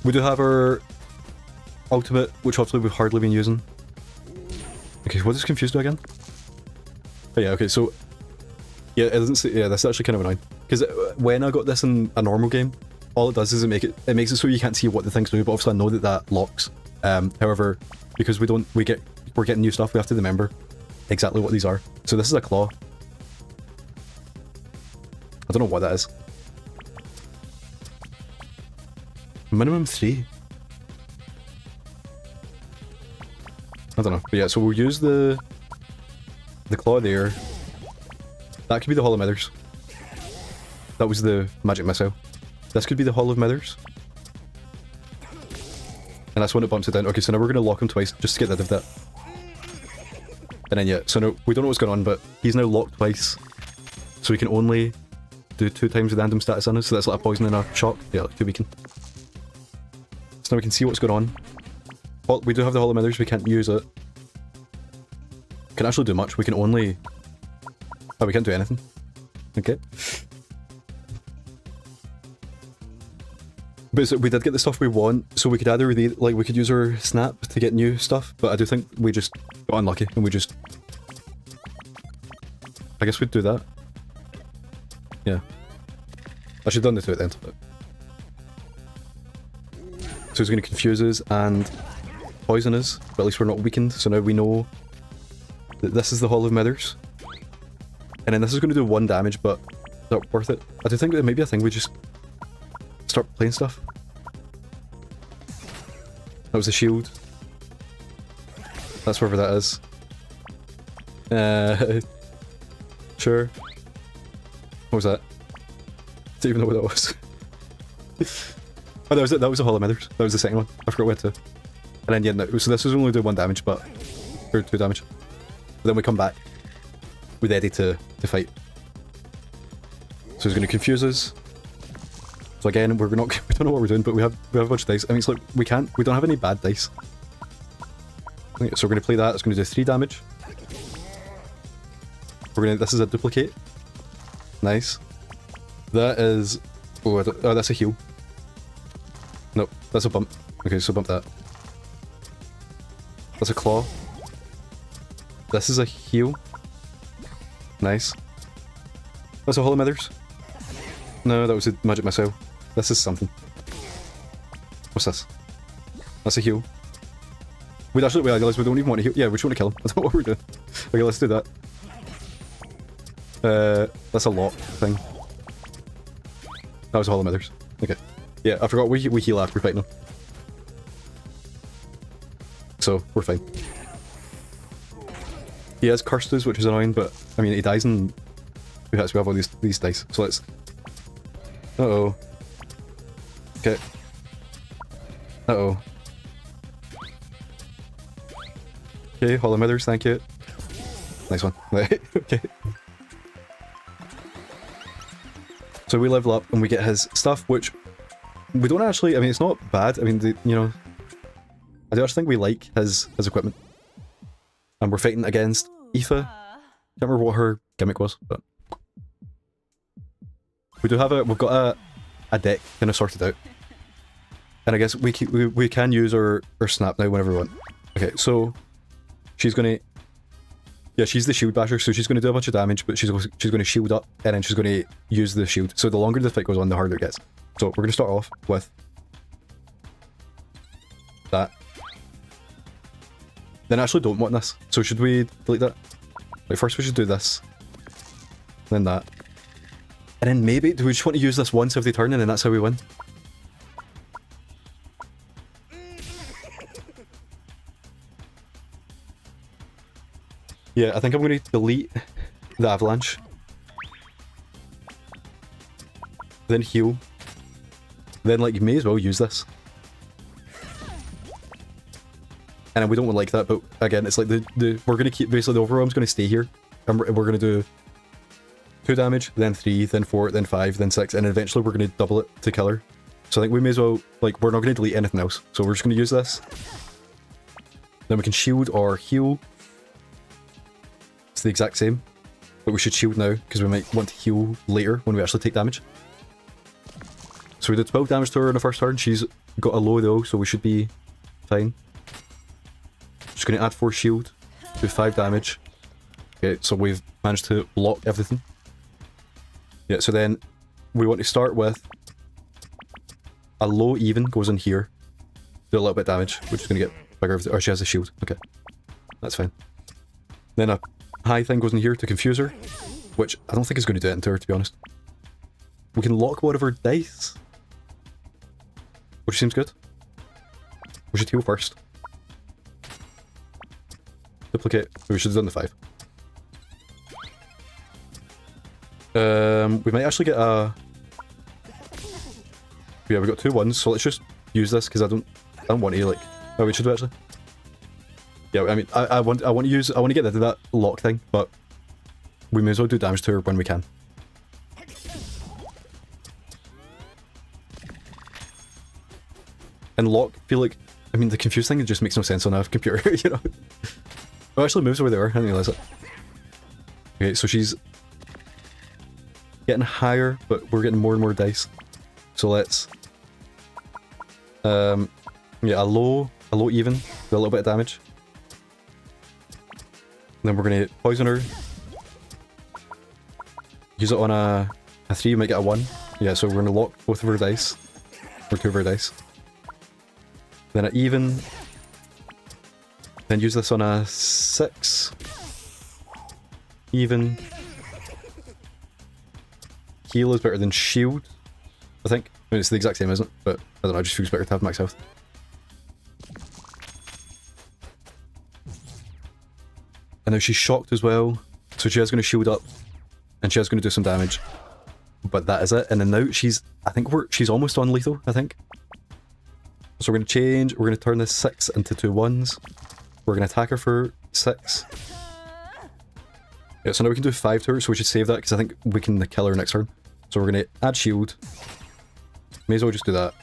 We do have our ultimate, which obviously we've hardly been using. Okay, what does confused do again? Oh yeah, okay, so yeah, it doesn't say, yeah, that's actually kind of annoying. Because when I got this in a normal game, all it does is it makes it so you can't see what the things do, but obviously I know that locks. However, because we're getting new stuff, we have to remember exactly what these are. So this is a claw. I don't know what that is. Minimum 3. I don't know. But yeah, so we'll use the claw there. That could be the Hall of Mithers. That was the magic missile. This could be the Hall of Mithers. And that's when it bumps it down. Okay, so now we're going to lock him twice just to get rid of that. And then yeah, so now we don't know what's going on, but he's now locked twice. So we can only do 2 times the random status on us. So that's like a poison and a shock. Yeah, like 2 weaken. So now we can see what's going on. Well, we do have the Hall of Mithers, we can't use it. Can actually do much. We can only... Oh, we can't do anything. Okay. But so we did get the stuff we want, so we could either we could use our snap to get new stuff, but I do think we just got unlucky and we just... I guess we'd do that. Yeah. I should have done the 2 at the end. But... So he's going to confuse us and poison us, but at least we're not weakened, so now we know that this is the Hall of Mithers. And then this is going to do 1 damage, but is that worth it? I do think that maybe a thing we just start playing stuff. That was a shield. That's wherever that is. Sure. What was that? Didn't even know what that was. Oh, that was it. That was the Hall of Mithers. That was the second one. I forgot where to. And then yeah, no, so this was only do 1 damage, but or 2 damage. But then we come back with Eddie to fight. So he's going to confuse us. So again, we don't know what we're doing, but we have a bunch of dice. I mean, it's like we don't have any bad dice. Okay, so we're going to play that. It's going to do 3 damage. This is a duplicate. Nice. That is, oh, that's a heal. Nope, that's a bump. Okay, so bump that. That's a claw. This is a heal. Nice. That's a Hall of Mithers. No, that was a magic missile. This is something. What's this? That's a heal. We realised we don't even want to heal. Yeah, we just want to kill him. That's not what we're doing. Okay, let's do that. That's a lot thing. That was a Hall of Mithers. Okay. Yeah, I forgot we heal after fighting him. So, we're fine. He has cursed us, which is annoying, but I mean, he dies in 2 hits. We have all these dice. So let's... Uh-oh. Okay. Uh-oh. Okay, Hall of Mithers, thank you. Nice one. Okay. So we level up and we get his stuff, which we don't actually... I mean, it's not bad. I mean, you know... I do actually think we like his equipment. And we're fighting against Aoife. Can't remember what her gimmick was, but... We've got a deck kind of sorted out. And I guess we can use our snap now whenever we want. Okay, so... She's gonna... Yeah, she's the shield basher, so she's gonna do a bunch of damage, but she's gonna shield up, and then she's gonna use the shield. So the longer the fight goes on, the harder it gets. So we're gonna start off with... that. Then I actually don't want this. So should we delete that? Like first we should do this. Then that. And then maybe, do we just want to use this once every turn and then that's how we win? Yeah, I think I'm going to delete the avalanche. Then heal. Then like you may as well use this. And we don't like that, but again, it's like we're gonna keep basically the overarm's gonna stay here, and we're gonna do 2 damage, then 3, then 4, then 5, then 6, and eventually we're gonna double it to kill her. So I think we may as well, like, we're not gonna delete anything else. So we're just gonna use this. Then we can shield or heal. It's the exact same, but we should shield now because we might want to heal later when we actually take damage. So we did 12 damage to her in the first turn. She's got a low though, so we should be fine. Just going to add 4 shield, do 5 damage. Okay, so we've managed to block everything. Yeah, so then we want to start with a low even goes in here, do a little bit of damage, which is going to get bigger. Oh, she has a shield. Okay, that's fine. Then a high thing goes in here to confuse her, which I don't think is going to do anything to her, to be honest. We can lock one of her dice, which seems good. We should heal first. Duplicate. We should have done the 5. We might actually get a... Yeah, we got 2 1s, so let's just use this because I don't want to, like... Oh, we should have actually. Yeah, I mean, I want to get into that lock thing, but we may as well do damage to her when we can. And lock, feel like, I mean, the confused thing just makes no sense on a computer, you know? Oh, actually moves over there, I didn't realize it. Okay, so she's getting higher, but we're getting more and more dice. So let's, yeah, a low even, do a little bit of damage. And then we're gonna poison her. Use it on a 3, we might get a 1. Yeah, so we're gonna lock both of her dice, or 2 of her dice. Then an even. Then use this on a 6. Even. Heal is better than shield, I think. I mean, it's the exact same, isn't it? But I don't know, it just feels better to have max health. And now she's shocked as well, so she is going to shield up, and she is going to do some damage. But that is it. And then now she's, I think she's almost on lethal, I think. So we're going to change, we're going to turn this 6 into 2 1s. We're going to attack her for 6. Yeah, so now we can do 5 to her, so we should save that, because I think we can kill her next turn. So we're going to add shield. May as well just do that.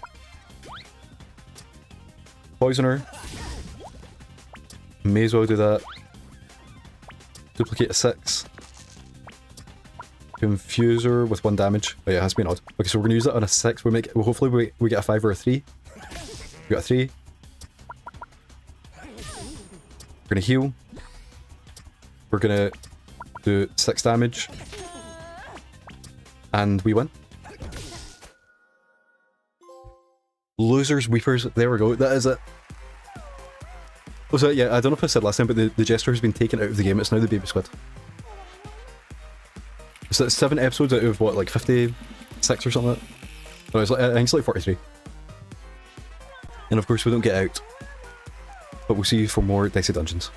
Poison her. May as well do that. Duplicate a 6. Confuse her with 1 damage. Oh yeah, it has to be an odd. Okay, so we're going to use that on a 6. Well, hopefully we get a 5 or a 3. We got a 3. We're going to heal. We're going to do 6 damage. And we win. Losers, weepers, there we go, that is it. Also, yeah, I don't know if I said last time, but the Jester has been taken out of the game, it's now the Baby Squid. So that's 7 episodes out of what, like 56 or something like that? No, it's like, I think it's like 43. And of course we don't get out. But we'll see you for more Dicey Dungeons.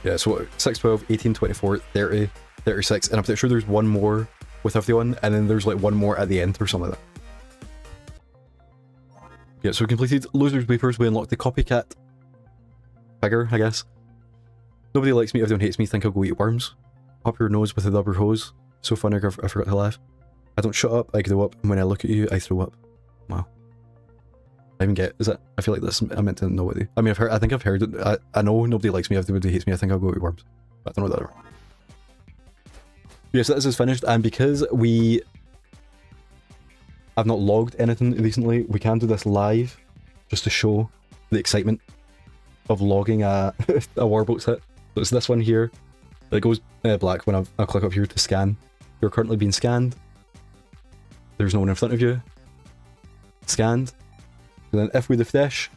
Yeah, so 6, 12, 18, 24, 30, 36, and I'm pretty sure there's one more with 51, and then there's like one more at the end or something like that. Yeah, so we completed Losers Weepers, we unlocked the copycat figure, I guess. Nobody likes me, everyone hates me, think I'll go eat worms. Pop your nose with a rubber hose. So funny, I forgot to laugh. I don't shut up, I grow up, and when I look at you, I throw up. Wow. I even get, is that, I feel like this, I meant to know what they, I mean, I think I've heard it, I know nobody likes me, everybody hates me, I think I'll go eat worms. But I don't know that. Yeah, so this is finished, and because I've not logged anything recently, we can do this live, just to show the excitement of logging a Warboats hit. So it's this one here, it goes black when I click up here to scan. You're currently being scanned. There's no one in front of you. Scanned. And then if we refresh,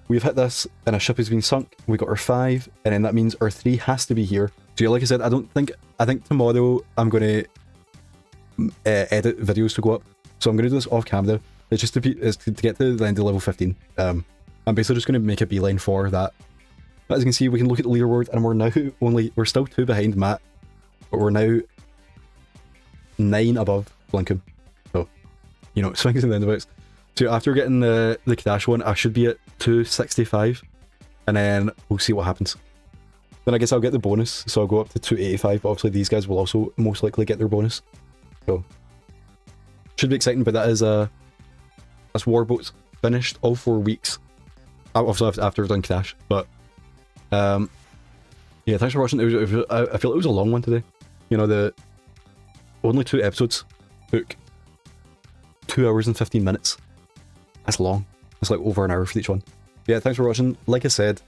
we've hit this, and a ship has been sunk, we got our 5, and then that means our 3 has to be here. So yeah, like I said, I think tomorrow I'm going to edit videos to go up. So I'm going to do this off camera. It's just to get to the end of level 15. I'm basically just going to make a beeline for that. As you can see, we can look at the leaderboard, and we're still 2 behind Matt, but we're now 9 above Blinkum. So, you know, swings and roundabouts. So after getting the Kadash one, I should be at 265, and then we'll see what happens. Then I guess I'll get the bonus, so I'll go up to 285, but obviously these guys will also most likely get their bonus. So, should be exciting, but that is, that's Warboats finished, all 4 weeks. Obviously after I've done Kadash, but, yeah, thanks for watching. I feel like it was a long one today. You know, only 2 episodes took 2 hours and 15 minutes. That's long. It's like over an hour for each one. Yeah, thanks for watching. Like I said,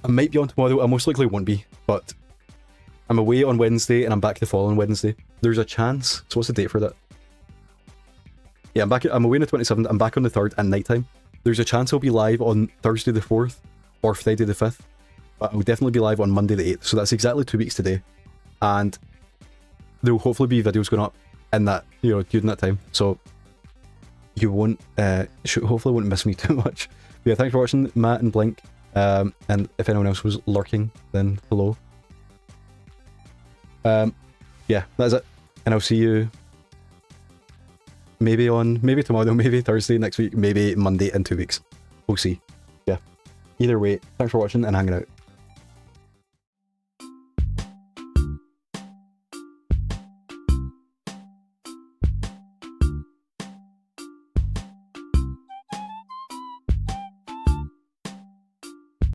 I might be on tomorrow. I most likely won't be, but I'm away on Wednesday and I'm back the following Wednesday. There's a chance. So what's the date for that? Yeah, I'm away on the 27th. I'm back on the 3rd at night time. There's a chance I'll be live on Thursday the 4th or Friday the 5th. But I'll definitely be live on Monday the 8th. So that's exactly 2 weeks today. And there will hopefully be videos going up in that, during that time. So you won't, hopefully won't miss me too much. But yeah, thanks for watching, Matt and Blink. And if anyone else was lurking, then hello. Yeah, that's it. And I'll see you maybe tomorrow, maybe Thursday next week, maybe Monday in 2 weeks. We'll see. Yeah. Either way, thanks for watching and hanging out.